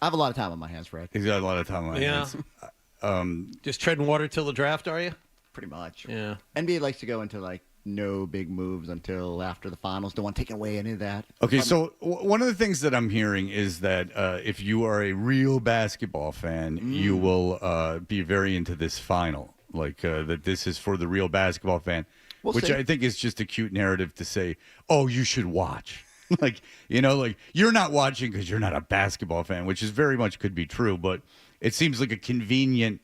have a lot of time on my hands, Fred.
He's got a lot of time on his hands.
Just treading water till the draft, are you?
Pretty much.
Yeah.
NBA likes to go into like no big moves until after the finals. Don't want to take away any of that.
Okay, so one of the things that I'm hearing is that if you are a real basketball fan, you will be very into this final. Like that this is for the real basketball fan, which I think is just a cute narrative to say, oh, you should watch. Like, like you're not watching because you're not a basketball fan, which is very much could be true, but it seems like a convenient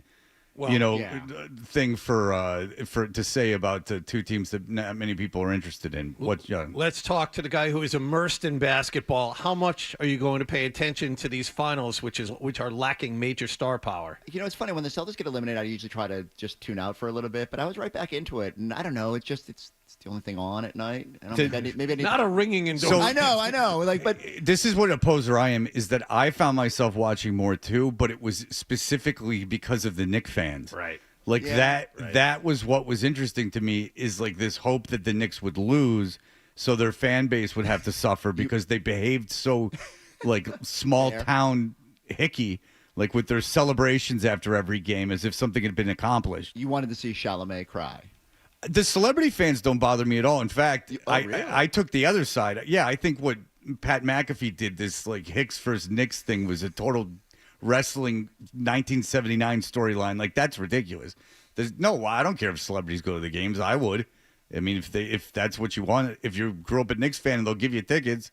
thing for to say about two teams that not many people are interested in.
Let's talk to the guy who is immersed in basketball. How much are you going to pay attention to these finals, which are lacking major star power?
It's funny when the Celtics get eliminated. I usually try to just tune out for a little bit, but I was right back into it, and I don't know. It's the only thing on at night. I don't think maybe I need
not a ringing endorsement.
I know. Like, but
this is what a poser I am. Is that I found myself watching more too, but it was specifically because of the Knicks fans.
Right.
Like that was what was interesting to me, is like this hope that the Knicks would lose so their fan base would have to suffer because they behaved so like small town hickey, like with their celebrations after every game as if something had been accomplished.
You wanted to see Chalamet cry.
The celebrity fans don't bother me at all. In fact,
really?
I took the other side. Yeah, I think what Pat McAfee did, this like Hicks versus Knicks thing, was a total wrestling 1979 storyline. Like, that's ridiculous. I don't care if celebrities go to the games. I would. I mean, if that's what you want, if you grew up a Knicks fan and they'll give you tickets,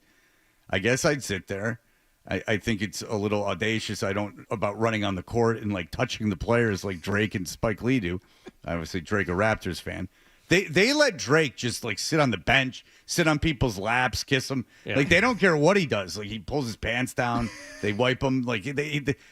I guess I'd sit there. I think it's a little audacious. About running on the court and like touching the players like Drake and Spike Lee do. Obviously, Drake a Raptors fan. They let Drake just like sit on the bench, sit on people's laps, kiss them. Yeah. Like, they don't care what he does. Like, he pulls his pants down, they wipe him. Like,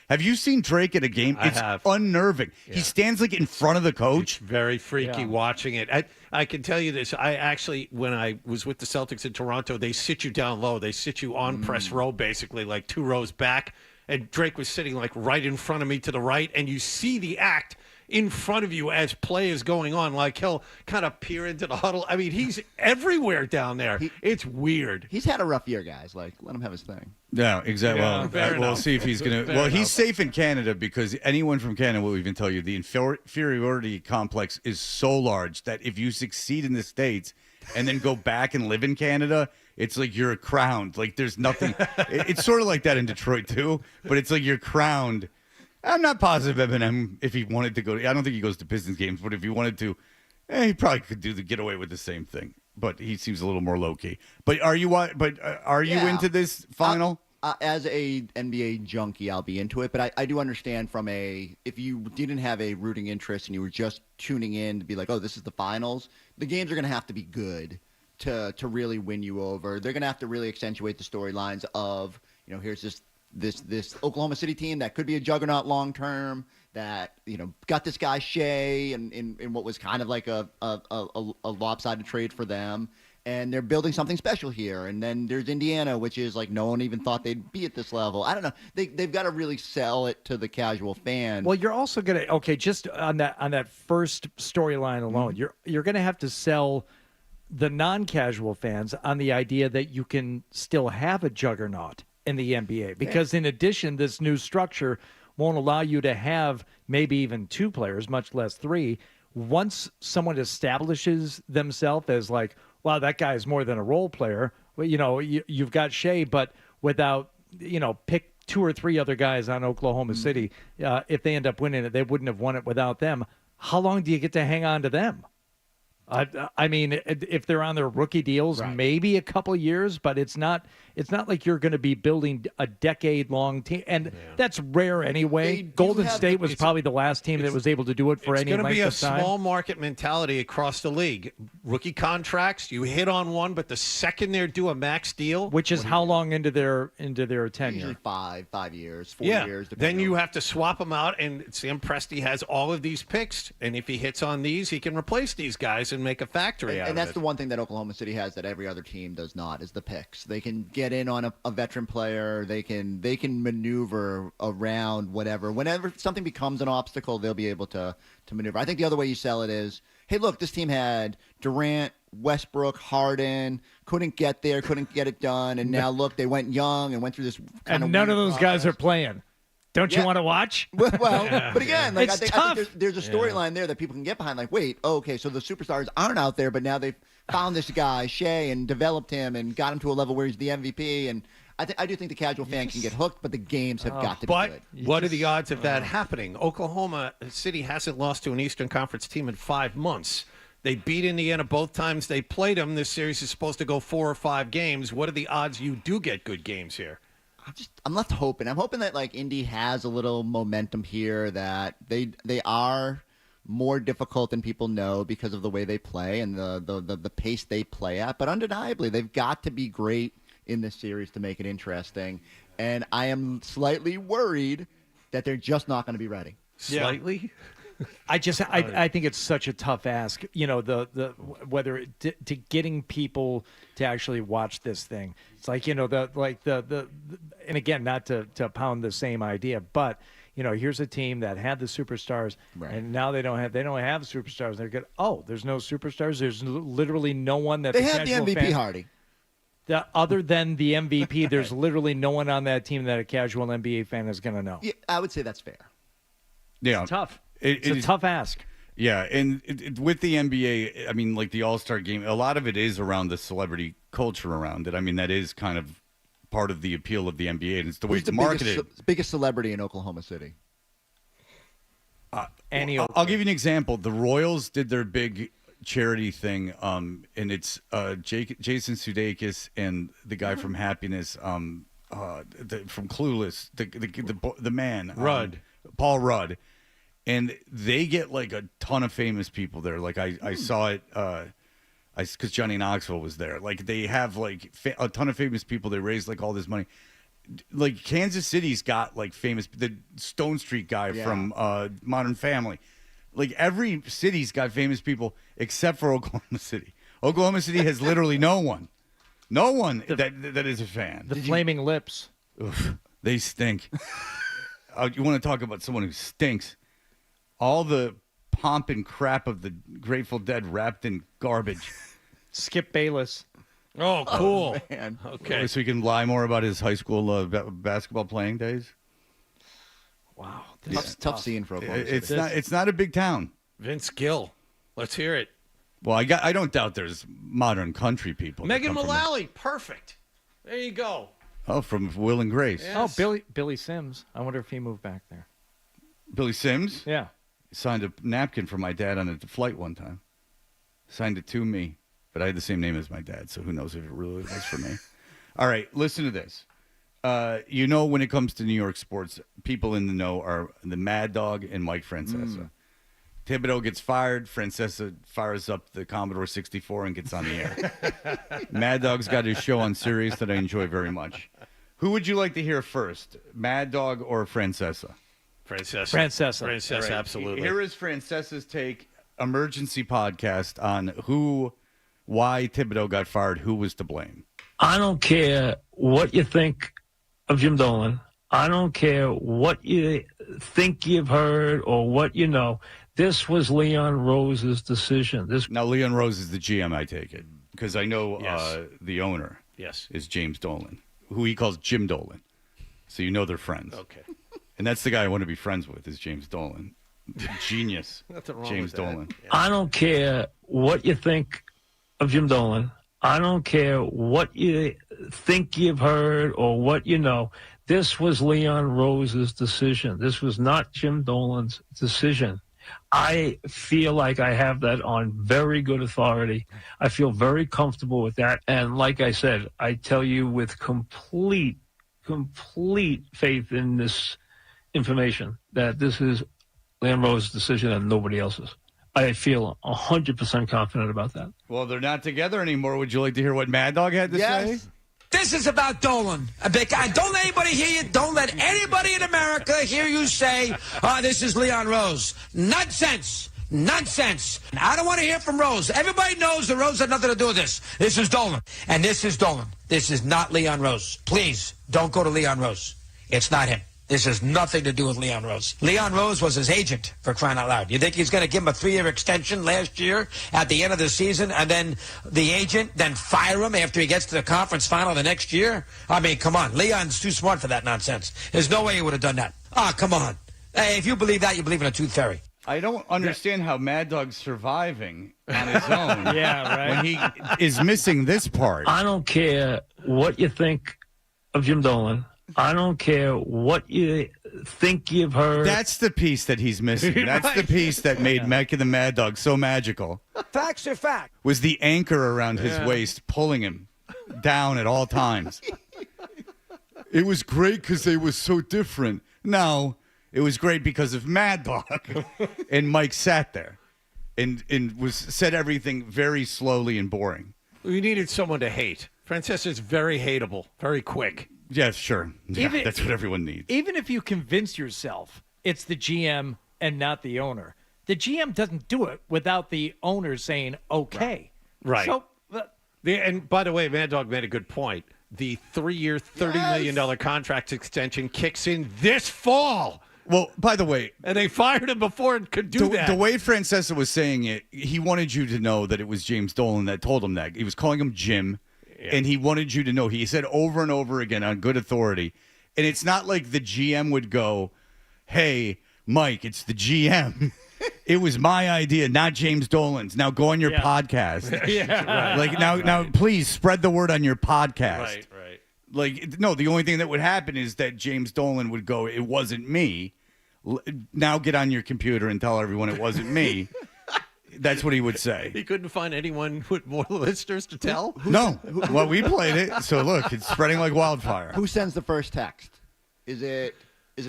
have you seen Drake at a game?
I
It's
have.
unnerving. Yeah. He stands like in front of the coach.
It's very freaky watching it. I can tell you this. I actually, when I was with the Celtics in Toronto, they sit you down low. They sit you on press row, basically, like 2 rows back. And Drake was sitting like right in front of me to the right, and you see the act in front of you as play is going on. Like, he'll kind of peer into the huddle. I mean, he's everywhere down there. It's weird.
He's had a rough year, guys. Like, let him have his thing.
Yeah, exactly.
Yeah,
We'll see if he's going to. Well, he's safe in Canada because anyone from Canada will even tell you the inferiority complex is so large that if you succeed in the States and then go back and live in Canada, it's like you're crowned. Like, there's nothing. It's sort of like that in Detroit, too, but it's like you're crowned. I'm not positive Eminem, if he wanted to go. I don't think he goes to Pistons games, but if he wanted to, he probably could get away with the same thing. But he seems a little more low key. But are you into this final?
As a NBA junkie, I'll be into it. But I do understand if you didn't have a rooting interest and you were just tuning in to be like, oh, this is the finals, the games are going to have to be good to really win you over. They're going to have to really accentuate the storylines of, here's this Oklahoma City team that could be a juggernaut long term, that got this guy Shea in what was kind of like a lopsided trade for them, and they're building something special here. And then there's Indiana, which is like no one even thought they'd be at this level. I don't know. They've got to really sell it to the casual fan.
Well, you're also gonna just on that first storyline alone, you're gonna have to sell the non-casual fans on the idea that you can still have a juggernaut in the NBA, because in addition, this new structure won't allow you to have maybe even 2 players, much less 3. Once someone establishes themselves as like, wow, that guy is more than a role player, well, you've got Shea, but without, pick 2 or 3 other guys on Oklahoma City. If they end up winning it, they wouldn't have won it without them. How long do you get to hang on to them? I mean, if they're on their rookie deals, maybe a couple years, but it's not like you're going to be building a decade-long team, and that's rare anyway. Golden State was probably the last team that was able to do it for any length of time.
It's going to be a small market mentality across the league. Rookie contracts, you hit on one, but the second they're due a max deal,
which is how long into their tenure?
Usually 5 years, 4 years.
Then you have to swap them out, and Sam Presti has all of these picks, and if he hits on these, he can replace these guys and make a factory out of it.
And that's the one thing that Oklahoma City has that every other team does not, is the picks. They can get in on a veteran player. They can maneuver around whatever. Whenever something becomes an obstacle, they'll be able to maneuver. I think the other way you sell it is, hey, look, this team had Durant, Westbrook, Harden, couldn't get there, couldn't get it done, and now look, they went young and went through this kind
and none of those guys are playing. Don't you want to watch?
Well, but again, like, I think there's a storyline
Yeah.
there that people can get behind. Like, wait, okay, so the superstars aren't out there, but now they've found this guy, Shea, and developed him and got him to a level where he's the MVP. And I do think the casual fan can get hooked, but the games have got to be
But
good.
what are the odds of that happening? Oklahoma City hasn't lost to an Eastern Conference team in 5 months. They beat Indiana both times they played them. This series is supposed to go 4 or 5 games. What are the odds you do get good games here?
I'm left hoping. I'm hoping that like Indy has a little momentum here, that they are more difficult than people know because of the way they play and the pace they play at. But undeniably, they've got to be great in this series to make it interesting. And I am slightly worried that they're just not going to be ready.
Slightly?
I think it's such a tough ask. You know, whether to getting people to actually watch this thing. It's like, you know, and again, not to pound the same idea, but you know, here's a team that had the superstars, and now they don't have superstars. They're good. Oh, there's no superstars. There's literally no one that
they had the MVP, Hardy.
Other than the MVP, there's literally no one on that team that a casual NBA fan is going to know.
Yeah, I would say that's fair.
Yeah,
it's tough. It's a tough ask.
Yeah, and with the NBA, I mean, like the All-Star game, a lot of it is around the celebrity culture around it. I mean, that is kind of part of the appeal of the NBA, and it's the way it's marketed.
Biggest celebrity in Oklahoma City?
I'll give you an example. The Royals did their big charity thing, and it's Jason Sudeikis and the guy from Happiness, from Clueless, the man
Rudd,
Paul Rudd. And they get like a ton of famous people there. Like I saw it because Johnny Knoxville was there. Like they have like a ton of famous people. They raise like all this money. Like Kansas City's got like the Stone Street guy from Modern Family. Like every city's got famous people except for Oklahoma City. Oklahoma City has literally no one that is a fan.
The Flaming Lips.
Oof, they stink. You want to talk about someone who stinks? All the pomp and crap of the Grateful Dead wrapped in garbage.
Skip Bayless.
Oh, cool.
Oh, man.
Okay.
So he can lie more about his high school basketball playing days.
Wow.
Tough scene for Oklahoma
City. It's not a big town.
Vince Gill. Let's hear it.
Well, I don't doubt there's modern country people.
Megan Mullally. Perfect. There you go.
Oh, from Will and Grace.
Yes. Oh, Billy Sims. I wonder if he moved back there.
Billy Sims?
Yeah.
Signed a napkin for my dad on a flight one time. Signed it to me, but I had the same name as my dad, so who knows if it really was for me. All right, listen to this. You know, when it comes to New York sports, people in the know are the Mad Dog and Mike Francesa. Thibodeau gets fired. Francesa fires up the Commodore 64 and gets on the air. Mad Dog's got his show on Sirius that I enjoy very much. Who would you like to hear first, Mad Dog or Francesa?
Francesa,
right.
absolutely.
Here is Francesa's take, emergency podcast on why Thibodeau got fired, who was to blame.
I don't care what you think of Jim Dolan. I don't care what you think you've heard or what you know. This was Leon Rose's decision. Now,
Leon Rose is the GM, I take it, because I know the owner
Yes.
is James Dolan, who he calls Jim Dolan. So you know they're friends.
Okay.
And that's the guy I want to be friends with is James Dolan. Genius.
Nothing wrong
James
with that.
Dolan.
I don't care what you think of Jim Dolan. I don't care what you think you've heard or what you know. This was Leon Rose's decision. This was not Jim Dolan's decision. I feel like I have that on very good authority. I feel very comfortable with that. And like I said, I tell you with complete faith in this information that this is Leon Rose's decision and nobody else's. I feel 100% confident about that.
Well, they're not together anymore. Would you like to hear what Mad Dog had to say?
This is about Dolan. Don't let anybody hear you. Don't let anybody in America hear you say, this is Leon Rose. Nonsense. Nonsense. I don't want to hear from Rose. Everybody knows that Rose had nothing to do with this. This is Dolan. And this is Dolan. This is not Leon Rose. Please, don't go to Leon Rose. It's not him. This has nothing to do with Leon Rose. Leon Rose was his agent, for crying out loud. You think he's going to give him a 3-year extension last year at the end of the season, and then the agent then fire him after he gets to the conference final the next year? I mean, come on. Leon's too smart for that nonsense. There's no way he would have done that. Ah, come on. Hey, if you believe that, you believe in a tooth fairy.
I don't understand how Mad Dog's surviving on his own.
Yeah, right.
When he is missing this part.
I don't care what you think of Jim Dolan. I don't care what you think you've heard.
That's the piece that he's missing. That's
Right.
the piece that made Mecca the Mad Dog so magical.
Facts are fact.
Was the anchor around his
Yeah.
waist pulling him down at all times. It was great because they were so different. No, it was great because of Mad Dog. And Mike sat there and said everything very slowly and boring.
We needed someone to hate. Francesa's very hateable, very quick.
Yeah, sure. Yeah,
Even-
that's what everyone needs.
Even if you convince yourself it's the GM and not the owner, the GM doesn't do it without the owner saying okay.
Right.
So
And by the way, Mad Dog made a good point. The 3-year, $30 million contract extension kicks in this fall.
Well, by the way,
and they fired him before and could do that.
The way Francesa was saying it, he wanted you to know that it was James Dolan that told him that. He was calling him Jim, and he wanted you to know. He said over and over again on good authority. And it's not like the GM would go, hey, Mike, it's the GM. It was my idea, not James Dolan's. Now go on your podcast.
Yeah.
Like now, please spread the word on your podcast.
Right.
Like, no, the only thing that would happen is that James Dolan would go, it wasn't me. Now get on your computer and tell everyone it wasn't me. That's what he would say.
He couldn't find anyone with more listeners to tell?
No. Well, we played it. So, look, it's spreading like wildfire.
Who sends the first text? Is it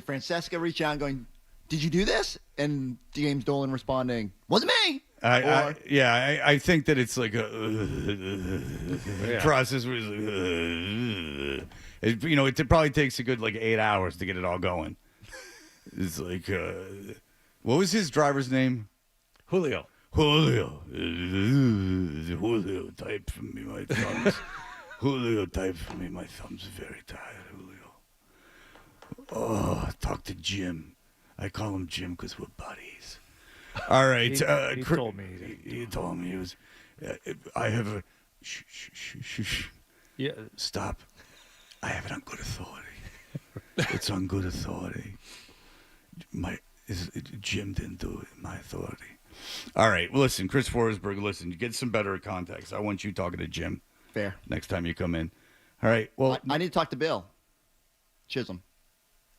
Francesca reaching out and going, did you do this? And James Dolan responding, wasn't me.
I think that it's like a process where it's like, it probably takes a good 8 hours to get it all going. It's like, what was his driver's name?
Julio.
Julio, type for me, my thumbs. Julio, type for me, my thumbs are very tired, Julio. Oh, talk to Jim. I call him Jim because we're buddies. All right.
He told me.
He told me he was. I have a. Shh.
Yeah.
Stop. I have it on good authority. It's on good authority. Jim didn't do it. My authority. All right. Well, listen, Chris Forsberg. Listen, you get some better context. I want you talking to Jim.
Fair.
Next time you come in. All right. Well,
I need to talk to Bill Chisholm.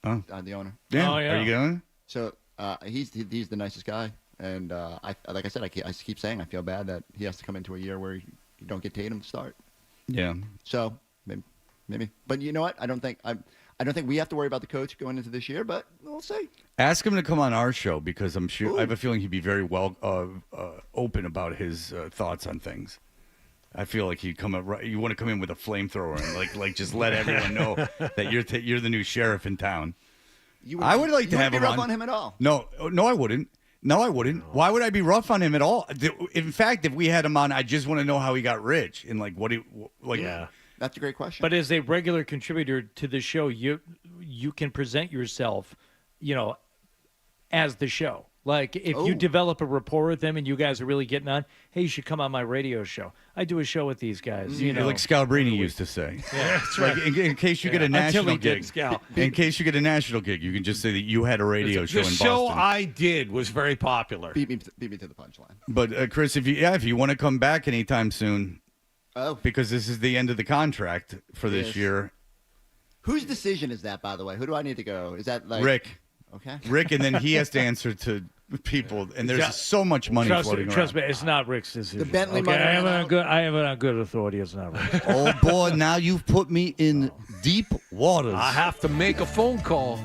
Oh.
The owner.
Yeah.
Oh, yeah.
Are you going?
So he's the nicest guy, and like I said, I keep saying I feel bad that he has to come into a year where you don't get Tatum to start.
Yeah.
So maybe, but you know what? I don't think we have to worry about the coach going into this year, but we'll see.
Ask him to come on our show because I'm sure I have a feeling he'd be very well open about his thoughts on things. I feel like he'd come up. You want to come in with a flamethrower and like just let everyone know that you're the new sheriff in town. I would like to have him
rough on him at all.
No, I wouldn't. No, I wouldn't. Why would I be rough on him at all? In fact, if we had him on, I just want to know how he got rich and
Yeah.
That's a great question.
But as a regular contributor to the show, you can present yourself, as the show. Like if you develop a rapport with them and you guys are really getting on, hey, you should come on my radio show. I do a show with these guys.
Like Scalabrini used to say.
Yeah, that's right.
Like in case you get a national gig.
Scal.
In case you get a national gig, you can just say that you had a radio show in Boston.
The show I did was very popular.
Beat me to the punchline.
But Chris, if you want to come back anytime soon, because this is the end of the contract for this year.
Whose decision is that, by the way? Who do I need to go? Is that like
Rick?
Okay,
Rick, and then he has to answer to people, and there's so much money floating around.
Trust me, it's not Rick's decision.
The Bentley
okay,
money.
I have it on good authority. It's not Rick.
Oh boy, now you've put me in deep waters.
I have to make a phone call.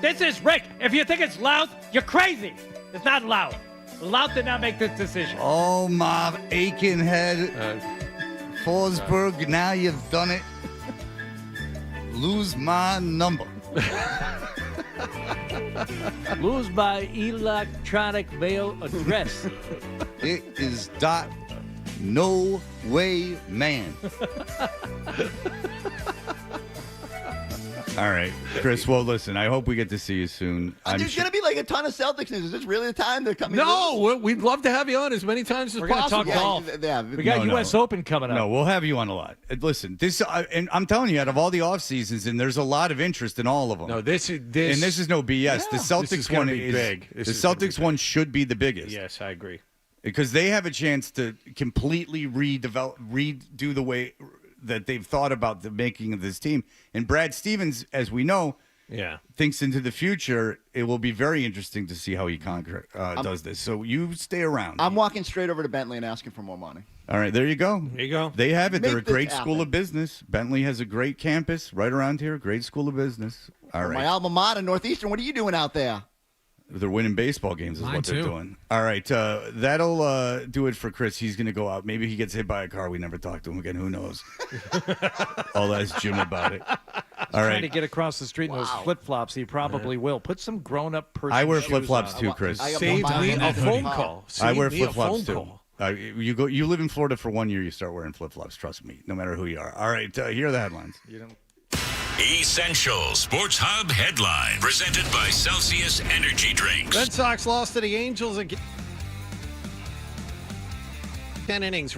This is Rick. If you think it's loud, you're crazy. It's not loud. Loud did not make this decision.
Oh my aching head, Forsberg. Now you've done it. Lose my number.
Lose my electronic mail address.
It is dot no way man. All right, Chris. Well, listen. I hope we get to see you soon.
There's going to be like a ton of Celtics news. Is this really the time they're coming?
No, we'd love to have you on as many times as
We're going to
possible.
talk golf.
Yeah,
we got U.S. Open coming up.
No, we'll have you on a lot. Listen, this and I'm telling you, out of all the off seasons, and there's a lot of interest in all of them.
No, this
and this is no BS.
Yeah,
the Celtics one is
big.
The Celtics one should be the biggest.
Yes, I agree.
Because they have a chance to completely redo the way that they've thought about the making of this team. And Brad Stevens, as we know, thinks into the future. It will be very interesting to see how he does this. So you stay around.
I'm walking straight over to Bentley and asking for more money.
All right, there you go.
There you go.
They have it.
Make
They're a
this
great
happen.
school of business. Bentley has a great campus right around here. Great school of business. All right.
My alma mater, Northeastern. What are you doing out there?
They're winning baseball games is
Mine
what they're
too.
doing. All right. That'll do it for Chris. He's going to go out. Maybe he gets hit by a car. We never talk to him again. Who knows? I'll ask Jim about it. All
Trying
right.
to get across the street in those flip-flops. He probably will. Put some grown-up person
I wear
shoes
flip-flops
on.
too, Chris.
Saved me a phone call.
I wear
Saved me a
flip-flops
phone
too.
call.
You live in Florida for 1 year, you start wearing flip-flops. Trust me, no matter who you are. All right, here are the headlines.
Essential Sports Hub headline presented by Celsius Energy Drinks.
Red Sox lost to the Angels again. 10 innings.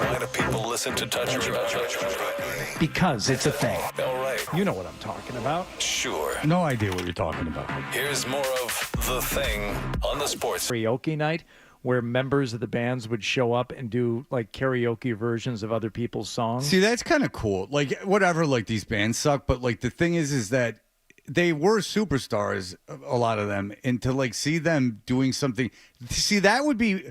Why do people listen to Toucher and Hardy?
Because it's a thing.
All right.
You know what I'm talking about.
Sure.
No idea what you're talking about.
Here's more of The Thing on the Sports.
Karaoke night where members of the bands would show up and do like karaoke versions of other people's songs.
See, that's kind of cool. Like, whatever, like, these bands suck, but, like, the thing is that they were superstars, a lot of them, and to, like, see them doing something, see, that would be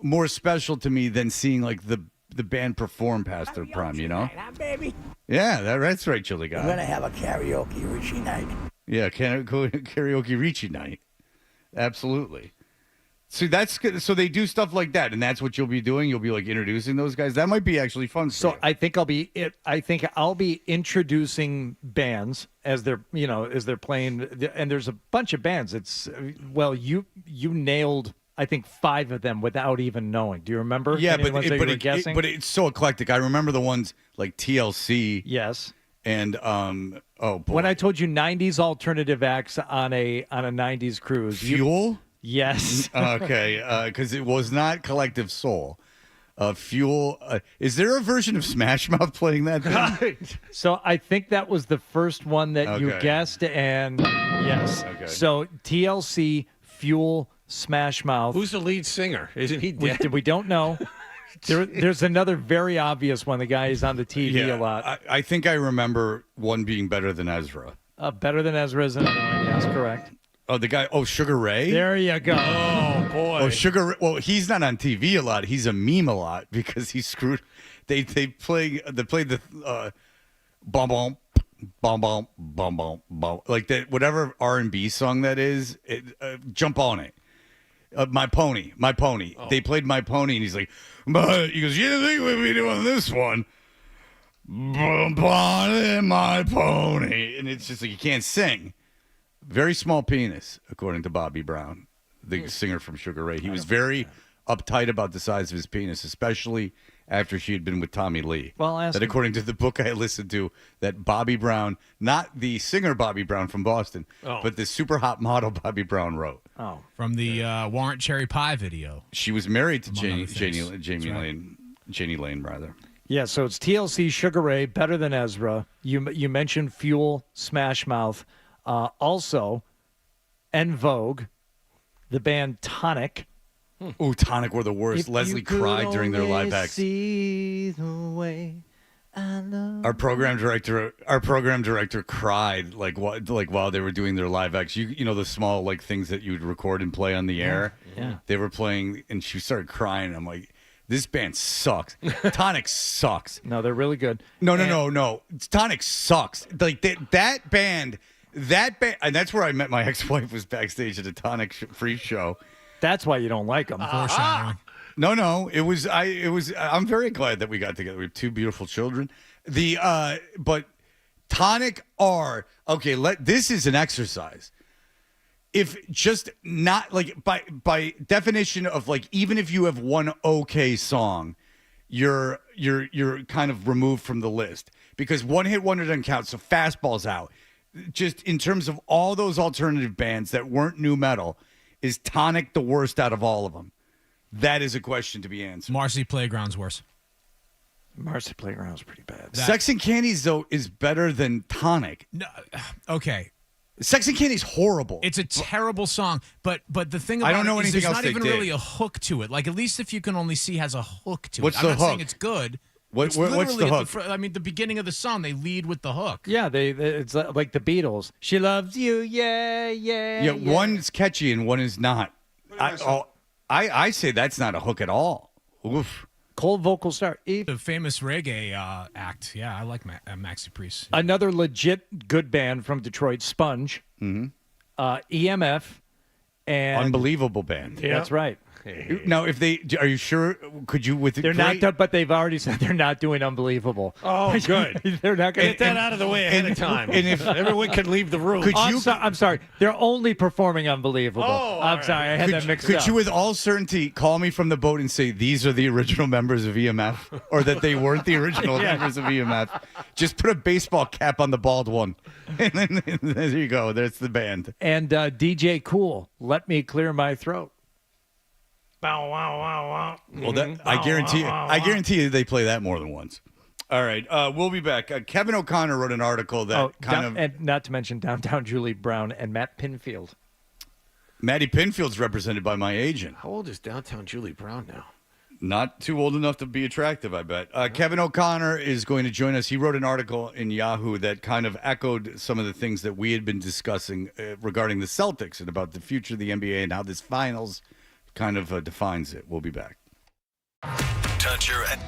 more special to me than seeing, like, the band perform past their prime, you know?
Baby.
Yeah, that's right, Chili Guy.
We're going to have a karaoke Richie night.
Yeah, karaoke Richie night. Absolutely. See, that's good. So they do stuff like that, and that's what you'll be doing. You'll be like introducing those guys. That might be actually fun.
So I think I'll be introducing bands as they're playing, and there's a bunch of bands. It's you nailed I think 5 of them without even knowing. Do you remember?
Yeah, but
it's
so eclectic. I remember the ones like TLC.
Yes.
And oh boy,
when I told you 90s alternative acts on a 90s cruise,
Fuel.
Yes.
Okay, because it was not Collective Soul. Fuel. Is there a version of Smash Mouth playing that thing?
So I think that was the first one that you
Okay.
guessed, and yes.
Okay.
So TLC, Fuel, Smash Mouth.
Who's the lead singer? Isn't he dead?
We don't know. There's another very obvious one. The guy is on the TV a lot.
I think I remember one being Better Than Ezra.
Better Than Ezra is another one. Yes, correct.
Oh, the guy. Oh, Sugar Ray.
There you go.
Oh boy.
Oh, Sugar Ray. Well, he's not on TV a lot. He's a meme a lot because he screwed. They played the bum bum bum bum bum bum bum like that. Whatever R&B song that is, jump on it. My pony. Oh. They played My Pony, and he's like, but he goes, you didn't think we'd be doing this one. Bump on it, my pony. And it's just like, you can't sing. Very small penis, according to Bobby Brown, the singer from Sugar Ray. He was very uptight about the size of his penis, especially after she had been with Tommy Lee.
Well,
according to the book I listened to, that Bobby Brown, not the singer Bobby Brown from Boston, but the super hot model Bobby Brown wrote.
Oh,
from the Warrant Cherry Pie video.
She was married to Janie
right.
Lane, rather.
Yeah, so it's TLC, Sugar Ray, Better Than Ezra. You mentioned Fuel, Smash Mouth. Also, En Vogue, the band Tonic.
Ooh, Tonic were the worst.
If
Leslie
you could
cried during their live
only
acts.
see the way I love
Our program director cried like while they were doing their live acts. You know the small like things that you'd record and play on the air.
Yeah.
They were playing, and she started crying. I'm like, this band sucks. Tonic sucks.
No, they're really good.
No. Tonic sucks. Like that band, and that's where I met my ex-wife, was backstage at a Tonic free show.
That's why you don't like them.
No, it was I'm very glad that we got together. We have 2 beautiful children. But Tonic are okay, this is an exercise. If just not like by definition of like, even if you have one okay song, you're kind of removed from the list, because one hit wonder doesn't count. So Fastball's out. Just in terms of all those alternative bands that weren't new metal, is Tonic the worst out of all of them? That is a question to be answered.
Marcy Playground's worse.
Marcy Playground's pretty bad.
Sex and Candies, though, is better than Tonic.
No, okay.
Sex and Candy's horrible.
It's a terrible song, but the thing about
I don't know
it is
anything
there's
else
not even
they did.
really a hook to it. Like, at least If You Can Only See has a hook to
What's
it.
the
I'm not saying
hook?
it's good.
What's the
literally
hook?
The beginning of the song, they lead with the hook.
Yeah, it's like the Beatles. She loves you, yeah.
Yeah, one's catchy and one is not. I say that's not a hook at all. Oof.
Cold vocal start.
The famous reggae act. Yeah, I like Maxi Priest.
Another legit good band from Detroit, Sponge.
Mm-hmm.
EMF. And
Unbelievable band.
Yeah. That's right.
Now, are you sure? Could you
They're not done, but they've already said they're not doing Unbelievable.
Oh, good.
They're not going
Get that out of the way ahead of time. And if everyone can leave the room.
I'm sorry. They're only performing Unbelievable.
Oh,
I'm sorry. I had that mixed up.
Could you, with all certainty, call me from the boat and say these are the original members of EMF, or that they weren't the original members of EMF? Just put a baseball cap on the bald one, and then there you go. There's the band.
And DJ Cool, Let Me Clear My Throat. Bow, wow, wow, wow.
Well, that I guarantee you they play that more than once. All right, we'll be back. Kevin O'Connor wrote an article that
and not to mention Downtown Julie Brown and Matt Pinfield.
Maddie Pinfield's represented by my agent.
How old is Downtown Julie Brown now?
Not too old enough to be attractive, I bet. Kevin O'Connor is going to join us. He wrote an article in Yahoo that kind of echoed some of the things that we had been discussing regarding the Celtics and about the future of the NBA and how this finals kind of defines it. We'll be back.
Toucher and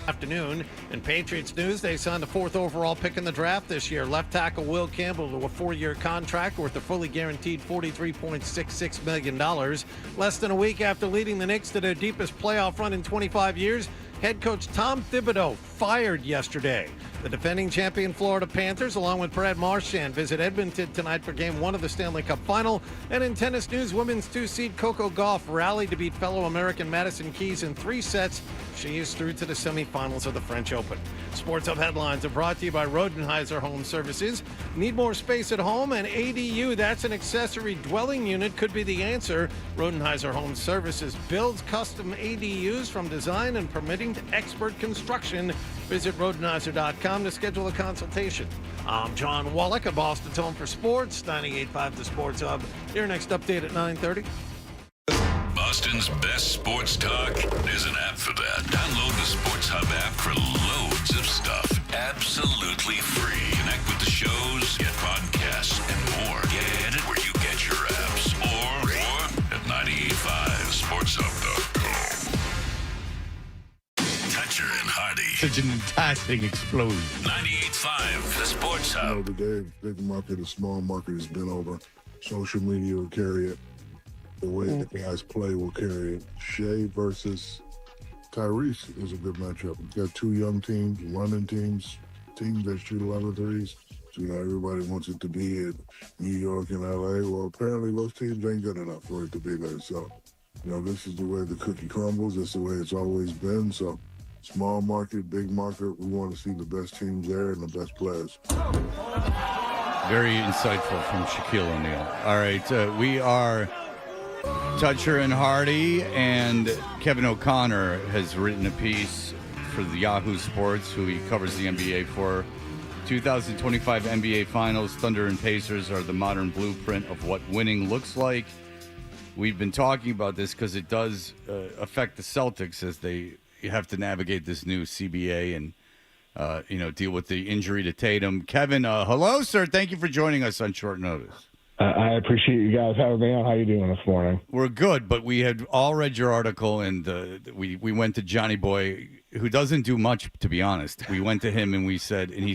Afternoon. In Patriots news, they signed the 4th overall pick in the draft this year. Left tackle Will Campbell to a 4-year contract worth a fully guaranteed $43.66 million. Less than a week after leading the Knicks to their deepest playoff run in 25 years, head coach Tom Thibodeau fired yesterday. The defending champion Florida Panthers, along with Brad Marchand, visit Edmonton tonight for Game 1 of the Stanley Cup Final. And in tennis news, women's 2-seed Coco Gauff rallied to beat fellow American Madison Keys in 3 sets. She is through to the semifinals of the French Open. Sports Hub headlines are brought to you by Rodenheiser Home Services. Need more space at home? And ADU, that's an accessory dwelling unit, could be the answer. Rodenheiser Home Services builds custom ADUs from design and permitting to expert construction. Visit Rodenheiser.com to schedule a consultation. I'm John Wallach of Boston's Home for Sports, 98.5 The Sports Hub. Your next update at 9:30.
Boston's best sports talk. There's an app for that. Download the Sports Hub app for loads of stuff. Absolutely free. Connect with the shows, get podcasts, and more. Get it where you get your apps. Or at 98.5sportshub.com. Toucher and Hardy.
Such an fantastic explosion.
98.5 The Sports Hub.
The day big market and small market has been over. Social media will carry it. The way the guys play will carry it. Shea versus Tyrese is a good matchup. You've got two young teams, running teams that shoot a lot of threes. So, everybody wants it to be in New York and LA. Well, apparently those teams ain't good enough for it to be there. So, this is the way the cookie crumbles. This is the way it's always been. So, small market, big market, we want to see the best teams there and the best players.
Very insightful from Shaquille O'Neal. All right, we are Toucher and Hardy, and Kevin O'Connor has written a piece for the Yahoo Sports, who he covers the NBA for. 2025 NBA Finals, Thunder and Pacers are the modern blueprint of what winning looks like. We've been talking about this because it does affect the Celtics as they have to navigate this new CBA and deal with the injury to Tatum. Kevin, hello, sir. Thank you for joining us on short notice.
I appreciate you guys having me on. How you doing this morning?
We're good, but we had all read your article, and we went to Johnny Boy, who doesn't do much, to be honest. We went to him, and he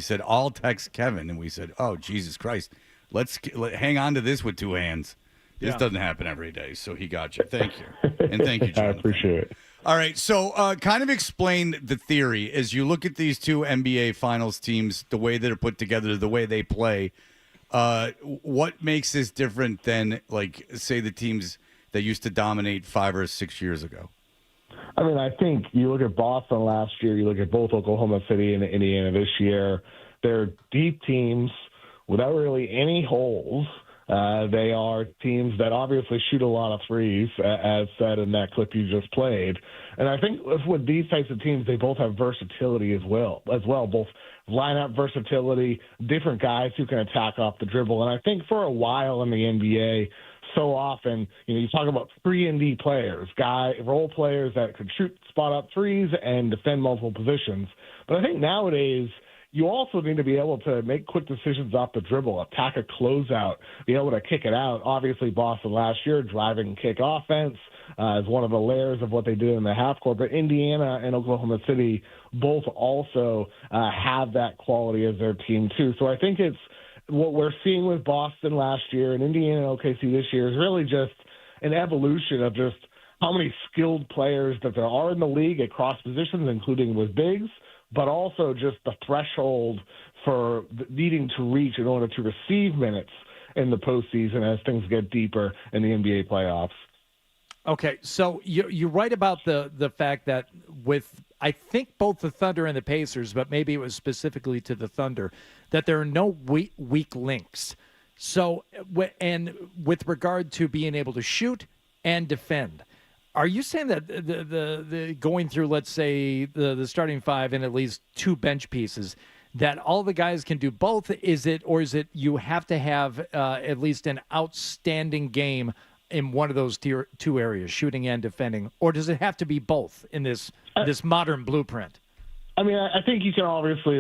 said, I'll text Kevin. And we said, oh, Jesus Christ. Let's hang on to this with two hands. This doesn't happen every day, so he got you. Thank you. And thank you, Jonathan.
I appreciate it.
All right, so kind of explain the theory as you look at these two NBA Finals teams, the way they're put together, the way they play. What makes this different than, say, the teams that used to dominate 5 or 6 years ago?
I mean, I think you look at Boston last year, you look at both Oklahoma City and Indiana this year. They're deep teams without really any holes. They are teams that obviously shoot a lot of threes, as said in that clip you just played. And I think with these types of teams, they both have versatility as well, both lineup versatility, different guys who can attack off the dribble. And I think for a while in the NBA, so often, you talk about 3-and-D players, role players that could shoot spot-up threes and defend multiple positions. But I think nowadays, you also need to be able to make quick decisions off the dribble, attack a closeout, be able to kick it out. Obviously, Boston last year, driving kick offense is one of the layers of what they do in the half court. But Indiana and Oklahoma City both also have that quality as their team, too. So I think it's what we're seeing with Boston last year and Indiana and OKC this year is really just an evolution of just how many skilled players that there are in the league at cross positions, including with bigs, but also just the threshold for needing to reach in order to receive minutes in the postseason as things get deeper in the NBA playoffs.
Okay, so you're right about the fact that with, I think, both the Thunder and the Pacers, but maybe it was specifically to the Thunder, that there are no weak links. So, and with regard to being able to shoot and defend, are you saying that the going through, let's say, the starting five and at least two bench pieces, that all the guys can do both? Is it you have to have at least an outstanding game in one of those two areas, shooting and defending, or does it have to be both in this modern blueprint?
I mean, I think you can obviously,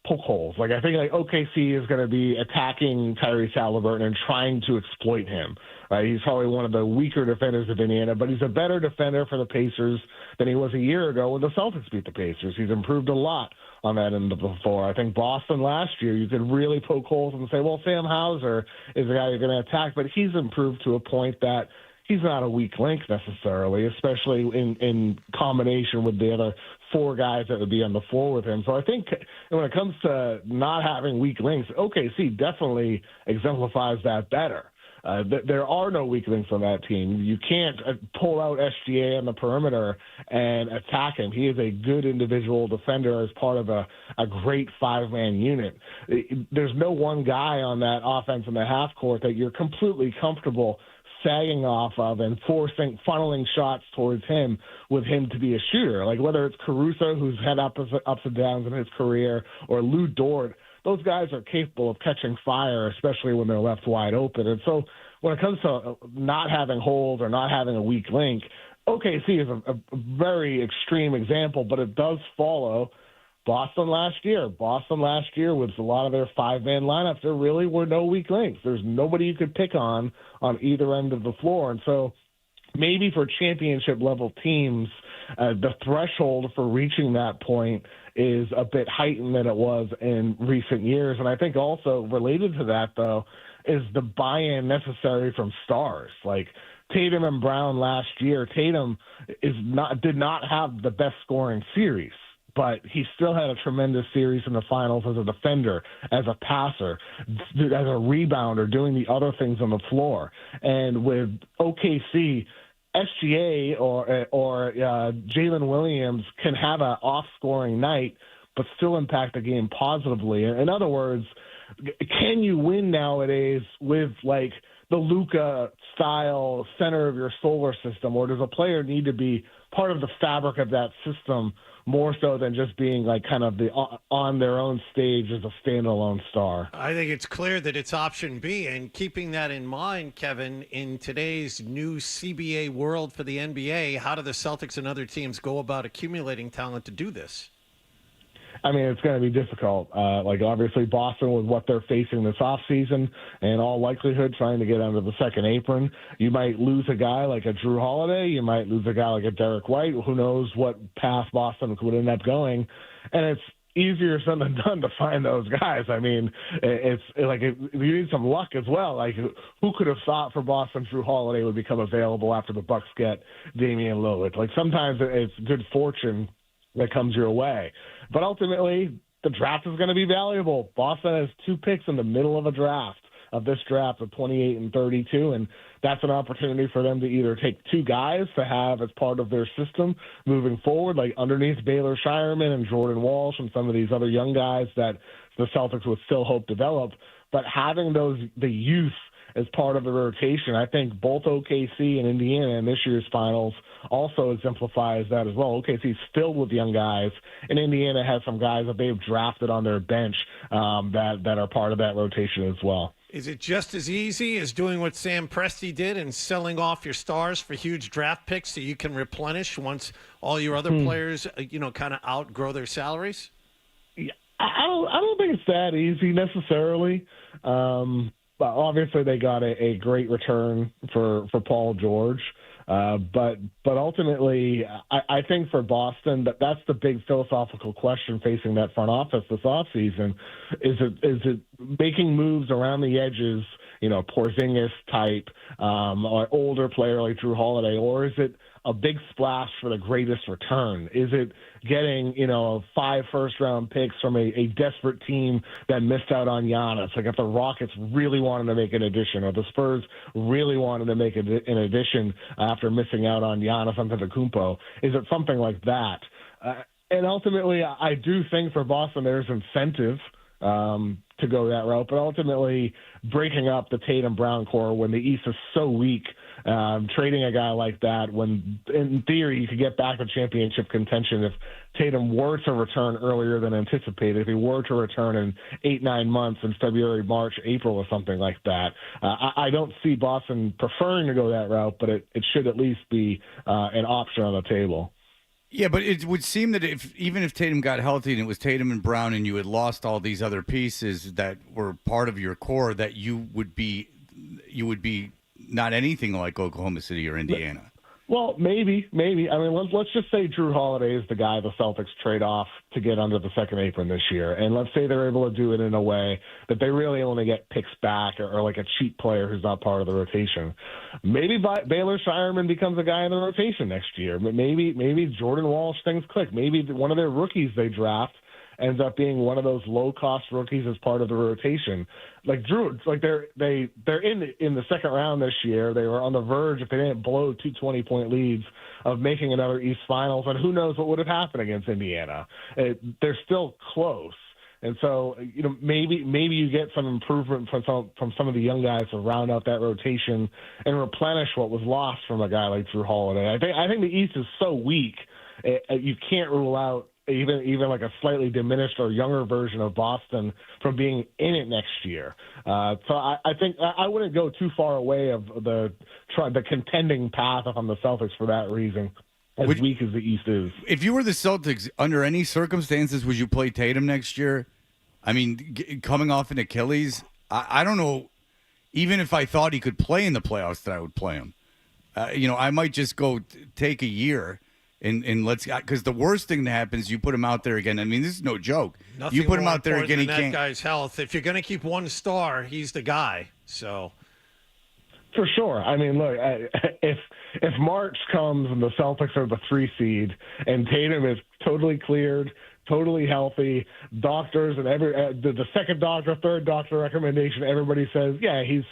poke holes. I think, OKC is going to be attacking Tyrese Halliburton and trying to exploit him. He's probably one of the weaker defenders of Indiana, but he's a better defender for the Pacers than he was a year ago when the Celtics beat the Pacers. He's improved a lot on that end of the floor. I think Boston last year, you could really poke holes and say, well, Sam Hauser is the guy you're going to attack, but he's improved to a point that he's not a weak link necessarily, especially in combination with the other four guys that would be on the floor with him. So I think when it comes to not having weak links, OKC definitely exemplifies that better. There are no weak links on that team. You can't pull out SGA on the perimeter and attack him. He is a good individual defender as part of a great five-man unit. There's no one guy on that offense in the half court that you're completely comfortable sagging off of and funneling shots towards him with him to be a shooter. Whether it's Caruso, who's had ups and downs in his career, or Lou Dort, those guys are capable of catching fire, especially when they're left wide open. And so when it comes to not having holes or not having a weak link, OKC is a very extreme example, but it does follow Boston last year. Boston last year, with a lot of their five-man lineups, there really were no weak links. There's nobody you could pick on either end of the floor. And so maybe for championship-level teams, the threshold for reaching that point is a bit heightened than it was in recent years. And I think also related to that, though, is the buy-in necessary from stars. Tatum and Brown last year, Tatum did not have the best scoring series, but he still had a tremendous series in the finals as a defender, as a passer, as a rebounder, doing the other things on the floor. And with OKC, SGA or Jalen Williams can have an off-scoring night but still impact the game positively. In other words, can you win nowadays with, the Luka-style center of your solar system, or does a player need to be part of the fabric of that system more so than just being kind of the on their own stage as a standalone star?
I think it's clear that it's option B, and keeping that in mind, Kevin, in today's new CBA world for the NBA, how do the Celtics and other teams go about accumulating talent to do this?
I mean, it's going to be difficult. Obviously, Boston with what they're facing this offseason, in all likelihood, trying to get under the second apron. You might lose a guy like a Drew Holiday. You might lose a guy like a Derek White. Who knows what path Boston would end up going. And it's easier said than done to find those guys. I mean, it's you need some luck as well. Who could have thought for Boston Drew Holiday would become available after the Bucks get Damian Lillard? Sometimes it's good fortune that comes your way. But ultimately, the draft is going to be valuable. Boston has 2 picks in the middle of this draft of 28 and 32, and that's an opportunity for them to either take 2 guys to have as part of their system moving forward, underneath Baylor Shireman and Jordan Walsh and some of these other young guys that the Celtics would still hope develop, but having the youth as part of the rotation. I think both OKC and Indiana in this year's finals also exemplifies that as well. OKC's filled with young guys, and Indiana has some guys that they've drafted on their bench that are part of that rotation as well.
Is it just as easy as doing what Sam Presti did and selling off your stars for huge draft picks so you can replenish once all your other players, kind of outgrow their salaries?
Yeah, I don't think it's that easy necessarily. But obviously they got a great return for Paul George. But ultimately, I think for Boston, that's the big philosophical question facing that front office this offseason. Is it making moves around the edges, Porzingis type, or older player like Drew Holiday, or is it a big splash for the greatest return? Is it getting, 5 first-round picks from a desperate team that missed out on Giannis? If the Rockets really wanted to make an addition, or the Spurs really wanted to make an addition after missing out on Giannis Antetokounmpo, is it something like that? And ultimately, I do think for Boston there's incentive to go that route, but ultimately breaking up the Tatum Brown core when the East is so weak, trading a guy like that when in theory you could get back to championship contention if Tatum were to return earlier than anticipated, if he were to return in 8-9 months in February, March, April or something like that. I don't see Boston preferring to go that route, but it should at least be an option on the table.
Yeah, but it would seem that even if Tatum got healthy and it was Tatum and Brown and you had lost all these other pieces that were part of your core, that you would be not anything like Oklahoma City or Indiana.
Well, maybe. I mean, let's just say Drew Holiday is the guy the Celtics trade off to get under the second apron this year, and let's say they're able to do it in a way that they really only get picks back or like a cheap player who's not part of the rotation. Maybe Baylor Shireman becomes a guy in the rotation next year. Maybe Jordan Walsh things click. Maybe one of their rookies they draft ends up being one of those low-cost rookies as part of the rotation. Like Drew, like they're in the second round this year. They were on the verge, if they didn't blow 2 20-point leads, of making another East Finals, and who knows what would have happened against Indiana. They're still close. And so, maybe you get some improvement from some of the young guys to round out that rotation and replenish what was lost from a guy like Drew Holiday. I think the East is so weak, you can't rule out even like a slightly diminished or younger version of Boston from being in it next year. So I think I wouldn't go too far away of the contending path on the Celtics for that reason, as weak as the East is.
If you were the Celtics, under any circumstances, would you play Tatum next year? I mean, coming off an Achilles, I don't know. Even if I thought he could play in the playoffs, that I would play him. I might just go take a year. And let's, because the worst thing that happens, you put him out there again. I mean, this is no joke.
Nothing
you put him
more
out there again, he
important than
can't.
that guy's health. If you're going to keep one star, he's the guy. So,
for sure. I mean, look, if March comes and the Celtics are the 3 seed and Tatum is totally cleared, totally healthy, doctors and the second doctor, third doctor recommendation, everybody says, yeah, he's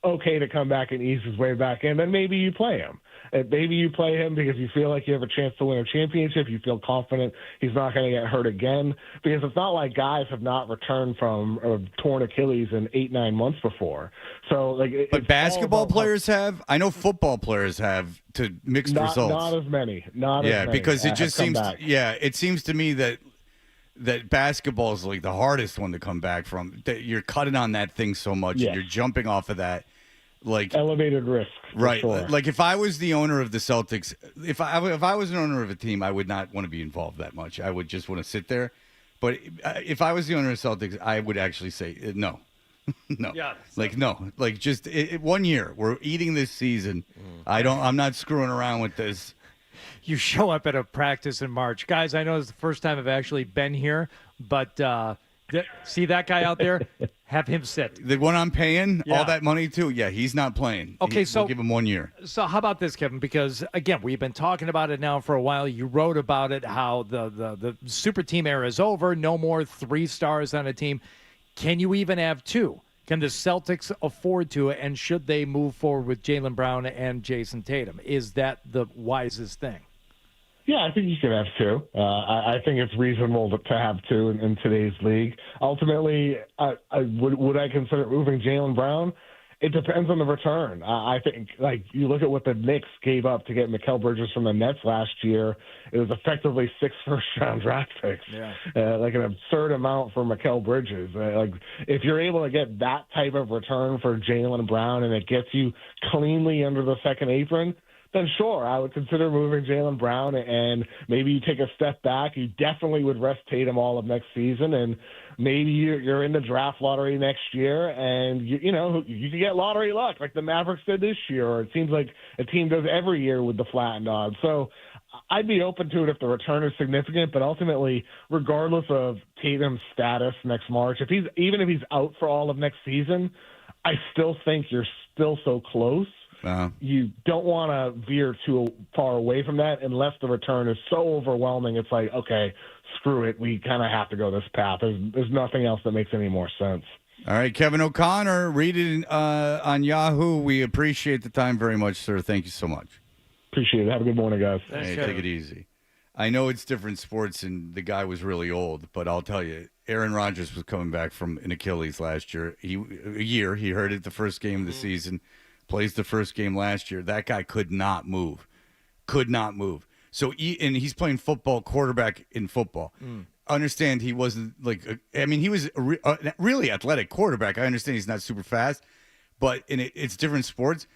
okay to come back and ease his way back in, then maybe you play him. Maybe you play him because you feel like you have a chance to win a championship. You feel confident he's not going to get hurt again. Because it's not like guys have not returned from a torn Achilles in 8-9 months before. So,
but basketball players have. I know football players have to mixed results.
Not as many. Not as many.
Because it just seems. It seems to me that basketball is like the hardest one to come back from. That you're cutting on that thing so much, and you're jumping off of that. Like
elevated risk,
right?
Sure.
Like if I was the owner of the Celtics, if I was an owner of a team, I would not want to be involved that much. I would just want to sit there. But if I was the owner of the Celtics, I would actually say no, no, no, just 1 year. We're eating this season. I'm not screwing around with this.
You show up at a practice in March, guys. I know it's the first time I've actually been here, but. See that guy out there? Have him sit.
The one I'm paying all that money to? Yeah, he's not playing.
Okay,
we'll give him 1 year.
So how about this, Kevin? Because, again, we've been talking about it now for a while. You wrote about it, how the super team era is over. No more 3 stars on a team. Can you even have 2? Can the Celtics afford to? And should they move forward with Jaylen Brown and Jason Tatum? Is that the wisest thing?
Yeah, I think you can have 2. I think it's reasonable to have 2 in today's league. Ultimately, would I consider moving Jaylen Brown? It depends on the return. I think, you look at what the Knicks gave up to get Mikal Bridges from the Nets last year. It was effectively 6 first-round draft picks. Yeah. An absurd amount for Mikal Bridges. If you're able to get that type of return for Jaylen Brown and it gets you cleanly under the second apron, then sure, I would consider moving Jaylen Brown, and maybe you take a step back. You definitely would rest Tatum all of next season, and maybe you're in the draft lottery next year, and you can get lottery luck like the Mavericks did this year, or it seems like a team does every year with the flattened odds. So I'd be open to it if the return is significant, but ultimately, regardless of Tatum's status next March, even if he's out for all of next season, I still think you're still so close. You don't want to veer too far away from that unless the return is so overwhelming. It's like, okay, screw it. We kind of have to go this path. There's nothing else that makes any more sense.
All right, Kevin O'Connor, read it on Yahoo. We appreciate the time very much, sir. Thank you so much.
Appreciate it. Have a good morning, guys.
Thanks, take it easy. I know it's different sports, and the guy was really old, but I'll tell you, Aaron Rodgers was coming back from an Achilles last year. He hurt it the first game of the season. Plays the first game last year. That guy could not move. So he's playing football, quarterback in football. Understand he wasn't he was a really athletic quarterback. I understand he's not super fast, but it's different sports.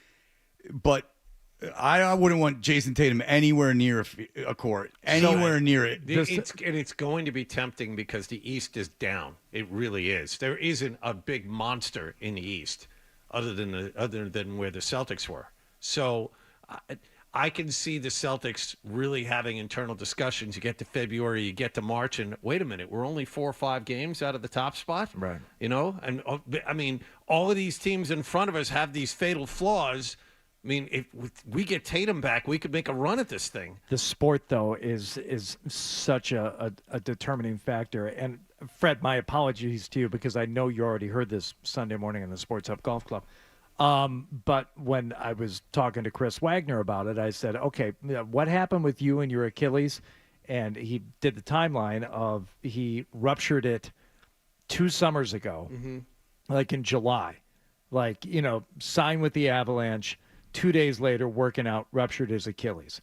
But I wouldn't want Jason Tatum anywhere near a court, anywhere near it.
It's going to be tempting because the East is down. It really is. There isn't a big monster in the East other than where the Celtics were. So I can see the Celtics really having internal discussions. You get to February, you get to March, and wait a minute, we're only 4 or 5 games out of the top spot?
Right.
You know? And, I mean, all of these teams in front of us have these fatal flaws. I mean, if we get Tatum back, we could make a run at this thing.
The sport, though, is such a determining factor. And, Fred, my apologies to you because I know you already heard this Sunday morning in the Sports Hub Golf Club. But when I was talking to Chris Wagner about it, I said, okay, what happened with you and your Achilles? And he did the timeline of he ruptured it 2 summers ago, like in July. Like, signed with the Avalanche. 2 days later, working out, ruptured his Achilles.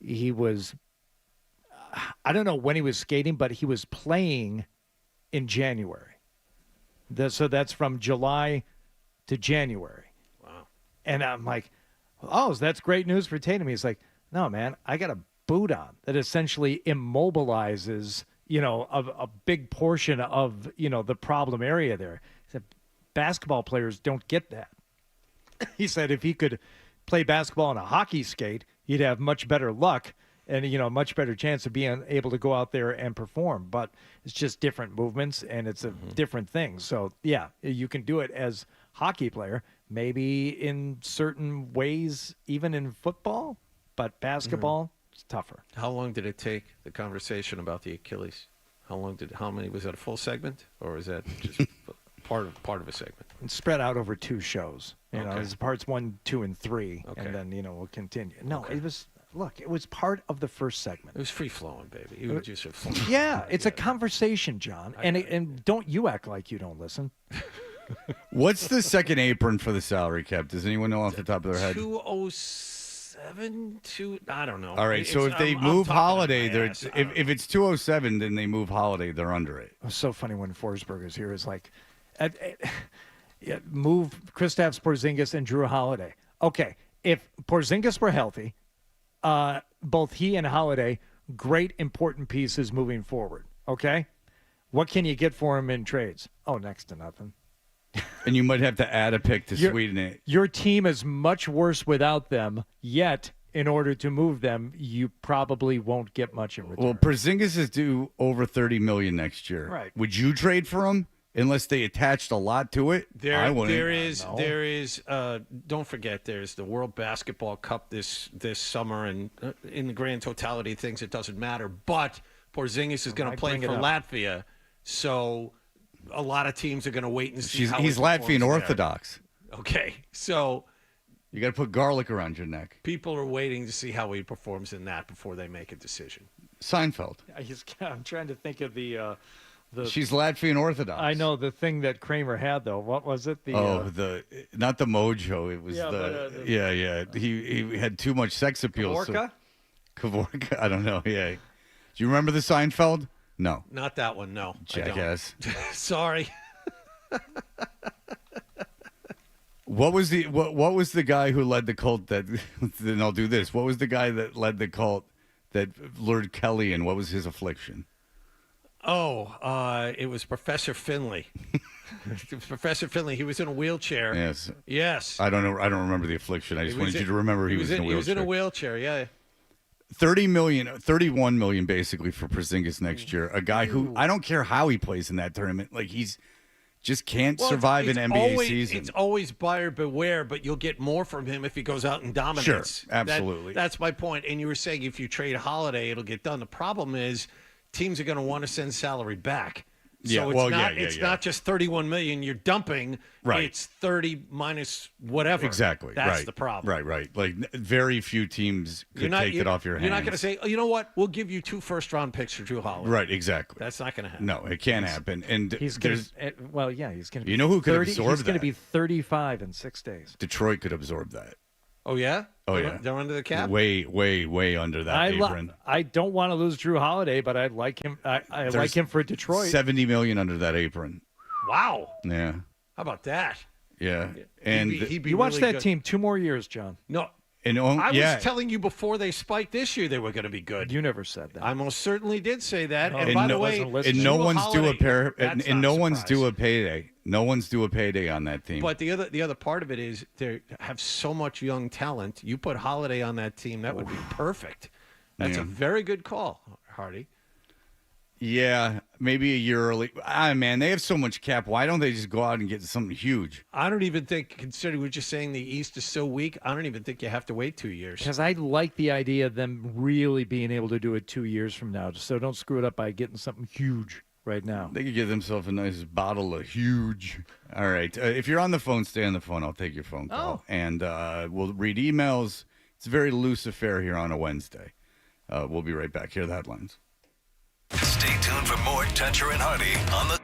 He was, I don't know when he was skating, but he was playing in January. So that's from July to January.
Wow.
And I'm like, oh, so that's great news for Tatum. He's like, no, man, I got a boot on that essentially immobilizes, a big portion of, the problem area there. He said, basketball players don't get that. He said if he could play basketball on a hockey skate, he'd have much better luck and, a much better chance of being able to go out there and perform. But it's just different movements and it's a different thing. So, yeah, you can do it as hockey player, maybe in certain ways, even in football, but basketball, it's tougher.
How long did it take, the conversation about the Achilles? How many, was that a full segment or is that just part of a segment?
It's spread out over 2 shows.
Okay.
It's parts 1, 2, and 3, and then we'll continue. No, it was part of the first segment.
It was free flowing, baby. You were just flowing.
Yeah, it's a conversation, John, and don't you act like you don't listen.
What's the second apron for the salary cap? Does anyone know off the top of their head?
207, I don't know.
All right, so if they move Holiday, if it's 207, then they move Holiday, they're under it.
It was so funny when Forsberg is here. It's like, move Kristaps Porzingis and Drew Holiday. Okay, if Porzingis were healthy, both he and Holiday, great important pieces moving forward. Okay, what can you get for him in trades? Oh, next to nothing.
And you might have to add a pick to sweeten it.
Your team is much worse without them, yet in order to move them, you probably won't get much in return.
Well, Porzingis is due over $30 million next year.
Right.
Would you trade for him unless they attached a lot to it? I wouldn't.
There is. Don't forget, there's the World Basketball Cup this summer, and in the grand totality of things, it doesn't matter. But Porzingis is going to play for Latvia, so a lot of teams are going to wait and see.
He's Latvian Orthodox.
Okay, so
you got to put garlic around your neck.
People are waiting to see how he performs in that before they make a decision.
Seinfeld.
I'm trying to think of the
She's Latvian Orthodox.
I know the thing that Kramer had though. What was it?
Not the mojo. It was He had too much sex appeal. Kavorka? I don't know. Yeah. Do you remember the Seinfeld? No.
Not that one. No.
Jackass.
Sorry.
What was the guy who led the cult that? Then I'll do this. What was the guy that led the cult that lured Kelly in? What was his affliction?
It was Professor Finley. It was Professor Finley. He was in a wheelchair.
Yes.
Yes.
I don't know. I don't remember the affliction. I just wanted you to remember he was in a wheelchair.
He was in a wheelchair. Yeah.
31 million basically for Porzingis next year. A guy who I don't care how he plays in that tournament. Like he's just can't survive an NBA season.
It's always buyer beware, but you'll get more from him if he goes out and dominates.
Sure, absolutely.
That's my point. And you were saying if you trade Holiday, it'll get done. The problem is teams are going to want to send salary back. So it's not just 31 million you're dumping.
Right.
It's 30 minus whatever.
Exactly.
That's the problem.
Right. Like very few teams could take it off your hands.
You're not going to say, oh, you know what? We'll give you 2 first-round picks for Drew Holiday.
Right. Exactly.
That's not going to happen.
No, it can't happen. And
he's going to. Well, yeah, he's going to.
You know who could absorb that?
He's going to be 35 in 6 days.
Detroit could absorb that.
Oh yeah. They're under the cap.
Way under that apron.
I don't want to lose Drew Holiday, but I like him. I like him for Detroit.
$70 million under that apron.
Wow.
Yeah.
How about that?
Yeah. And
he'd be
you watch
really
that
good.
team 2 more years, John.
No, I
yeah.
was telling you before they spiked this year they were going to be good.
You never said that.
I most certainly did say that.
Oh.
And
And
by
no-
the way,
and no one's due a pair.
That's
And
not
no
a
one's
surprise.
due a payday. No one's due a payday on that team.
But the other part of it is they have so much young talent. You put Holiday on that team, that would be perfect. That's
Yeah.
a very good call, Hardy.
Yeah, maybe a year early. Man, they have so much cap. Why don't they just go out and get something huge?
I don't even think, considering we're just saying the East is so weak, I don't even think you have to wait 2 years.
Because I like the idea of them really being able to do it 2 years from now. So don't screw it up by getting something huge right now.
They could get themselves a nice bottle of huge. All right. If you're on the phone, stay on the phone. I'll take your phone call. And we'll read emails. It's a very loose affair here on a Wednesday. We'll be right back. Here are the headlines.
Stay tuned for more Toucher and Hardy on the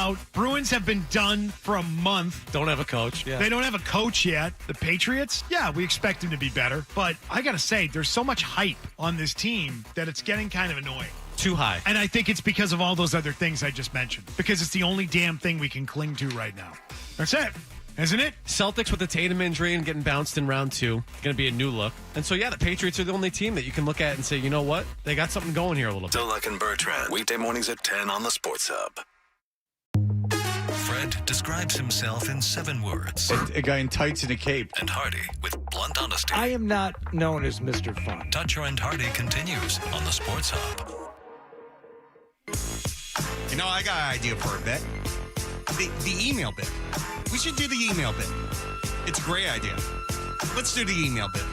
out. Bruins have been done for a month.
Don't have a coach. Yeah.
They don't have a coach yet. The Patriots, yeah, we expect them to be better. But I got to say, there's so much hype on this team that it's getting kind of annoying.
Too high.
And I think it's because of all those other things I just mentioned. Because it's the only damn thing we can cling to right now. That's it. Isn't it?
Celtics with the Tatum injury and getting bounced in round 2. Going to be a new look. And so, yeah, the Patriots are the only team that you can look at and say, you know what? They got something going here a little bit.
Zolak and Bertrand, weekday mornings at 10 on the Sports Hub. Fred describes himself in 7 words.
A guy in tights and a cape.
And Hardy with blunt honesty.
I am not known as Mr. Fun.
Toucher and Hardy continues on the Sports Hub.
You know, I got an idea for a bit. The email bit. We should do the email bit. It's a great idea. Let's do the email bit.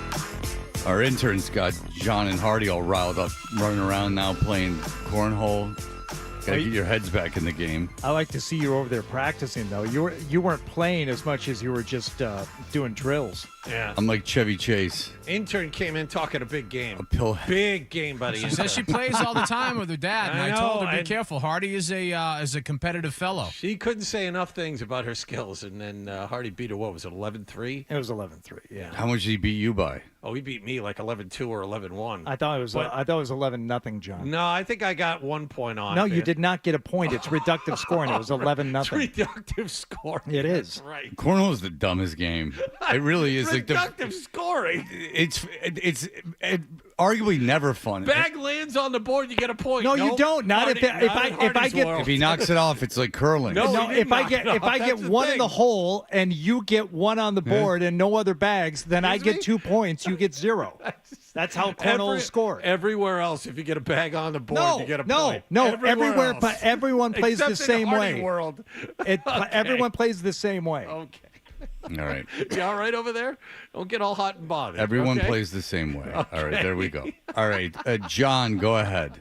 Our interns got John and Hardy all riled up, running around now playing cornhole. Gotta get your heads back in the game.
I like to see you over there practicing, though. You weren't playing as much as you were just doing drills.
Yeah.
I'm like Chevy Chase.
Intern came in talking a big game.
Pill.
Big game, buddy.
She says she plays all the time with her dad, and I told her, be careful. Hardy is a competitive fellow.
She couldn't say enough things about her skills, and then Hardy beat her, what was it, 11-3?
It was 11-3, yeah.
How much did he beat you by?
Oh, he beat me like 11-2 or 11-1.
I thought it was 11-0, John.
No, I think I got 1 point on.
No, you did not get a point. It's reductive scoring. It was 11-0.
It's reductive scoring.
It is.
That's right.
Cornhole is the dumbest game. It really is.
Reductive scoring.
It's arguably never fun.
Bag lands on the board, you get a point.
No, you don't. Not if I get
If he knocks it off, it's like curling.
No, if I get one in the hole and you get one on the board and no other bags, then I get 2 points. You get 0. That's how cornhole is scored.
Everywhere else, if you get a bag on the board, you get a point.
No, everywhere, but everyone plays the
Except in
same
Hardy
way.
World.
Everyone plays the same way.
Okay.
All right.
You all right over there? Don't get all hot and bothered.
Everyone
okay?
plays the same way. All right, there we go. All right, John, go ahead.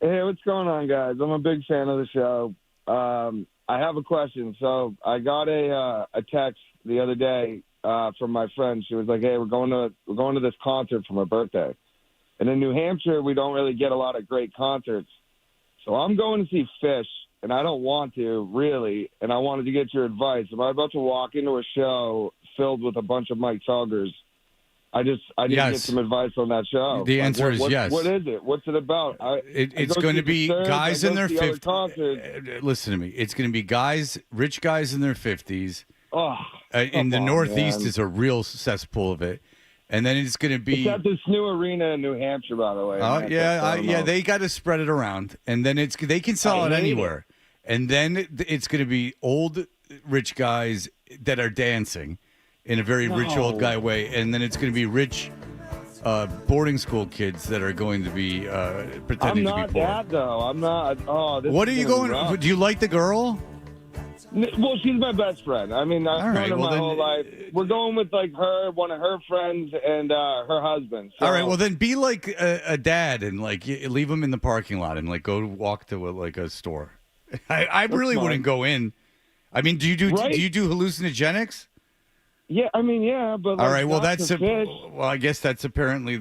Hey, what's going on, guys? I'm a big fan of the show. I have a question. So I got a text the other day from my friend. She was like, "Hey, we're going to this concert for my birthday." And in New Hampshire, we don't really get a lot of great concerts. So I'm going to see Fish, and I don't want to, really, and I wanted to get your advice. Am I about to walk into a show filled with a bunch of Mike Tuggers? I need to get some advice on that show.
The answer is yes.
What is it? What's it about?
It's going to be guys in their 50s. Listen to me. It's going to be rich guys in their 50s.
Oh,
in the Northeast is a real cesspool of it. And then it's going to be...
It's at this new arena in New Hampshire, by the way.
Oh, yeah, they got to spread it around. And then they can sell it anywhere. And then it's going to be old rich guys that are dancing in a very rich old guy way. And then it's going to be rich boarding school kids that are going to be pretending to be poor.
I'm not that, though. I'm not... Oh,
what are you going... Do you like the girl?
Well, she's my best friend. I mean, I've known her my whole life. We're going with, like, one of her friends, and her husband. So.
All right, well, then be like a dad and, like, leave them in the parking lot and, like, go walk to, a store. I really wouldn't go in. I mean, do you do hallucinogenics?
Yeah, I mean, yeah, but...
All right, well, I guess that's apparently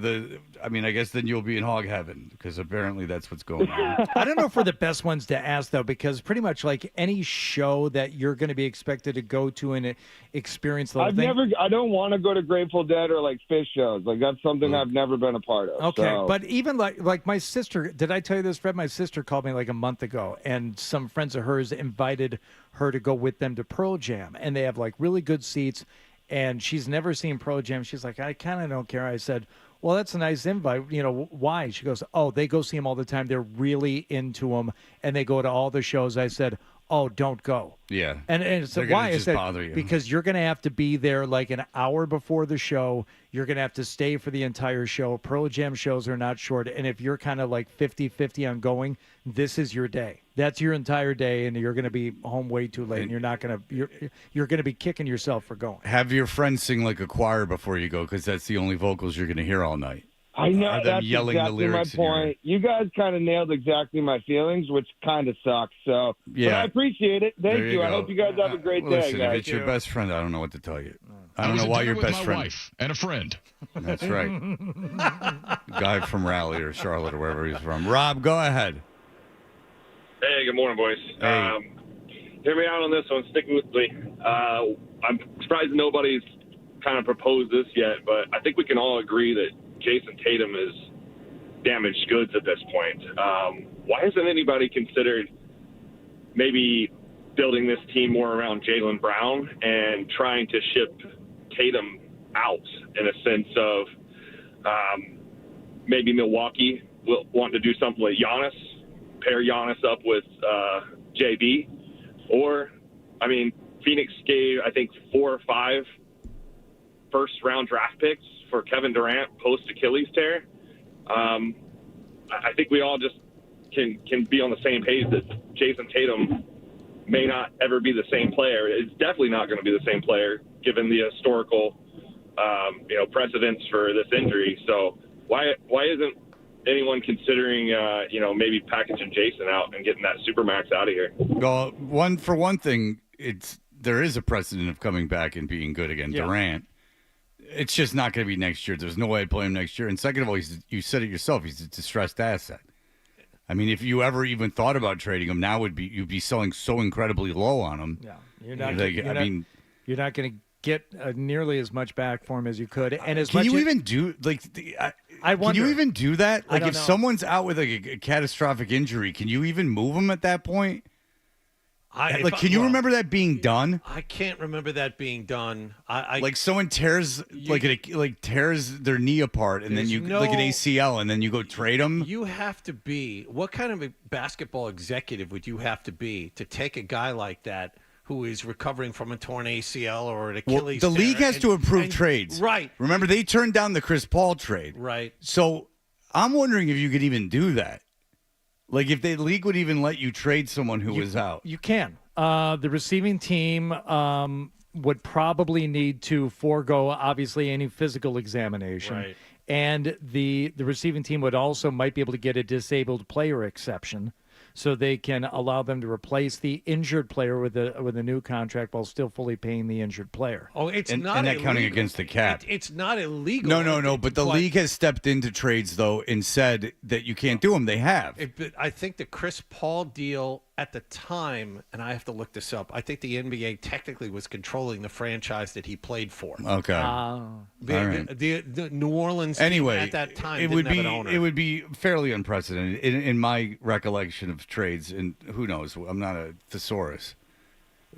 I guess then you'll be in hog heaven, because apparently that's what's going on.
I don't know if we're the best ones to ask, though, because pretty much like any show that you're going to be expected to go to and experience the whole thing.
I don't want to go to Grateful Dead or like Fish shows. Like that's something I've never been a part of.
Okay,
so.
But even like my sister, did I tell you this, Fred? My sister called me like a month ago, and some friends of hers invited her to go with them to Pearl Jam, and they have like really good seats, and she's never seen Pearl Jam. She's like, I kind of don't care. I said, well, that's a nice invite. You know, why? She goes, oh, they go see him all the time. They're really into him, and they go to all the shows. I said, oh, don't go.
Yeah.
And so why? I said, because you're going to have to be there like an hour before the show. You're going to have to stay for the entire show. Pearl Jam shows are not short. And if you're kind of like 50-50 on going, this is your day. That's your entire day, and you're going to be home way too late, and you're not going to you're going to be kicking yourself for going.
Have your friends sing like a choir before you go, because that's the only vocals you're going to hear all night.
I know, that's
yelling
exactly
the
my
lyrics
point. You guys kind of nailed exactly my feelings, which kind of sucks. So,
yeah.
But I appreciate it. Thank you. I hope you guys have a great
Listen,
day, guys.
if it's your best friend, I don't know what to tell you. I don't know why your best friend.
Wife and a friend.
That's right. Guy from Raleigh or Charlotte or wherever he's from. Rob, go ahead.
Hey, good morning, boys.
Hey.
hear me out on this one. Stick with me. I'm surprised nobody's kind of proposed this yet, but I think we can all agree that Jason Tatum is damaged goods at this point. Why hasn't anybody considered maybe building this team more around Jaylen Brown and trying to ship Tatum out in a sense of maybe Milwaukee will want to do something with Giannis, pair Giannis up with JB, or, I mean, Phoenix gave, I think, 4 or 5 first-round draft picks for Kevin Durant post-Achilles tear. I think we all just can be on the same page that Jason Tatum may not ever be the same player. It's definitely not going to be the same player given the historical, precedents for this injury. So why isn't anyone considering, maybe packaging Jason out and getting that Supermax out of here?
Well, one thing, there is a precedent of coming back and being good again.
Yeah.
Durant. It's just not going to be next year. There's no way I'd play him next year. And second of all, you said it yourself. He's a distressed asset. I mean, if you ever even thought about trading him, now you'd be selling so incredibly low on him.
Yeah, you're not going to get nearly as much back for him as you could. And as
can
much
you
as,
even do
I wonder.
Can you even do that?
I
Like,
don't
if
know.
someone's out with a catastrophic injury, can you even move them at that point? Can you remember that being done?
I can't remember that being done. I
someone tears tears their knee apart, and then you like an ACL, and then you go trade them.
You have to be. What kind of a basketball executive would you have to be to take a guy like that who is recovering from a torn ACL or an Achilles?
Well, the league
tear
has to approve trades,
right?
Remember, they turned down the Chris Paul trade,
right?
So I'm wondering if you could even do that. Like, if the league would even let you trade someone who was out.
You can. The receiving team would probably need to forego, obviously, any physical examination.
Right.
And the receiving team would also might be able to get a disabled player exception, so they can allow them to replace the injured player with a new contract while still fully paying the injured player.
Oh, it's
and,
not
and that
illegal.
counting against the cap.
It's not illegal.
No. But the league has stepped into trades, though, and said that you can't do them. They have.
But I think the Chris Paul deal at the time, and I have to look this up, I think the NBA technically was controlling the franchise that he played for.
Okay.
All
right.
The New Orleans team
Anyway,
at that time
it
didn't
would
have
be
an owner.
it would be fairly unprecedented in my recollection of trades. And who knows? I'm not a thesaurus.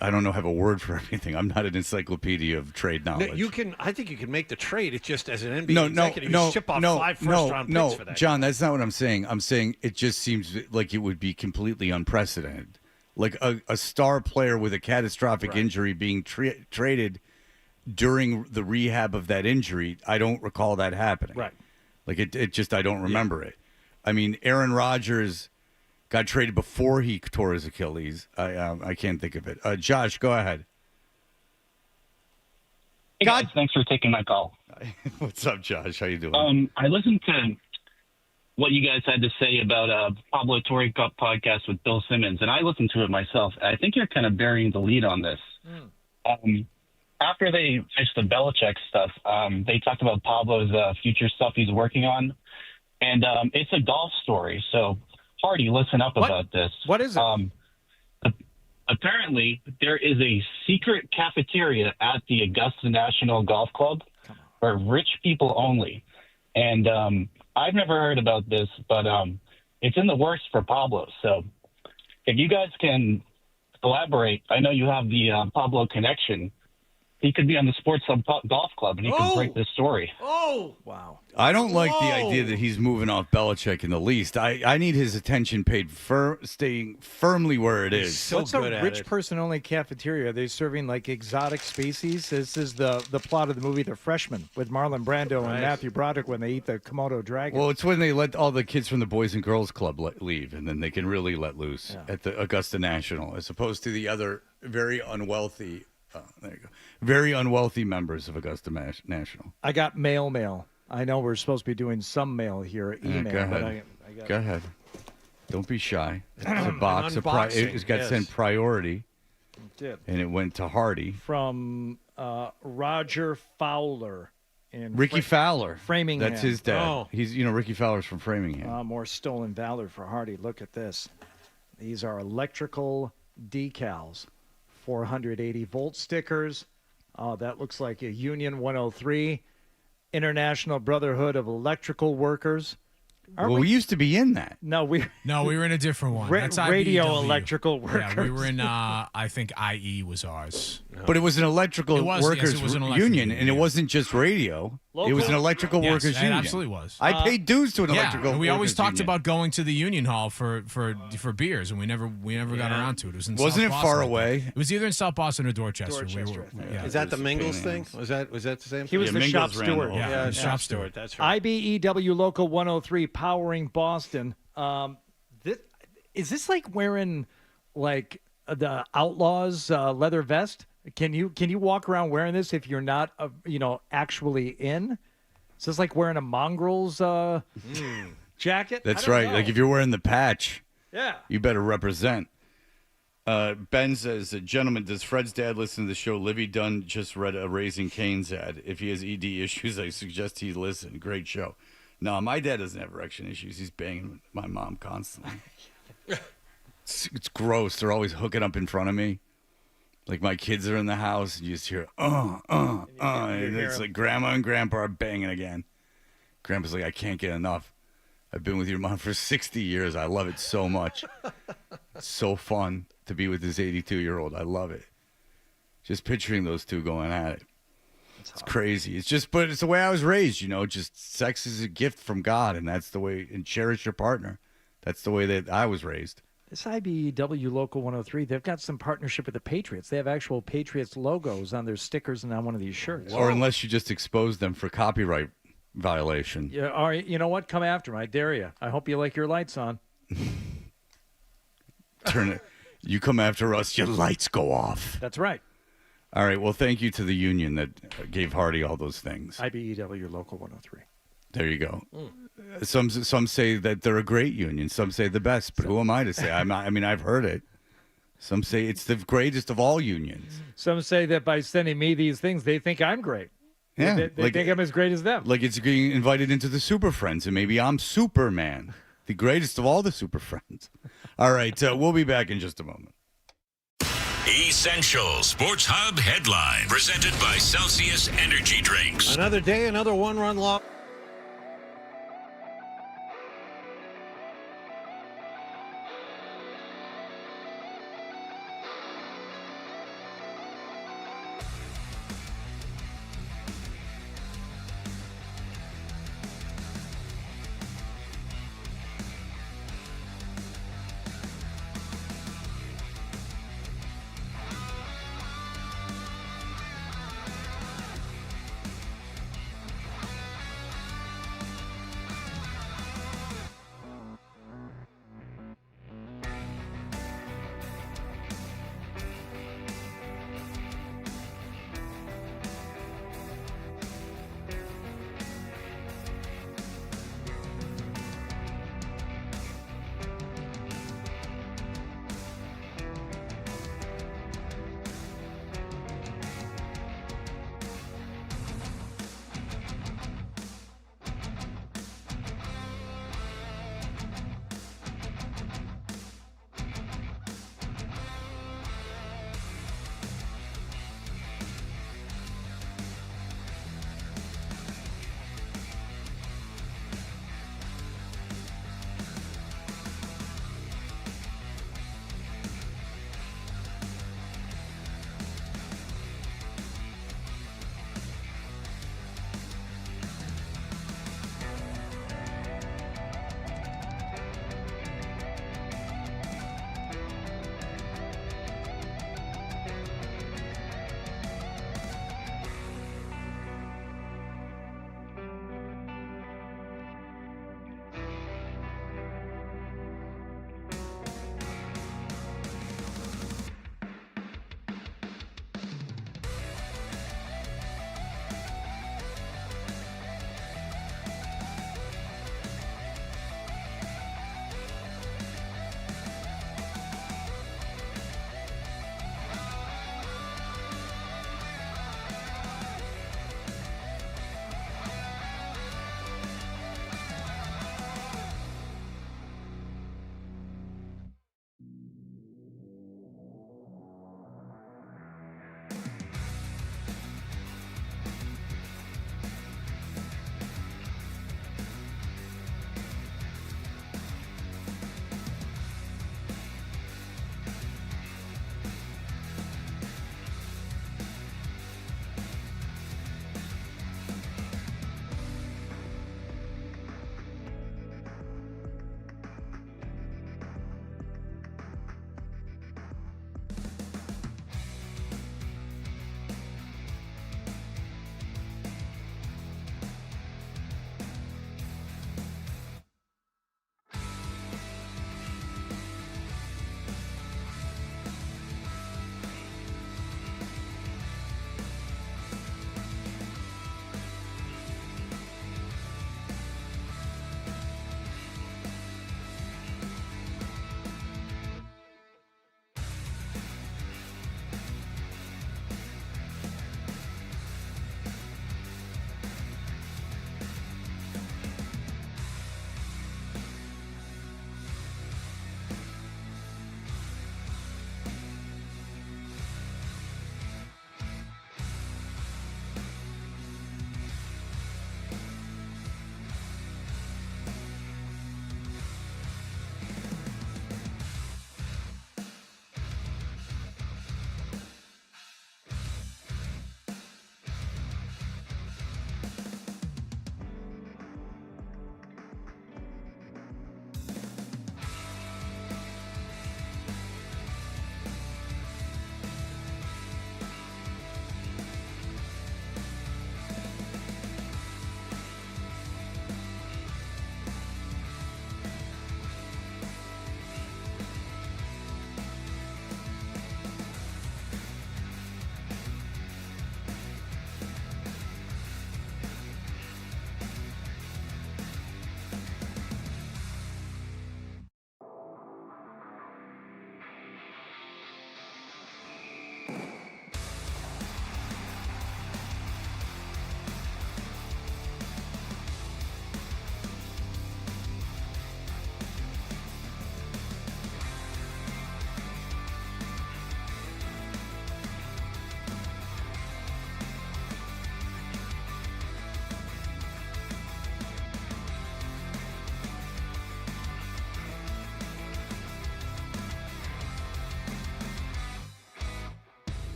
I don't have a word for everything. I'm not an encyclopedia of trade knowledge.
I think you can make the trade. It's just as an NBA executive, you ship off 5 first-round picks for that.
John, that's not what I'm saying. I'm saying it just seems like it would be completely unprecedented. Like a star player with a catastrophic injury being traded during the rehab of that injury. I don't recall that happening.
Right.
Like it just, I don't remember it. I mean, Aaron Rodgers got traded before he tore his Achilles. I can't think of it. Josh, go ahead.
Hey guys, thanks for taking my call.
What's up, Josh? How you doing?
I listened to what you guys had to say about Pablo Torre Cup podcast with Bill Simmons, and I listened to it myself. I think you're kind of burying the lead on this. After they finished the Belichick stuff, they talked about Pablo's future stuff he's working on, and it's a golf story. So, Hardy, listen up about this.
What is it?
Apparently, there is a secret cafeteria at the Augusta National Golf Club for rich people only. And I've never heard about this, but it's in the works for Pablo. So if you guys can elaborate, I know you have the Pablo connection. He could be on the Sports Hub Golf Club, and he can break this story.
Oh, wow.
I don't like the idea that he's moving off Belichick in the least. I need his attention paid staying firmly where it is.
What's a rich person only cafeteria? Are they serving like exotic species? This is the plot of the movie The Freshman with Marlon Brando and Matthew Broderick when they eat the Komodo dragon.
Well, it's when they let all the kids from the Boys and Girls Club leave, and then they can really let loose at the Augusta National, as opposed to the other very unwealthy very unwealthy members of Augusta National.
I got mail. I know we're supposed to be doing some mail here, email.
Go ahead.
But I got
Go ahead. Don't be shy. It's a box.
unboxing,
It got sent priority.
It did.
And it went to Hardy.
From Roger Fowler.
Ricky Fowler.
Framingham.
That's his dad.
Oh.
He's, Ricky Fowler's from Framingham.
More stolen valor for Hardy. Look at this. These are electrical decals, 480-volt stickers. Oh, that looks like a Union 103, International Brotherhood of Electrical Workers.
We used to be in that.
No, we
were in a different one. That's
radio
IBEW.
electrical workers.
Yeah, we were in. I think IE was ours.
But it was an electrical workers
it was an electrical
union, and it wasn't just radio. It was an electrical
Yes,
workers
it
union.
absolutely was.
I paid dues to an electrical.
And we always
workers
talked
union.
about going to the union hall for beers, and we never got around to it. It was in
Wasn't
South
it
Boston,
far
I think.
away?
It was either in South Boston or Dorchester.
Is that the Mingles thing? Was that the same thing?
He was the shop steward.
Yeah, shop steward.
That's right.
IBEW Local 103 powering Boston. Is this like wearing like the Outlaws leather vest? Can you walk around wearing this if you're not actually in? Is this like wearing a Mongrels jacket?
That's
I don't
right.
know.
Like if you're wearing the patch,
Yeah.
you better represent. Ben says, "Gentlemen, does Fred's dad listen to the show? Livy Dunn just read a Raising Cane's ad. If he has ED issues, I suggest he listen. Great show." No, my dad doesn't have erection issues. He's banging my mom constantly. It's gross. They're always hooking up in front of me. Like my kids are in the house, and you just hear, and it's like Grandma and Grandpa are banging again. Grandpa's like, I can't get enough. I've been with your mom for 60 years. I love it so much. It's so fun to be with this 82-year-old. I love it. Just picturing those two going at it. It's crazy. But it's the way I was raised, just sex is a gift from God, and that's the way, and cherish your partner. That's the way that I was raised.
This IBEW Local 103, they've got some partnership with the Patriots. They have actual Patriots logos on their stickers and on one of these shirts.
Or unless you just expose them for copyright violation.
Yeah, all right, you know what? Come after me. I dare you. I hope you like your lights on.
Turn it. You come after us, your lights go off.
That's right.
All right. Well, thank you to the union that gave Hardy all those things.
IBEW Local 103.
There you go. Some say that they're a great union. Some say the best. But who am I to say? I've heard it. Some say it's the greatest of all unions.
Some say that by sending me these things, they think I'm great.
Yeah,
They think I'm as great as them.
Like it's being invited into the Super Friends, and maybe I'm Superman, the greatest of all the Super Friends. All right, we'll be back in just a moment.
Essential Sports Hub headline presented by Celsius Energy Drinks.
Another day, another one-run loss.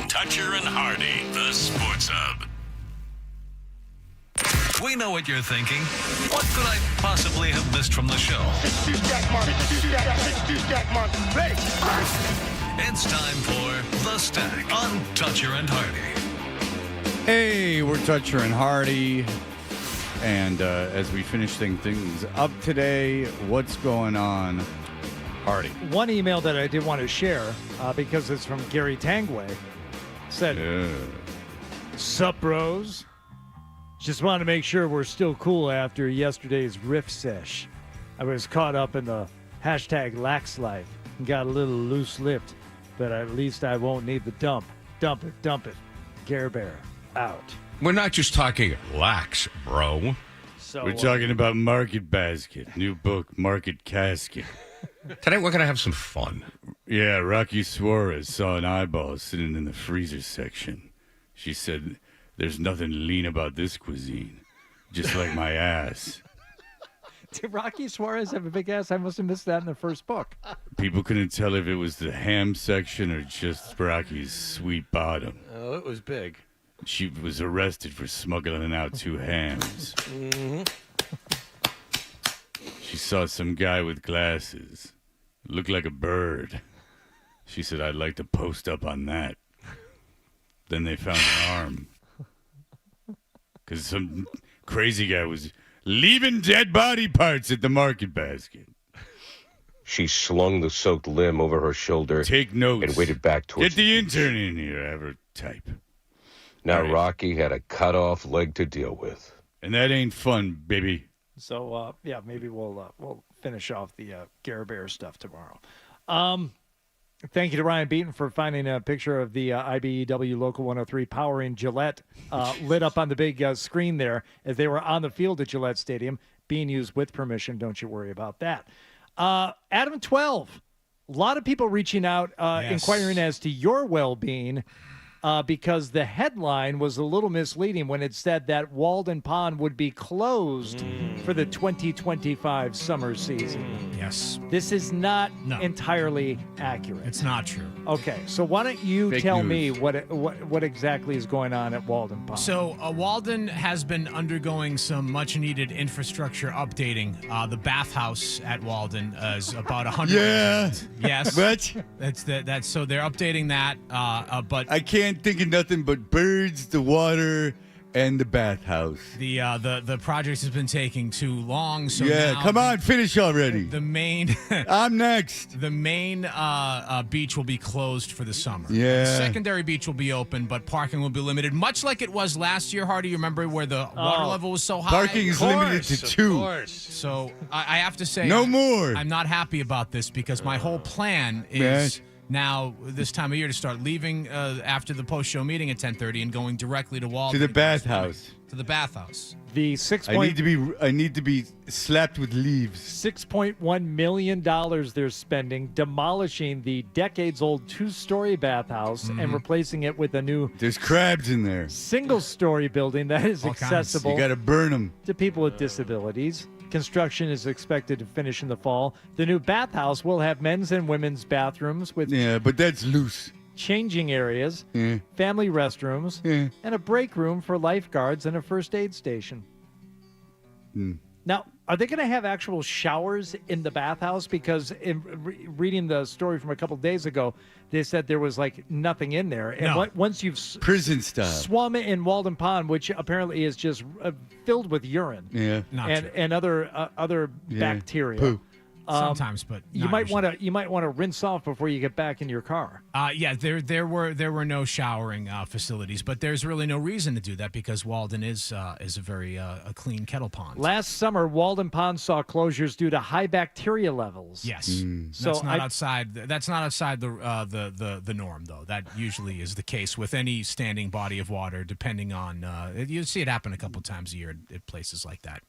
Toucher and Hardy, the Sports Hub.
We know what you're thinking. What could I possibly have missed from the show? It's time for The Stack on Toucher and Hardy.
Hey, we're Toucher and Hardy. And as we finish things up today, what's going on, Hardy?
One email that I did want to share, because it's from Gary Tangway, said, Sup, bros? Just want to make sure we're still cool after yesterday's riff sesh. I was caught up in the hashtag lax life and got a little loose-lipped, but at least I won't need the dump. Dump it. Care Bear, out.
We're not just talking lax, bro.
So,
we're talking about Market Basket, new book, Market Casket.
Tonight we're going to have some fun.
Yeah, Rocky Suarez saw an eyeball sitting in the freezer section. She said, there's nothing lean about this cuisine, just like my ass.
Did Rocky Suarez have a big ass? I must have missed that in the first book.
People couldn't tell if it was the ham section or just Rocky's sweet bottom.
Oh, it was big.
She was arrested for smuggling out 2 hams.
Mm-hmm.
She saw some guy with glasses. Looked like a bird. She said, I'd like to post up on that. Then they found an arm. Because some crazy guy was leaving dead body parts at the Market Basket.
She slung the soaked limb over her shoulder.
Take notes.
And waited back towards
Get the intern in here. Have her type.
Now
right.
Rocky had a cut-off leg to deal with.
And that ain't fun, baby.
So, maybe we'll finish off the Gare Bear stuff tomorrow. Thank you to Ryan Beaton for finding a picture of the IBEW Local 103 powering Gillette lit up on the big screen there as they were on the field at Gillette Stadium, being used with permission. Don't you worry about that. Adam 12, a lot of people reaching out, inquiring as to your well-being. Because the headline was a little misleading when it said that Walden Pond would be closed for the 2025 summer season.
Yes.
This is not entirely accurate.
It's not true.
Okay, so why don't you
Fake
tell
news.
me what exactly is going on at Walden Pond?
So Walden has been undergoing some much-needed infrastructure updating. The bathhouse at Walden is about 100 years old. Yes.
What?
That's so they're updating that. But
I can't think of nothing but birds, the water, and the bathhouse.
The project has been taking too long. So
yeah,
now
come on, finish already.
The main
I'm next.
The main beach will be closed for the summer.
Yeah.
The secondary beach will be open, but parking will be limited, much like it was last year. Hardy, you remember where the water level was so high?
Parking is limited to 2.
So I have to say,
No more.
I'm not happy about this because my whole plan is now this time of year to start leaving after the post-show meeting at 10:30 and going directly to Walden.
To the bathhouse.
To the bathhouse.
The
I need to be slapped with leaves.
$6.1 million they're spending demolishing the decades-old two-story bathhouse and replacing it with a new
There's crabs in there.
single-story building that is
All kinds.
accessible
You got to burn them.
to people with disabilities. Construction is expected to finish in the fall. The new bathhouse will have men's and women's bathrooms with
Yeah, but that's loose.
changing areas,
Yeah.
family restrooms,
Yeah.
and a break room for lifeguards and a first aid station.
Mm.
Now, are they going to have actual showers in the bathhouse? Because in reading the story from a couple days ago, they said there was like nothing in there. And
No.
once you've
Prison style.
swum in Walden Pond, which apparently is just filled with urine
Yeah.
Not
and
true.
and other
Yeah.
bacteria.
Poo.
Sometimes, but
you
not
might
usually.
want to rinse off before you get back in your car.
Yeah, there were no showering facilities, but there's really no reason to do that because Walden is a very a clean kettle pond.
Last summer, Walden Pond saw closures due to high bacteria levels.
Yes,
So
that's not
I-
outside. That's not outside the norm, though. That usually is the case with any standing body of water. Depending on, you see it happen a couple times a year at places like that,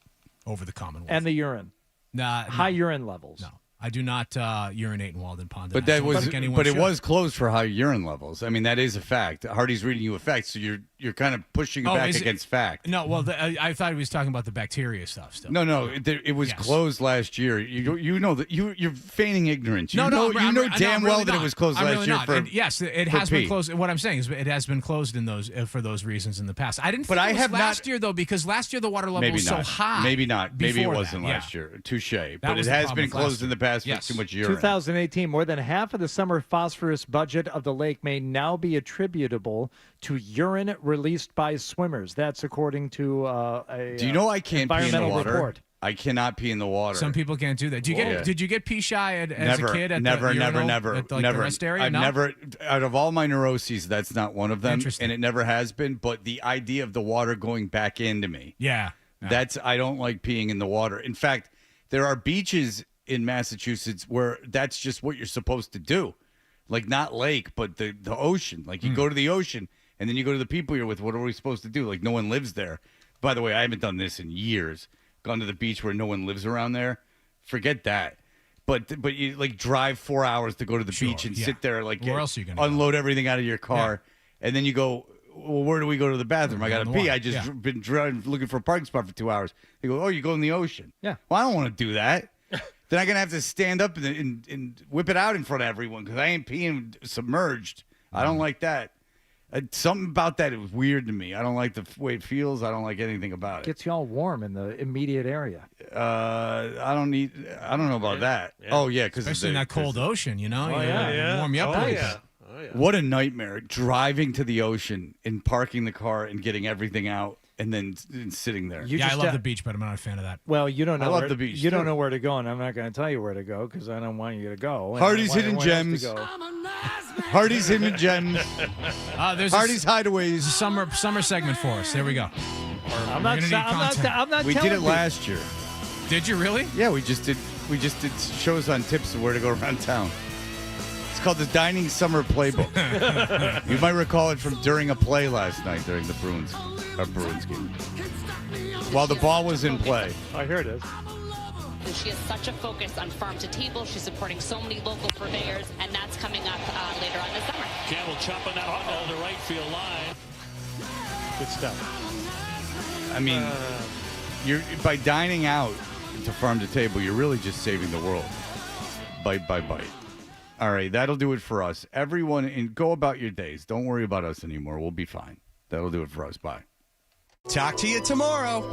over the Commonwealth.
And the urine. High urine levels.
No, I do not urinate in Walden Pond.
But
and I
that
don't
was,
think anyone
but it
should.
was closed for high urine levels. I mean, that is a fact. Hardy's reading you a fact, so you're kind of pushing it back
is it-
against fact.
No, well, I thought he was talking about the bacteria stuff still.
No, it was
Yes.
closed last year. You know that you're feigning ignorance. You
No,
know,
I'm
you know
re- no,
damn
I'm
well
really
that
not.
it was closed
I'm
last
really
year
not.
for
And yes, it
for
has been
pee.
closed. What I'm saying is it has been closed in those for those reasons in the past. I didn't.
But
think
I
it was
have
last
not-
year though, because last year the water level
Maybe
was
not.
so high.
Maybe not. Maybe it
before
wasn't
that,
last
yeah.
year. Touche.
That
But it
was the
has
problem
been
with last
closed in the past
Yes.
for too much urine.
2018, more than half of the summer phosphorus budget of the lake may now be attributable to urine released by swimmers. That's according to a
Do you know I can't pee in the
environmental
water?
report.
I cannot pee in the water.
Some people can't do that. Did you get pee shy as
never,
a kid? At
never,
the urinal,
never,
at the, like,
never.
the rest area?
I've
No?
never, out of all my neuroses, that's not one of them,
Interesting.
and it never has been. But the idea of the water going back into me,
Yeah.
I don't like peeing in the water. In fact, there are beaches in Massachusetts where that's just what you're supposed to do, like not lake, but the ocean. Like you go to the ocean, and then you go to the people you're with. What are we supposed to do? Like no one lives there. By the way, I haven't done this in years. Gone to the beach where no one lives around there. Forget that. But you like drive 4 hours to go to the beach and sit there, like
Where else are you gonna
unload everything out of your car, and then you go. Well, where do we go to the bathroom? I got to
in the
pee.
water,
I just
yeah.
been driving, looking for a parking spot for 2 hours. They go, oh, you go in the ocean.
Yeah.
Well, I don't want to do that. Then I'm gonna have to stand up and whip it out in front of everyone because I ain't peeing submerged. I don't like that. Something about that is weird to me. I don't like the way it feels. I don't like anything about it.
Gets you all warm in the immediate area.
I don't know about that. Oh yeah, because
Especially in that cold ocean, you know?
Oh, yeah.
Warm you up a little bit.
What a nightmare! Driving to the ocean and parking the car and getting everything out, and then sitting there.
You
Yeah, I
just
love
got-
the beach, but I'm not a fan of that.
Well, you don't know.
I love
where,
the beach,
You don't
too.
know where to go, and I'm not going to tell you where to go because I don't want you to go. and
Hardy's
I want
Hidden
everyone else
Gems.
to go.
Hardy's Hidden Gems.
There's
Hardy's Hideaways.
a summer segment for us. There we go.
I'm not. I'm not
We did
telling
it
you.
last year.
Did you really?
Yeah, we just did shows on tips of where to go around town. It's called the Dining Summer Playbook. You might recall it from during a play last night during the Bruins game. While the ball was in play.
Oh, here it is.
She has such a focus on farm to table. She's supporting so many local purveyors, and that's coming up later on this summer.
Campbell chopping that on the right field line.
Good stuff.
I mean, you're by dining out to farm to table, you're really just saving the world. Bite by bite. All right, that'll do it for us. Everyone, and go about your days. Don't worry about us anymore. We'll be fine. That'll do it for us. Bye.
Talk to you tomorrow.